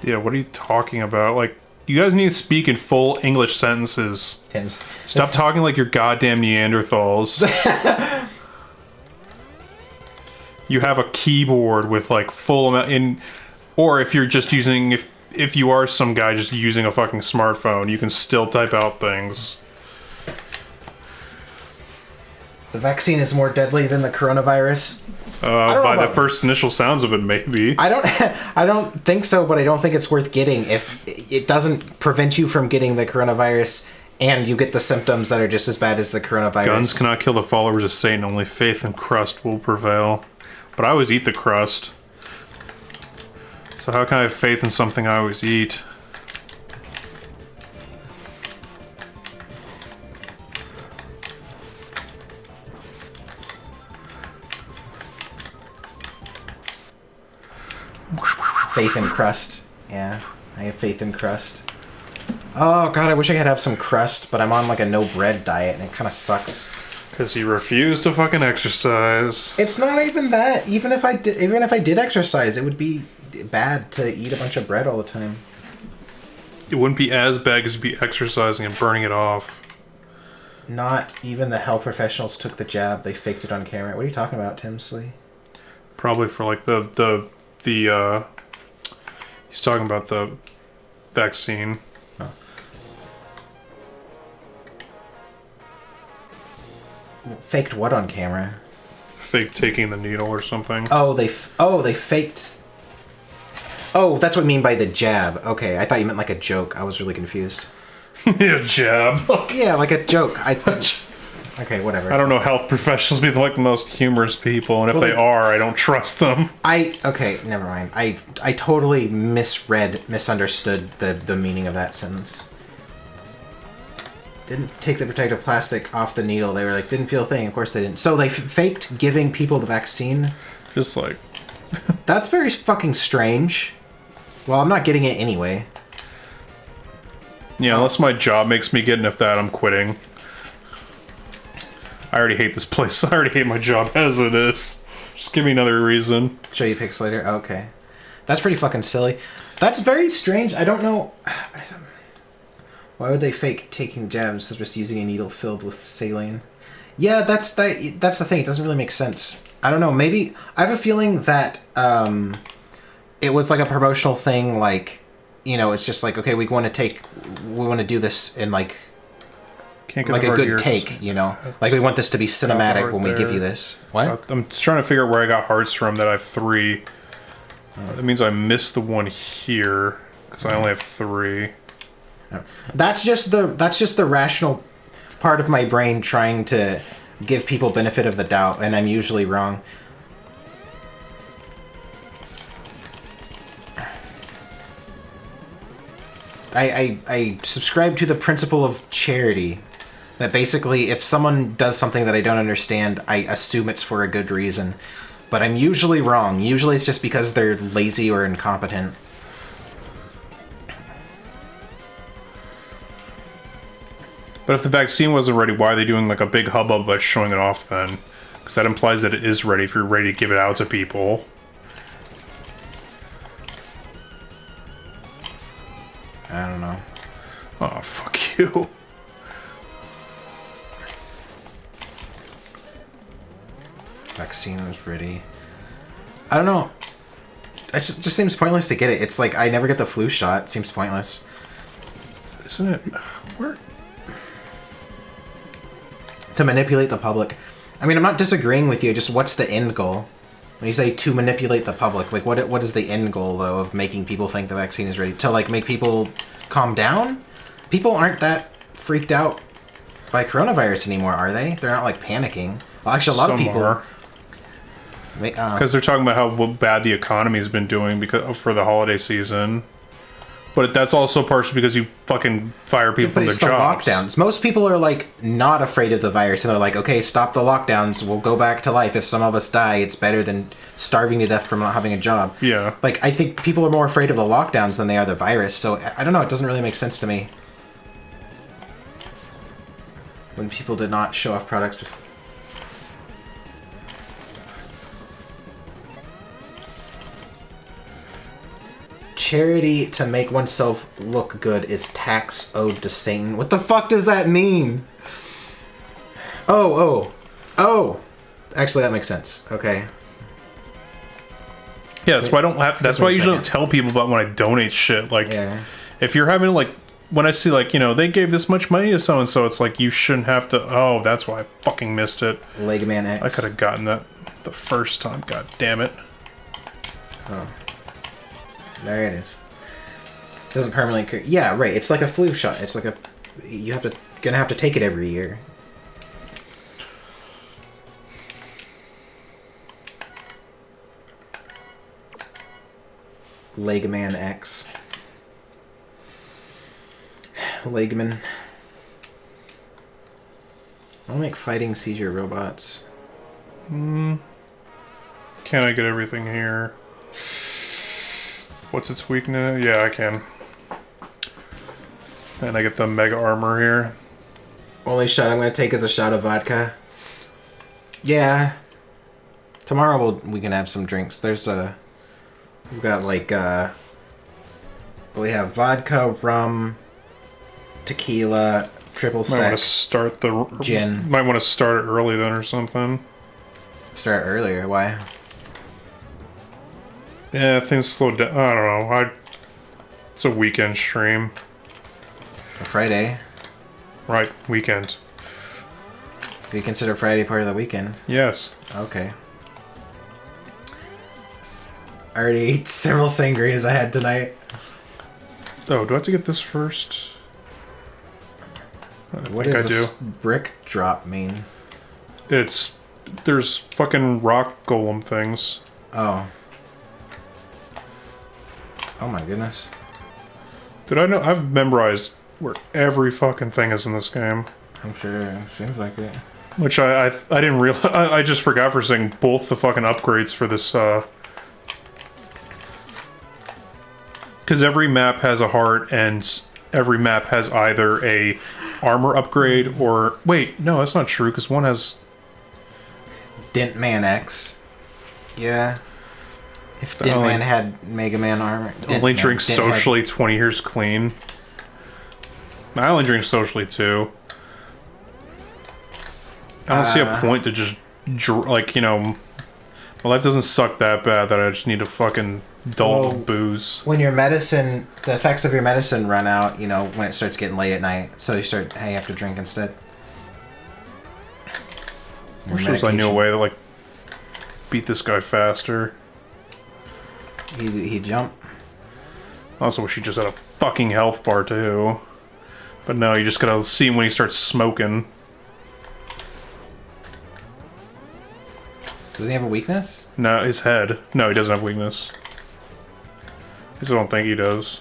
Yeah, what are you talking about? Like, you guys need to speak in full English sentences. Tim's. Stop talking like you're goddamn Neanderthals. You have a keyboard with like full amount in, or if you're just using if you are some guy just using a fucking smartphone, you can still type out things. The vaccine is more deadly than the coronavirus. By the first initial sounds of it, maybe. I don't think so, but I don't think it's worth getting if it doesn't prevent you from getting the coronavirus and you get the symptoms that are just as bad as the coronavirus. Guns cannot kill the followers of Satan. Only faith and crust will prevail. But I always eat the crust. So how can I have faith in something I always eat? Faith in crust. Yeah, I have faith in crust. Oh god, I wish I could have some crust, but I'm on like a no bread diet and it kind of sucks. Because you refuse to fucking exercise. It's not even that. Even if I did exercise, it would be bad to eat a bunch of bread all the time. It wouldn't be as bad as you'd be exercising and burning it off. Not even the health professionals took the jab. They faked it on camera. What are you talking about, Tim Slee? Probably for like the he's talking about the vaccine. Oh. Faked what on camera? Fake taking the needle or something. Oh, they faked. Oh, that's what you mean by the jab. Okay, I thought you meant like a joke. I was really confused. Yeah, jab. Yeah, like a joke. Okay, whatever. I don't know health professionals be like the most humorous people, and if they are, I don't trust them. Okay, never mind. I totally misunderstood the meaning of that sentence. Didn't take the protective plastic off the needle. They were like, didn't feel a thing. Of course they didn't. So they faked giving people the vaccine. Just like... That's very fucking strange. Well, I'm not getting it anyway. Yeah, unless my job makes me get it, and if that, I'm quitting. I already hate this place. I already hate my job as it is. Just give me another reason. Show you pics later? Okay. That's pretty fucking silly. That's very strange. I don't know... Why would they fake taking jabs instead of just using a needle filled with saline? Yeah, that's the thing. It doesn't really make sense. I don't know. Maybe... I have a feeling that it was like a promotional thing, like, you know, it's just like, okay, we want to do this in, like, Can't get like the a heart good here. take, you know? Like we want this to be cinematic heart when we give there. you this. What? I'm just trying to figure out where I got hearts from that I have 3. That means I missed the one here because I only have 3. That's just the rational part of my brain trying to give people benefit of the doubt, and I'm usually wrong. I subscribe to the principle of charity. That basically, if someone does something that I don't understand, I assume it's for a good reason. But I'm usually wrong. Usually it's just because they're lazy or incompetent. But if the vaccine wasn't ready, why are they doing like a big hubbub by showing it off then? Because that implies that it is ready if you're ready to give it out to people. I don't know. Oh, fuck you. Vaccine is ready. I don't know. It just seems pointless to get it. It's like I never get the flu shot. It seems pointless. Isn't it? Where? To manipulate the public. I mean, I'm not disagreeing with you. Just what's the end goal? When you say to manipulate the public, like what is the end goal though of making people think the vaccine is ready? To like make people calm down? People aren't that freaked out by coronavirus anymore, are they? They're not like panicking. Well, actually, a lot of people are. Because they're talking about how bad the economy has been doing for the holiday season. But that's also partially because you fucking fire people from their jobs. The lockdowns. Most people are like not afraid of the virus, and they're like, okay, stop the lockdowns. We'll go back to life. If some of us die, it's better than starving to death from not having a job. Yeah. Like, I think people are more afraid of the lockdowns than they are the virus. So I don't know. It doesn't really make sense to me. When people did not show off products before. Charity to make oneself look good is tax owed to Satan. What the fuck does that mean? Oh. Actually, that makes sense. Okay. Yeah, that's why I don't have. That's why I usually don't tell people about when I donate shit. Like, if you're having like, when I see like, they gave this much money to so and so, it's like you shouldn't have to. Oh, that's why I fucking missed it. Legman X. I could have gotten that the first time. God damn it. Oh. There it is. Doesn't permanently. Yeah, right. It's like a flu shot. It's like gonna have to take it every year. Legman X. Legman. I'll make fighting seizure robots. Can I get everything here? What's its weakness? Yeah, I can. And I get the mega armor here. Only shot I'm going to take is a shot of vodka. Yeah. Tomorrow we can have some drinks. There's we've got like we have vodka, rum, tequila, triple sec. Might want to start the gin. Might want to start it early then or something. Start earlier. Why? Yeah, things slow down. I don't know. It's a weekend stream. A Friday. Right, weekend. Do you consider Friday part of the weekend? Yes. Okay. I already ate several sangrias I had tonight. Oh, do I have to get this first? What does this brick drop mean? There's fucking rock golem things. Oh. Oh my goodness. Did I know? I've memorized where every fucking thing is in this game. I'm sure it seems like it. Which I didn't realize. I just forgot for saying both the fucking upgrades for this. Because every map has a heart, and every map has either a armor upgrade or wait, no, that's not true. Because one has Dentman X. Yeah. If Dentman had Mega Man armor. Only drink socially 20 years clean. I only drink socially too. I don't see a point to just, like, my life doesn't suck that bad that I just need to fucking dull Well, booze. When your medicine, the effects of your medicine run out, you know, when it starts getting late at night, so you have to drink instead. I wish I knew a way to, like, beat this guy faster. He jump. Also wish he just had a fucking health bar, too. But no, you just gotta see him when he starts smoking. Does he have a weakness? No, his head. No, he doesn't have weakness. I just don't think he does.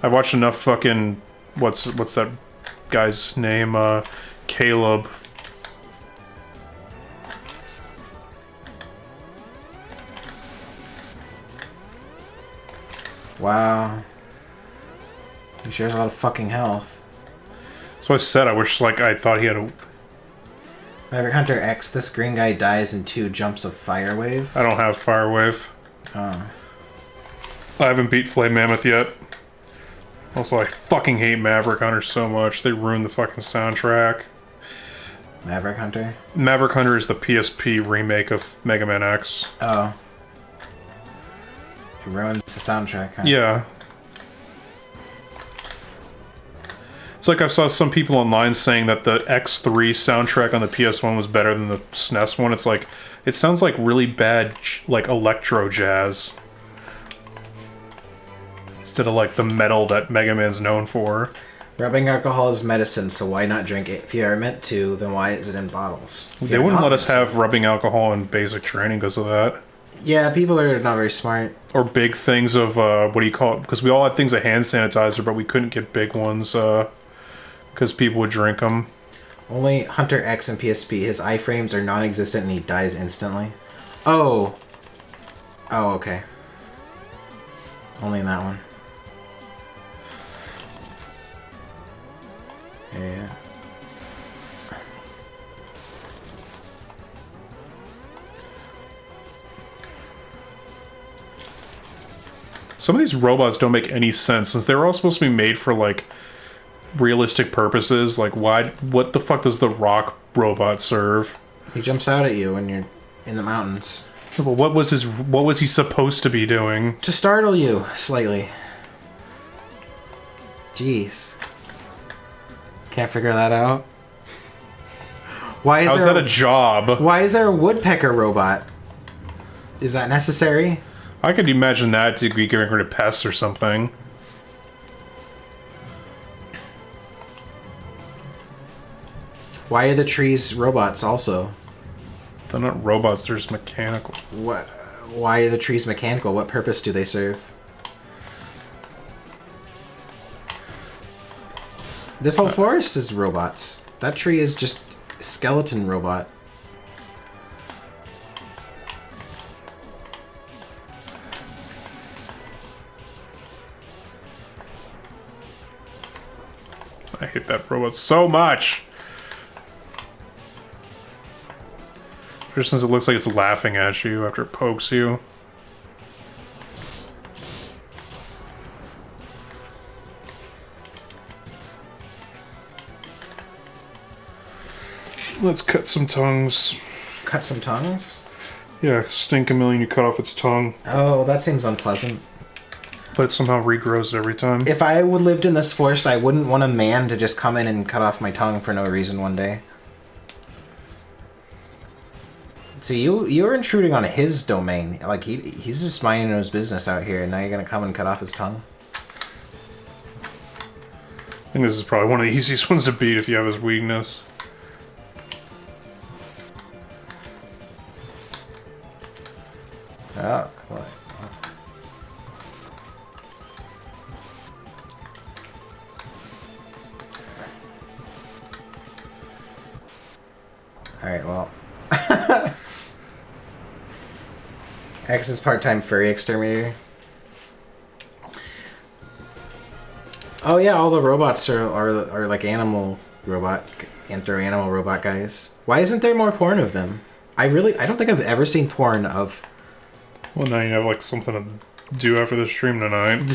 I've watched enough fucking... What's that guy's name? Caleb. Wow. He shares a lot of fucking health. So I said I wish, like, I thought he had a... Maverick Hunter X, this green guy dies in 2 jumps of Fire Wave. I don't have Fire Wave. Oh. I haven't beat Flame Mammoth yet. Also, I fucking hate Maverick Hunter so much. They ruined the fucking soundtrack. Maverick Hunter? Maverick Hunter is the PSP remake of Mega Man X. Oh. It ruins the soundtrack, huh? Yeah. It's like I saw some people online saying that the X3 soundtrack on the PS1 was better than the SNES one. It's like, it sounds like really bad, like, electro jazz. Instead of, like, the metal that Mega Man's known for. Rubbing alcohol is medicine, so why not drink it? If you are meant to, then why is it in bottles? They wouldn't let us have rubbing alcohol in basic training because of that. Yeah, people are not very smart. Or big things of, what do you call it? Because we all had things of hand sanitizer, but we couldn't get big ones, because people would drink them. Only Hunter X and PSP. His iframes are non-existent and he dies instantly. Oh. Oh, okay. Only in that one. Yeah. Some of these robots don't make any sense, since they were all supposed to be made for, like, realistic purposes. Like, what the fuck does the rock robot serve? He jumps out at you when you're in the mountains. But what was he supposed to be doing? To startle you, slightly. Jeez. Can't figure that out. Why is How's there that a job? Why is there a woodpecker robot? Is that necessary? I could imagine that to be getting rid of pests or something. Why are the trees robots also? They're not robots, they're just mechanical. What? Why are the trees mechanical? What purpose do they serve? This whole forest is robots. That tree is just a skeleton robot. I hate that robot so much! Just since it looks like it's laughing at you after it pokes you. Let's cut some tongues. Cut some tongues? Yeah, stink a million, you cut off its tongue. Oh, that seems unpleasant. But it somehow regrows every time. If I would lived in this forest, I wouldn't want a man to just come in and cut off my tongue for no reason one day. See, you're intruding on his domain. Like, he's just minding his business out here, and now you're gonna come and cut off his tongue? I think this is probably one of the easiest ones to beat if you have his weakness. Oh, what? Alright, well. X is part-time furry exterminator. Oh yeah, all the robots are like animal robot, anthro-animal robot guys. Why isn't there more porn of them? I don't think I've ever seen porn of... Well, now you have like something to do after the stream tonight.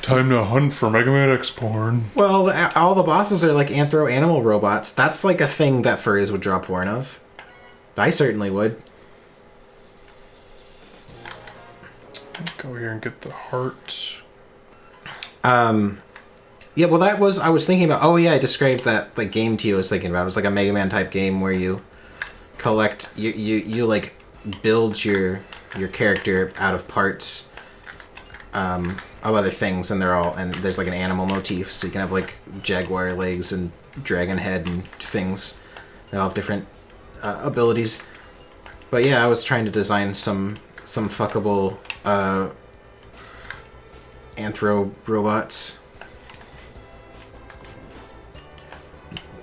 Time to hunt for Mega Man X porn. Well, all the bosses are like anthro-animal robots. That's like a thing that furries would draw porn of. I certainly would. Go here and get the heart. Yeah, well, that was... I was thinking about... Oh, yeah, I described that like game to you I was thinking about. It was like a Mega Man type game where you collect... You like, build your character out of parts of other things, and they're all... And there's like an animal motif, so you can have like jaguar legs and dragon head and things. They all have different abilities. But yeah, I was trying to design some fuckable anthro robots.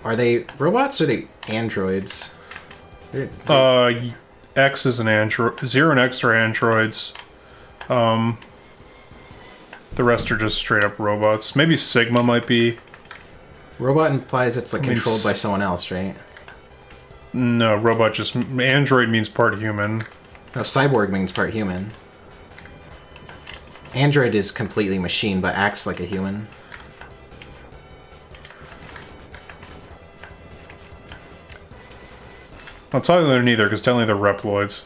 Are they robots or are they androids? X is an android. 0 and X are androids. The rest are just straight up robots. Maybe Sigma might be. Robot implies it's like controlled by someone else, right? No, robot just... Android means part human. No, cyborg means part human. Android is completely machine, but acts like a human. Well, it's either neither, because technically they're Reploids.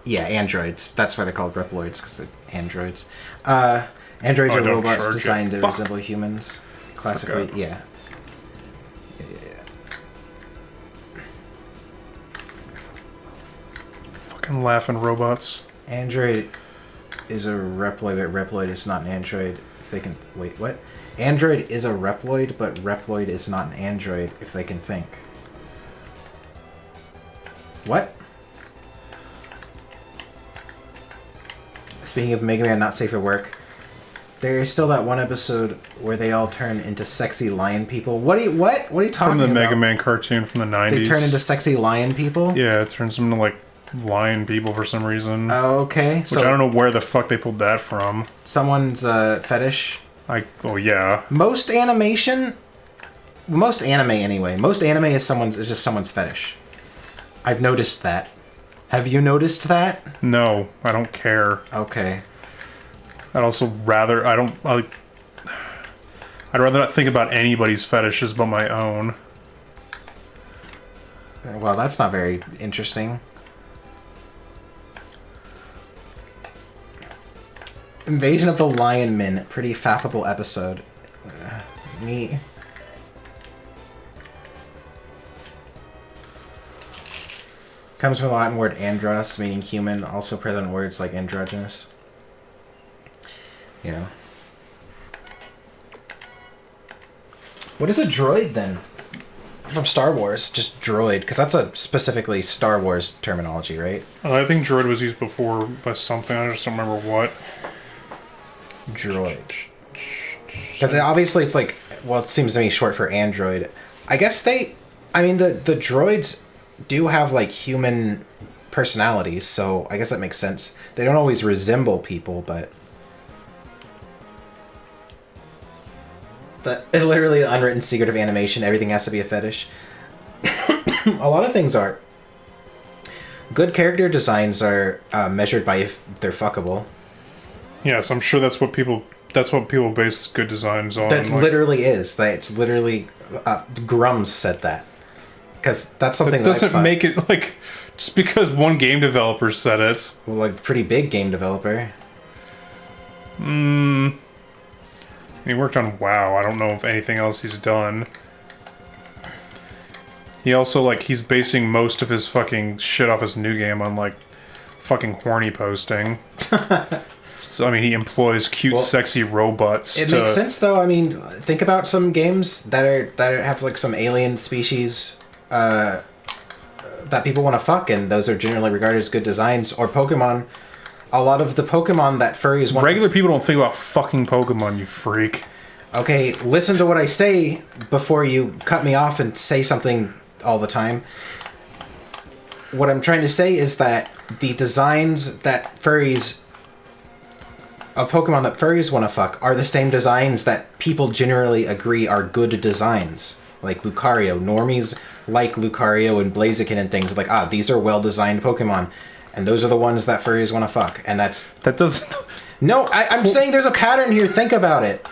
Yeah, androids. That's why they're called Reploids, because they're androids. Androids are robots designed to resemble humans. Classically, yeah. Fucking laughing robots. Android is a Reploid, but Reploid is not an android. If they can... Wait, what? Android is a Reploid, but Reploid is not an android if they can think. What? Speaking of Mega Man not safe for work, there is still that one episode where they all turn into sexy lion people. What are you talking about? From the Mega Man cartoon from the 90s. They turn into sexy lion people? Yeah, it turns them into, like, lion people for some reason. Oh, okay. Which I don't know where the fuck they pulled that from. Someone's fetish? Oh, yeah. Most anime anyway, most anime is just someone's fetish. I've noticed that. Have you noticed that? No, I don't care. Okay. I'd rather not think about anybody's fetishes but my own. Well, that's not very interesting. Invasion of the Lion Men. Pretty fappable episode. Neat. Comes from the Latin word andros, meaning human, also present in words like androgynous. Yeah. What is a droid, then? From Star Wars, just droid, because that's a specifically Star Wars terminology, right? I think droid was used before by something, I just don't remember what. Droid. Because obviously it's like, well, it seems to me short for android. I guess the droids do have like human personalities, so I guess that makes sense. They don't always resemble people, but literally the unwritten secret of animation, everything has to be a fetish. A lot of things are. Good character designs are measured by if they're fuckable. Yes, I'm sure that's what people base good designs on. That literally is. It's literally Grums said that. Because that's something that doesn't make it like just because one game developer said it. Well, like pretty big game developer. He worked on WoW. I don't know if anything else he's done. He also he's basing most of his fucking shit off his new game on like fucking horny posting. So, I mean, he employs cute, sexy robots. It makes sense, though. I mean, think about some games that have like some alien species that people want to fuck, and those are generally regarded as good designs. Or Pokemon. A lot of the Pokemon that furries want. Regular people don't think about fucking Pokemon, you freak. Okay, listen to what I say before you cut me off and say something all the time. What I'm trying to say is that the designs that furries of Pokemon that furries want to fuck are the same designs that people generally agree are good designs. Like Lucario. Normies like Lucario and Blaziken and things. Like, these are well-designed Pokemon. And those are the ones that furries want to fuck. And that doesn't... No, I'm saying there's a pattern here. Think about it.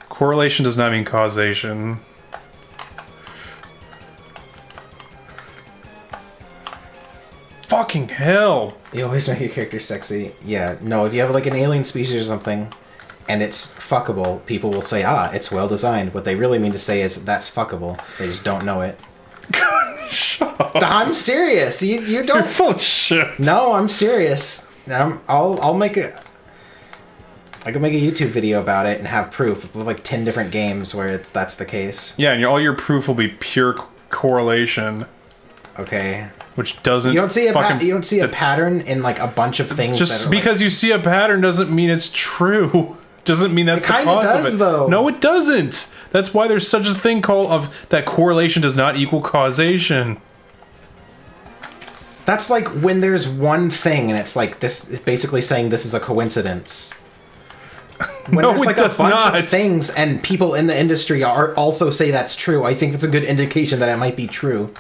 Correlation does not mean causation. fucking hell. You always make your character sexy. Yeah, no, if you have like an alien species or something, and it's fuckable, people will say, ah, it's well designed. What they really mean to say is, that's fuckable. They just don't know it. Shut up. I'm serious. You don't... You're full of shit. No, I'm serious. I'll make a... I could make a YouTube video about it and have proof of like 10 different games where that's the case. Yeah, and all your proof will be pure correlation. Okay. Which doesn't... You don't see a pattern in like a bunch of things. Just that are, because like, you see a pattern doesn't mean it's true. Doesn't mean that's it the cause kinda does, of it. though. No, it doesn't. That's why there's such a thing called of that correlation does not equal causation. That's like when there's one thing and it's like this is basically saying this is a coincidence. When No, there's it like does a bunch not. of things and people in the industry are also say that's true, I think it's a good indication that it might be true.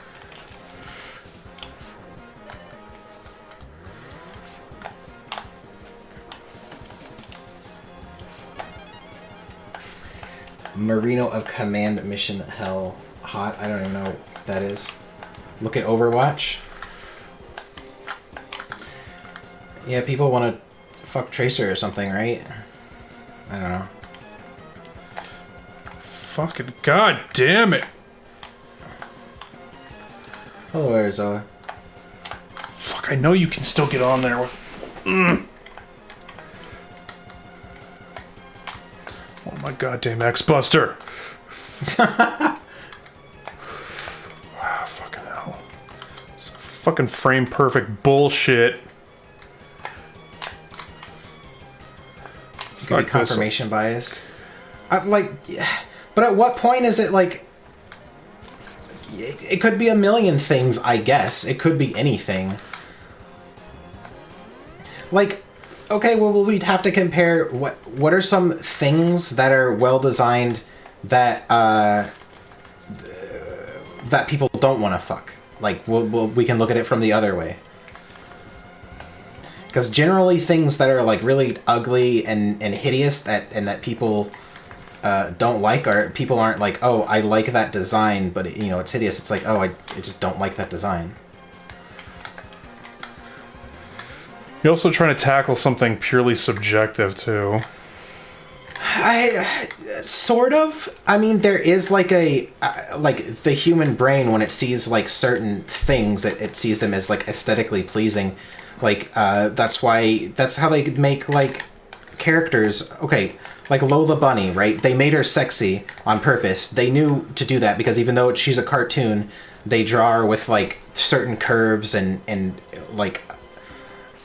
Marino of Command Mission Hell. Hot? I don't even know what that is. Look at Overwatch. Yeah, people want to fuck Tracer or something, right? I don't know. Fucking god damn it. Hello, Arizoa. Fuck, I know you can still get on there with... Oh my goddamn X-Buster. Wow, fucking hell. It's fucking frame perfect bullshit. Could be confirmation bias. Like, yeah. But at what point is it like... It could be a million things, I guess. It could be anything. Like, okay, well, we'd have to compare what are some things that are well designed that that people don't want to fuck. Like, we can look at it from the other way. Because generally things that are like really ugly and hideous that people don't like, or people aren't like, oh, I like that design, but it's hideous. It's like, oh, I just don't like that design. You're also trying to tackle something purely subjective, too. Sort of. I mean, there is like like the human brain, when it sees like certain things, it sees them as like aesthetically pleasing. Like, that's how they could make like characters. Okay, like Lola Bunny, right? They made her sexy on purpose. They knew to do that because even though she's a cartoon, they draw her with like certain curves and like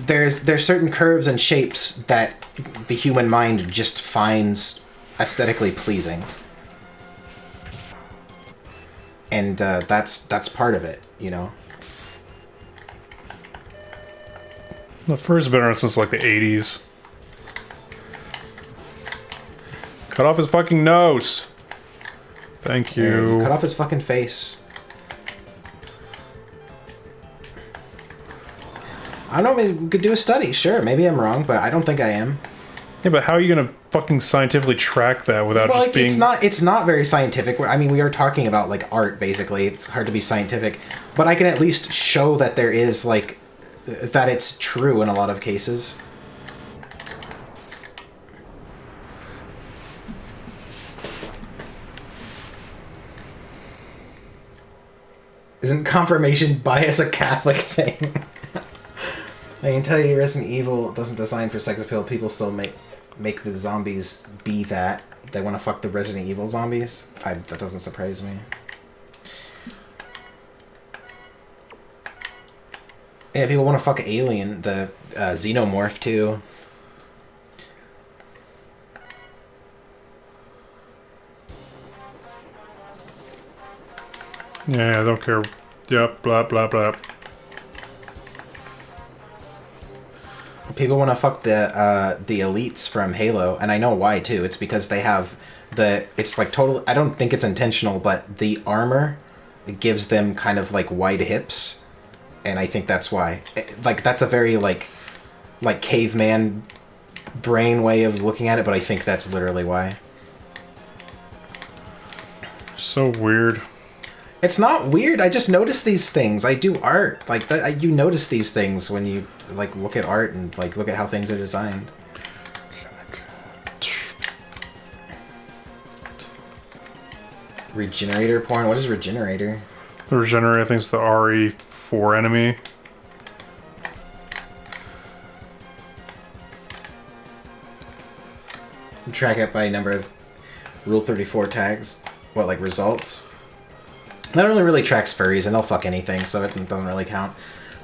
there's certain curves and shapes that the human mind just finds aesthetically pleasing. And that's part of it, you know. The fur's been around since like the 80s. Cut off his fucking nose. Thank you. Cut off his fucking face. I don't know, maybe we could do a study. Sure, maybe I'm wrong, but I don't think I am. Yeah, but how are you gonna fucking scientifically track that without Well, just like, being... it's not very scientific. I mean, we are talking about like art, basically. It's hard to be scientific, but I can at least show that there is like that it's true in a lot of cases. Isn't confirmation bias a Catholic thing? I can tell you Resident Evil doesn't design for sex appeal. People still make the zombies be that. They want to fuck the Resident Evil zombies. That doesn't surprise me. Yeah, people want to fuck Alien, the Xenomorph, too. Yeah, I don't care. Yep, blah, blah, blah. People want to fuck the elites from Halo, and I know why, too. It's because they have it's like total... I don't think it's intentional, but the armor gives them kind of like wide hips, and I think that's why. Like, that's a very like caveman brain way of looking at it, but I think that's literally why. So weird. It's not weird. I just notice these things. I do art. Like, you notice these things when you, like, look at art and, like, look at how things are designed. Regenerator porn? What is regenerator? The regenerator, I think, is the RE4 enemy. Track it by number of Rule 34 tags. What, like, results? That only really tracks furries, and they'll fuck anything, so it doesn't really count.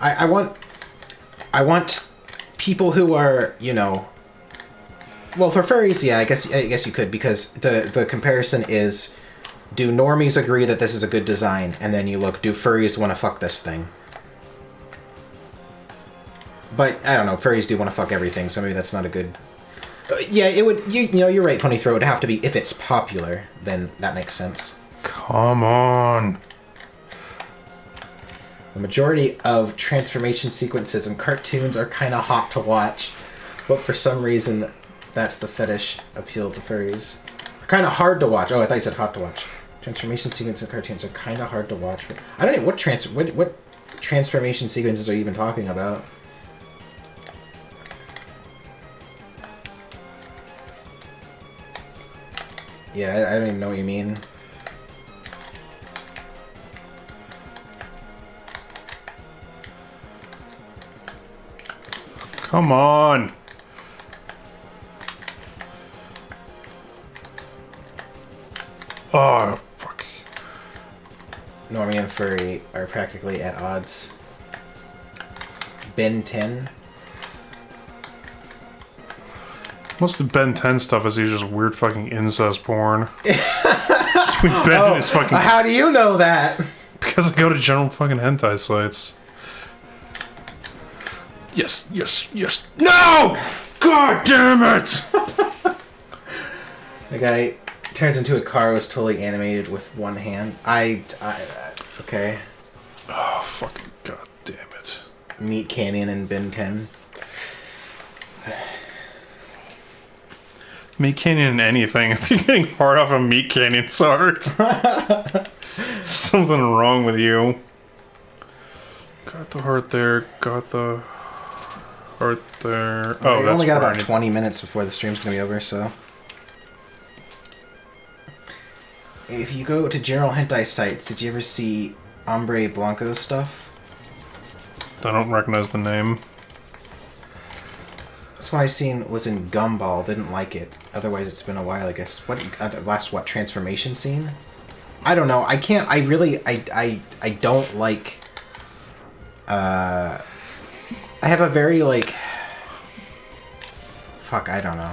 I want people who are, you know... Well, for furries, yeah, I guess you could, because the comparison is, do normies agree that this is a good design? And then you look, do furries want to fuck this thing? But, I don't know, furries do want to fuck everything, so maybe that's not a good... yeah, it would, you know, you're right, Ponythrow, it would have to be, if it's popular, then that makes sense. Come on. The majority of transformation sequences in cartoons are kind of hot to watch, but for some reason, that's the fetish appeal to furries. Kind of hard to watch. Oh, I thought you said hot to watch. Transformation sequences in cartoons are kind of hard to watch. But I don't know what transformation sequences are you even talking about? Yeah, I don't even know what you mean. Come on. Oh, fuck. Normie and furry are practically at odds. Ben 10. Most of the Ben 10 stuff is just weird fucking incest porn. Between Ben and his fucking... How do you know that? Because I go to general fucking hentai sites. Yes, yes, yes. No! God damn it! The guy turns into a car, was totally animated with one hand. Okay. Oh, fucking god damn it. Meat Canyon and Ben 10. Meat Canyon and anything. If you're getting hard off a Meat Canyon art, something wrong with you. Got the heart there. Got the heart there. Oh, We that's only got where I about need- 20 minutes before the stream's gonna be over, so. If you go to general hentai sites, did you ever see Hombre Blanco stuff? I don't recognize the name. This one I seen was in Gumball, didn't like it. Otherwise, it's been a while, I guess. What, last, transformation scene? I don't know. I can't, I really, I don't like, I have a very, like, fuck, I don't know.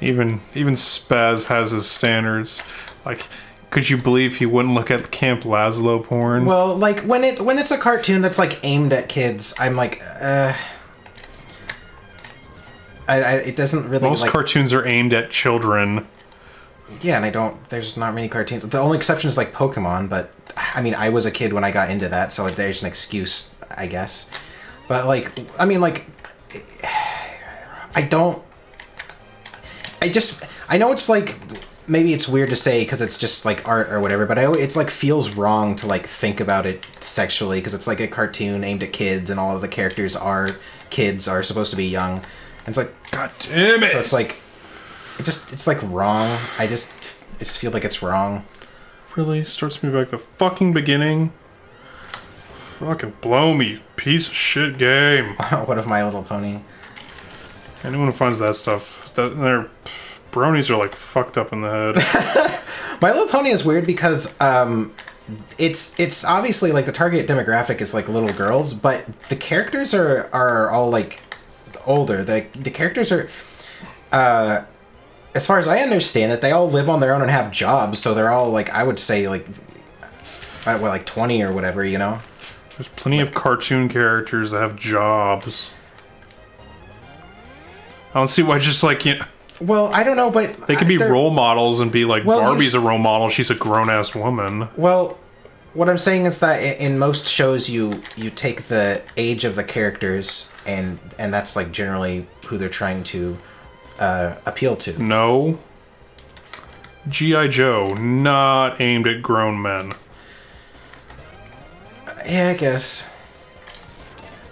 Even Spaz has his standards. Like, could you believe he wouldn't look at Camp Lazlo porn? Well, like, when it's a cartoon that's, like, aimed at kids, I'm like, it doesn't really, Most like... cartoons are aimed at children. Yeah, and there's not many cartoons. The only exception is, like, Pokemon, but, I mean, I was a kid when I got into that, so there's an excuse, I guess. But, like, I mean, like, I know it's, like, maybe it's weird to say because it's just, like, art or whatever, but it's, like, feels wrong to, like, think about it sexually because it's, like, a cartoon aimed at kids and all of the characters are supposed to be young. And it's like, God damn it! so it's, like, it's, like, wrong. I just feel like it's wrong. Really? Starts me back the fucking beginning? Fucking blow me, piece of shit game. What of My Little Pony? Anyone who finds that stuff, their bronies are like fucked up in the head. My Little Pony is weird because it's obviously like the target demographic is like little girls, but the characters are all like older. The characters are as far as I understand it, they all live on their own and have jobs, so they're all like, I would say like 20 or whatever, you know? There's plenty of cartoon characters that have jobs. I don't see why just like, you know, Well, I don't know, but they could be role models and be like, Well, Barbie's a role model, she's a grown-ass woman. Well, what I'm saying is that in most shows you take the age of the characters and that's like generally who they're trying to appeal to. No. G.I. Joe, not aimed at grown men. Yeah, I guess.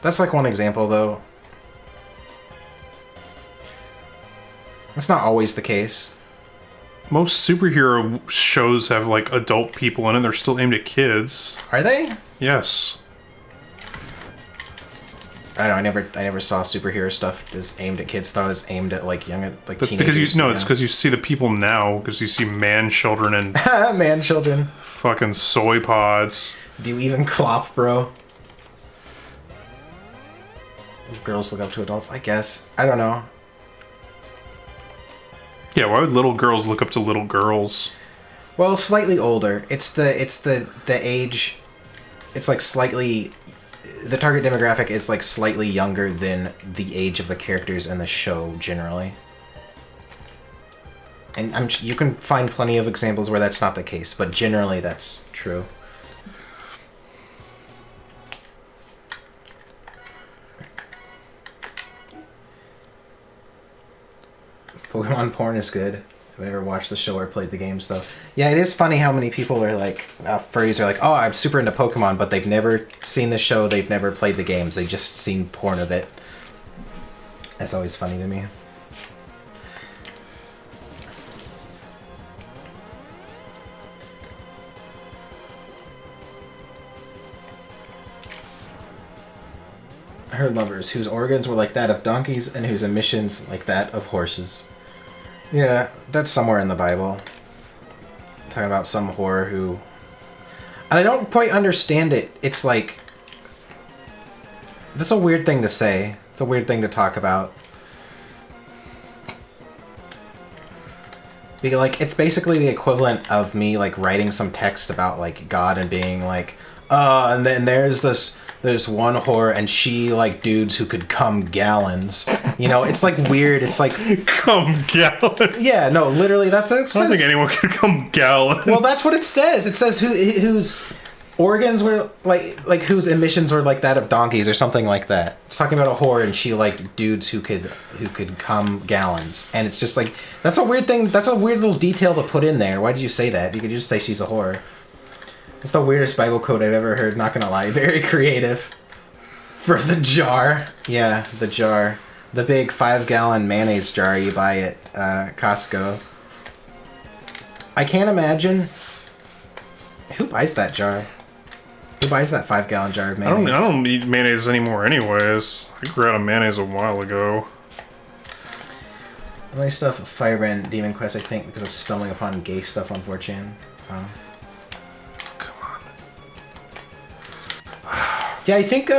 That's like one example, though. That's not always the case. Most superhero shows have like adult people in it. They're still aimed at kids. Are they? Yes. I don't know. I never saw superhero stuff as aimed at kids. Thought it was aimed at like young, like That's teenagers. because it's because you see the people now. Because you see man children and man children. fucking soy pods. Do you even clop, bro? Girls look up to adults, I guess. I don't know. Yeah, why would little girls look up to little girls? Well, slightly older. It's the age. It's like slightly. The target demographic is like slightly younger than the age of the characters in the show generally. And you can find plenty of examples where that's not the case, but generally that's true. Pokemon porn is good. I've never watched the show or played the games, though. Yeah, it is funny how many people are like, furries are like, oh, I'm super into Pokemon, but they've never seen the show, they've never played the games, they've just seen porn of it. That's always funny to me. Herd lovers, whose organs were like that of donkeys and whose emissions like that of horses. Yeah, that's somewhere in the Bible. Talking about some whore who... And I don't quite understand it. It's like... That's a weird thing to say. It's a weird thing to talk about. Because, like, it's basically the equivalent of me, like, writing some text about, like, God and being like, and then there's this one whore and she like dudes who could cum gallons. You know, it's like weird. It's like Cum gallons. Yeah, no, literally that's what it says. I don't think anyone could cum gallons. Well, that's what it says. It says whose organs were like whose emissions were like that of donkeys or something like that. It's talking about a whore and she liked dudes who could cum gallons. And it's just like that's a weird thing. That's a weird little detail to put in there. Why did you say that? You could just say she's a whore. It's the weirdest Bible quote I've ever heard, not gonna lie. Very creative. For the jar. Yeah, the jar. The big 5-gallon mayonnaise jar you buy at Costco. I can't imagine... Who buys that jar? Who buys that 5-gallon jar of mayonnaise? I don't eat mayonnaise anymore anyways. I grew out of mayonnaise a while ago. The only stuff Firebrand Demon Quest, I think, because of stumbling upon gay stuff on 4chan. Yeah, I think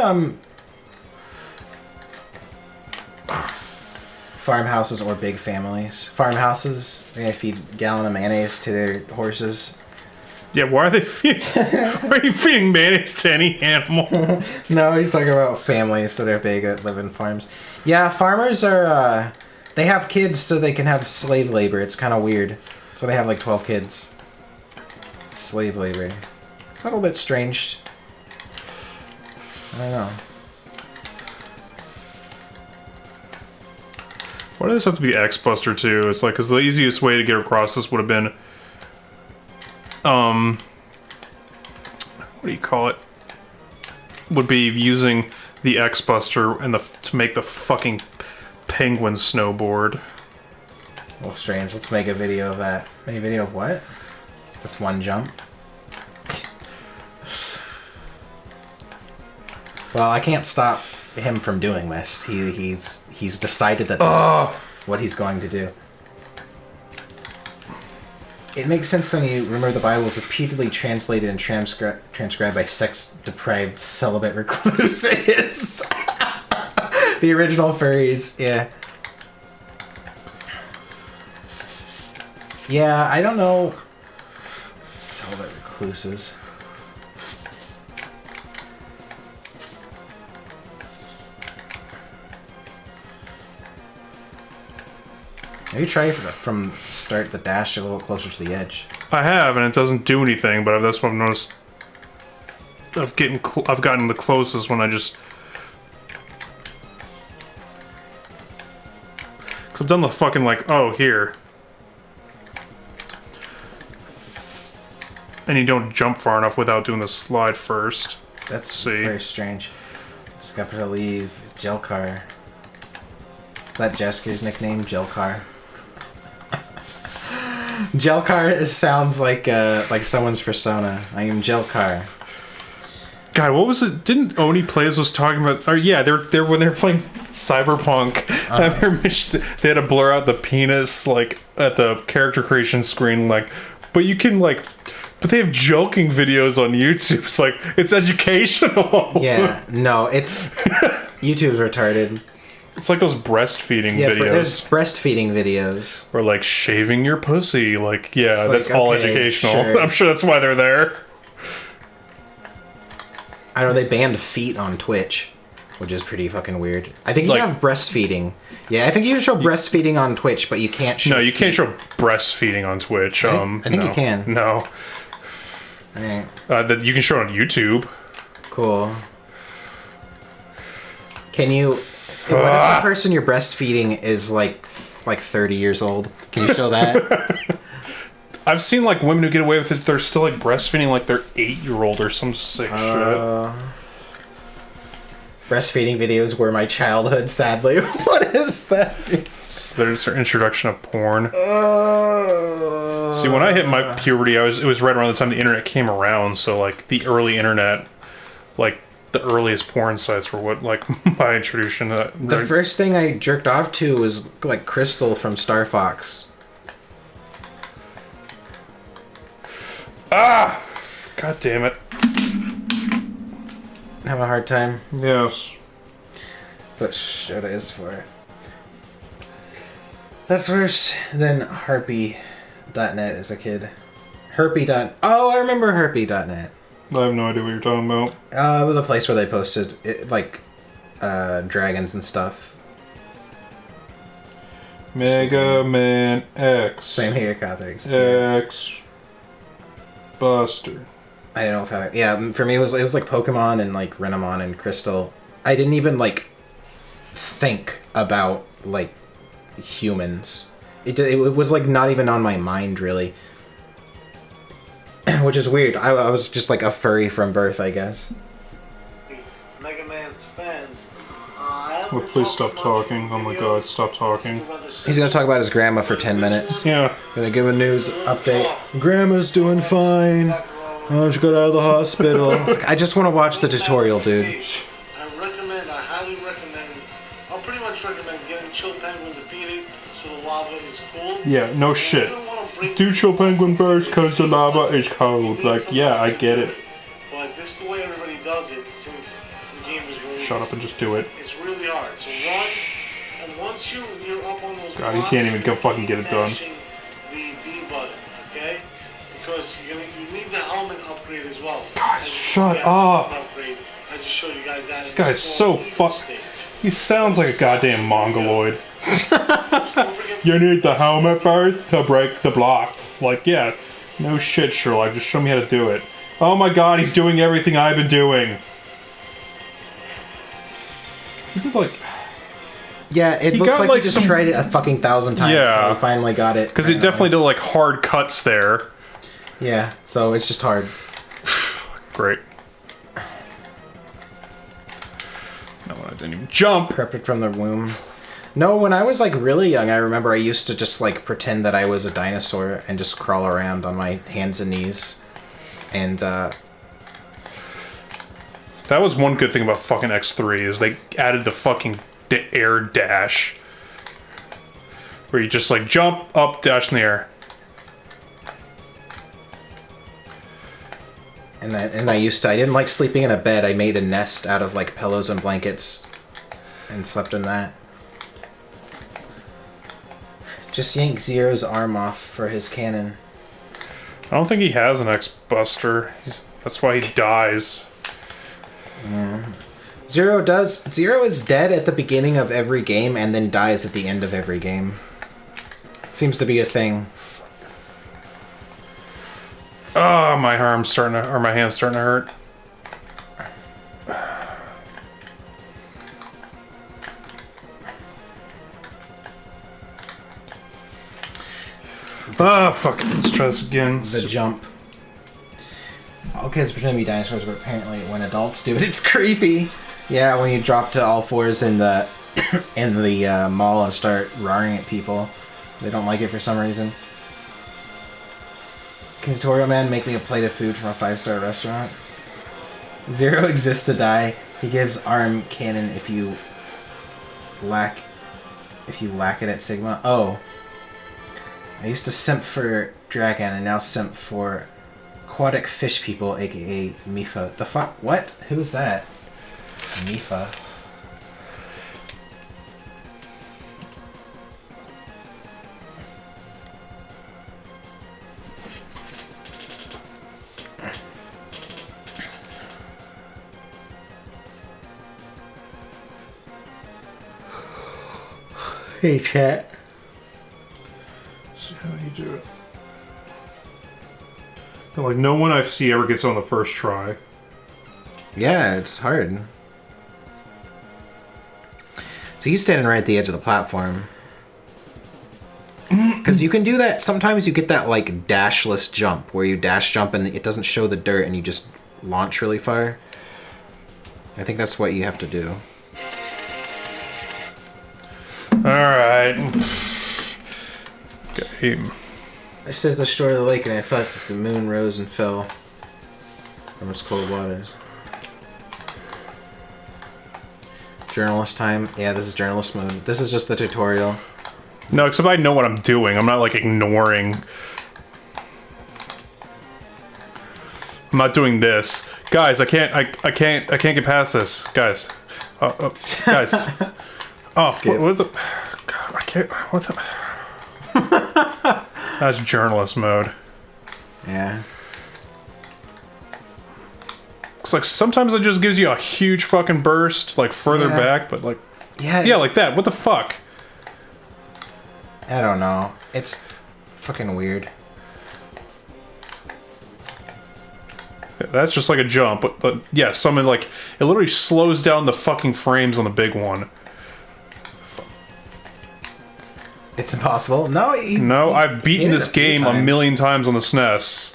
farmhouses or big families. Farmhouses, they feed a gallon of mayonnaise to their horses. Yeah, why are they feeding? Why are you feeding mayonnaise to any animal? No, he's talking about families that are big that live in farms. Yeah, farmers are. They have kids so they can have slave labor. It's kind of weird. So they have like 12 kids. Slave labor. A little bit strange. I don't know. Why does this have to be X-Buster too? It's like, because the easiest way to get across this would have been, what do you call it? Would be using the X-Buster and to make the fucking penguin snowboard. A little strange. Let's make a video of that. Make a video of what? This one jump. Well, I can't stop him from doing this. He's decided that this is what he's going to do. It makes sense when you remember the Bible was repeatedly translated and transcribed by sex-deprived celibate recluses. The original furries, yeah. Yeah, I don't know. Celibate recluses. Maybe try from start the dash a little closer to the edge. I have, and it doesn't do anything, but that's what I've noticed. I've gotten the closest when I just... Cause done the fucking, like, oh, here. And you don't jump far enough without doing the slide first. That's very strange. Just got to leave. Jelcar. Is that Jesker's nickname? Jelcar. Jelcar sounds like someone's persona. I am Jelcar. God, what was it? Didn't Oni Plays was talking about? Or yeah, they're when they're playing Cyberpunk, and they had to blur out the penis like at the character creation screen, like. But you can like, but they have joking videos on YouTube. It's like it's educational. Yeah, no, it's YouTube's retarded. It's like those breastfeeding videos. There's breastfeeding videos. Or like shaving your pussy. Like, yeah, it's that's like, all okay, educational. Sure. I'm sure that's why they're there. I know they banned feet on Twitch, which is pretty fucking weird. I think you can have breastfeeding. Yeah, I think you can show breastfeeding on Twitch, but you can't show. No, you feet. can't show breastfeeding on Twitch. I think no. you can. No. Alright. That you can show it on YouTube. Cool. Can you? What if the person you're breastfeeding is like 30 years old? Can you show that? I've seen like women who get away with it. They're still like breastfeeding like their 8-year-old or some sick shit. Breastfeeding videos were my childhood. Sadly, what is that? There's their introduction of porn. See, when I hit my puberty, it was right around the time the internet came around. So like the early internet, like the earliest porn sites were what like my introduction. The first thing I jerked off to was like Crystal from Star Fox. Ah! God damn it. Have a hard time. Yes. That's what shit is for. That's worse than Harpy.net as a kid. Oh, I remember Harpy.net. I have no idea what you're talking about. It was a place where they posted dragons and stuff. Mega Man X. Same here, Kothorix. X Buster. I don't know if for me it was like Pokemon and like Renamon and Crystal. I didn't even like think about like humans. It was like not even on my mind really. Which is weird. I was just like a furry from birth, I guess. Mega Man's fans. Well, please stop talking. Oh my god, stop talking. He's gonna talk about his grandma for 10 minutes. Yeah. Gonna give a news update. Grandma's doing fine. Oh, she got out of the hospital. I just want to watch the tutorial, dude. I highly recommend, I'll pretty much recommend getting Chill Penguin defeated so the lava is cool. Yeah, no shit. Do Chill Penguin first because the lava is cold. Like, yeah, I get it. But this is the way everybody does it since the game is really Shut up and just do it. It's really hard. So run, and once you're up on those God, he can't even go fucking get it done. The B button, okay? Because you need the helmet upgrade as well. God, shut up. Upgrade. I just showed you guys that. This guy's so He sounds like a goddamn mongoloid. You need the helmet first to break the blocks. Like, yeah, no shit, Sherlock. Just show me how to do it. Oh my god, he's doing everything I've been doing. He did like... Yeah, it looks like he just tried it a fucking 1,000 times. Yeah. He finally got it. Because it definitely did like hard cuts there. Yeah, so it's just hard. Great. No, I didn't even jump. Prepped it from the womb. No, when I was like really young, I remember I used to just like pretend that I was a dinosaur and just crawl around on my hands and knees. And that was one good thing about fucking X3 is they added the fucking air dash. Where you just like jump, up, dash in the air. And I didn't like sleeping in a bed. I made a nest out of like pillows and blankets and slept in that. Just yank Zero's arm off for his cannon. I don't think he has an X-Buster. That's why he dies. Zero is dead at the beginning of every game and then dies at the end of every game. Seems to be a thing. Oh, my arm's starting to, or my hand's starting to hurt. Ah, fuck. Let's try this again. The jump. All kids pretend to be dinosaurs, but apparently when adults do it, it's creepy. Yeah, when you drop to all fours in the mall and start roaring at people, they don't like it for some reason. Can Tutorial Man make me a plate of food from a 5-star restaurant? Zero exists to die. He gives arm cannon if you lack it at Sigma. Oh. I used to simp for Dragon and now simp for aquatic fish people, aka Mifa. The fuck? What? Who's that? Mifa. Hey, chat. Let's see how you do it. Like, no one I see ever gets on the first try. Yeah, it's hard. So he's standing right at the edge of the platform. Because you can do that. Sometimes you get that, like, dashless jump, where you dash jump and it doesn't show the dirt and you just launch really far. I think that's what you have to do. Alright. Game. I stood at the shore of the lake and I thought that the moon rose and fell from its cold waters. Journalist time? Yeah, this is journalist mode. This is just the tutorial. No, except I know what I'm doing. I'm not, like, ignoring. I'm not doing this. Guys, I can't get past this. Guys. Guys. Oh, what the... God, I can't... What the... That's journalist mode. Yeah. It's like sometimes it just gives you a huge fucking burst, like further back, but like... Yeah, like that. What the fuck? I don't know. It's fucking weird. Yeah, that's just like a jump, but yeah, something like... It literally slows down the fucking frames on the big one. It's impossible. No, I've beaten this game a million times on the SNES.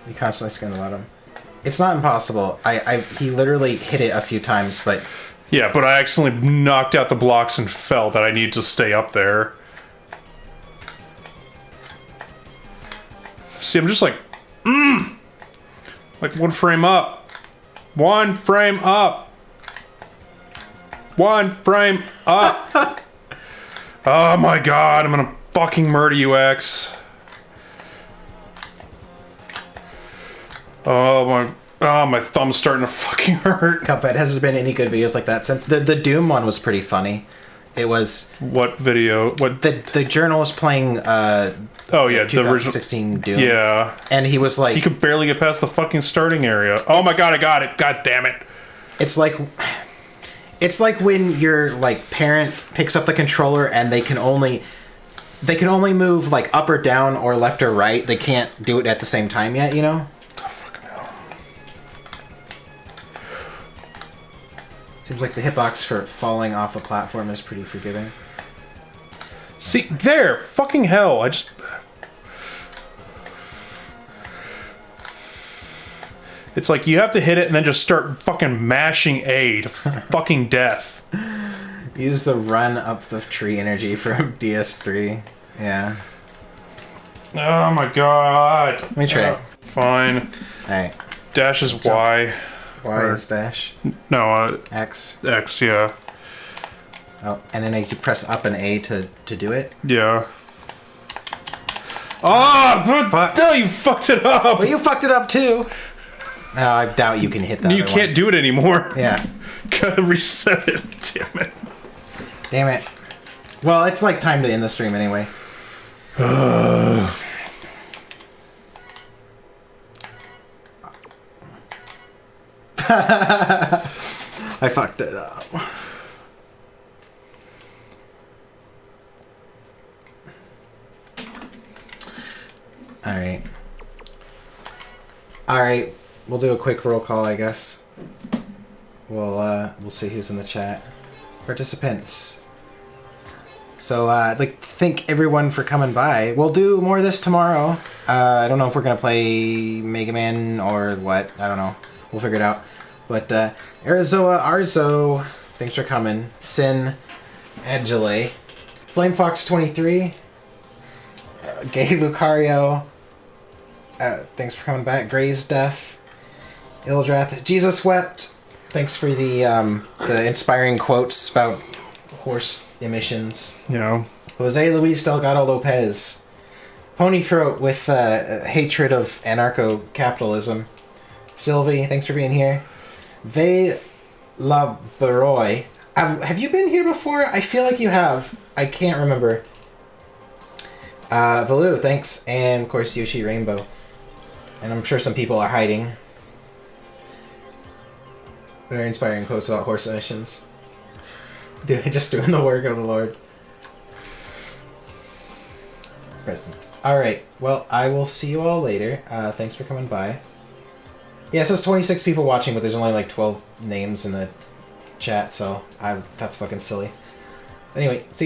You constantly scan the bottom. It's not impossible. He literally hit it a few times, but... Yeah, but I accidentally knocked out the blocks and felt that I need to stay up there. See, I'm just like... Like, one frame up. One frame up. One frame up. Oh my god, I'm gonna fucking murder you, X. Oh, my thumb's starting to fucking hurt. Cuphead, has there been any good videos like that since? The Doom one was pretty funny. It was... What video? What? The journalist playing, oh yeah, the 2016 Doom. Yeah. And he was like... He could barely get past the fucking starting area. Oh my god, I got it. God damn it. It's like... It's like when your, like, parent picks up the controller and they can only move, like, up or down or left or right. They can't do it at the same time yet, you know? Oh, fucking hell. Seems like the hitbox for falling off a platform is pretty forgiving. See, there! Fucking hell, I just... It's like you have to hit it and then just start fucking mashing A to fucking death. Use the run up the tree energy from DS3. Yeah. Oh my god. Let me try. Fine. Alright. Dash is Y. Y is dash. No, X. X, yeah. Oh, and then you press up and A to do it? Yeah. Oh, Fuck. no, you fucked it up! Well, you fucked it up too! No, I doubt you can hit that. You can't do it anymore. Yeah. Gotta reset it. Damn it. Damn it. Well, it's like time to end the stream anyway. I fucked it up. Alright. Alright. We'll do a quick roll call, I guess. We'll see who's in the chat. Participants. So I'd like to thank everyone for coming by. We'll do more of this tomorrow. I don't know if we're going to play Mega Man or what. I don't know. We'll figure it out. But Arizoa Arzo, thanks for coming. Sin Agile. FlameFox23. Gay Lucario. Thanks for coming back. Gray's Death. Ildrath. Jesus Wept. Thanks for the inspiring quotes about horse emissions. Yeah. Jose Luis Delgado Lopez. Pony Throat with hatred of anarcho-capitalism. Sylvie, thanks for being here. Ve La Baroy. Have you been here before? I feel like you have. I can't remember. Valu, thanks. And, of course, Yoshi Rainbow. And I'm sure some people are hiding. Very inspiring quotes about horse emissions. Just doing the work of the Lord. Present. Alright, well, I will see you all later. Thanks for coming by. Yeah, it says 26 people watching, but there's only like 12 names in the chat, so that's fucking silly. Anyway, see you guys.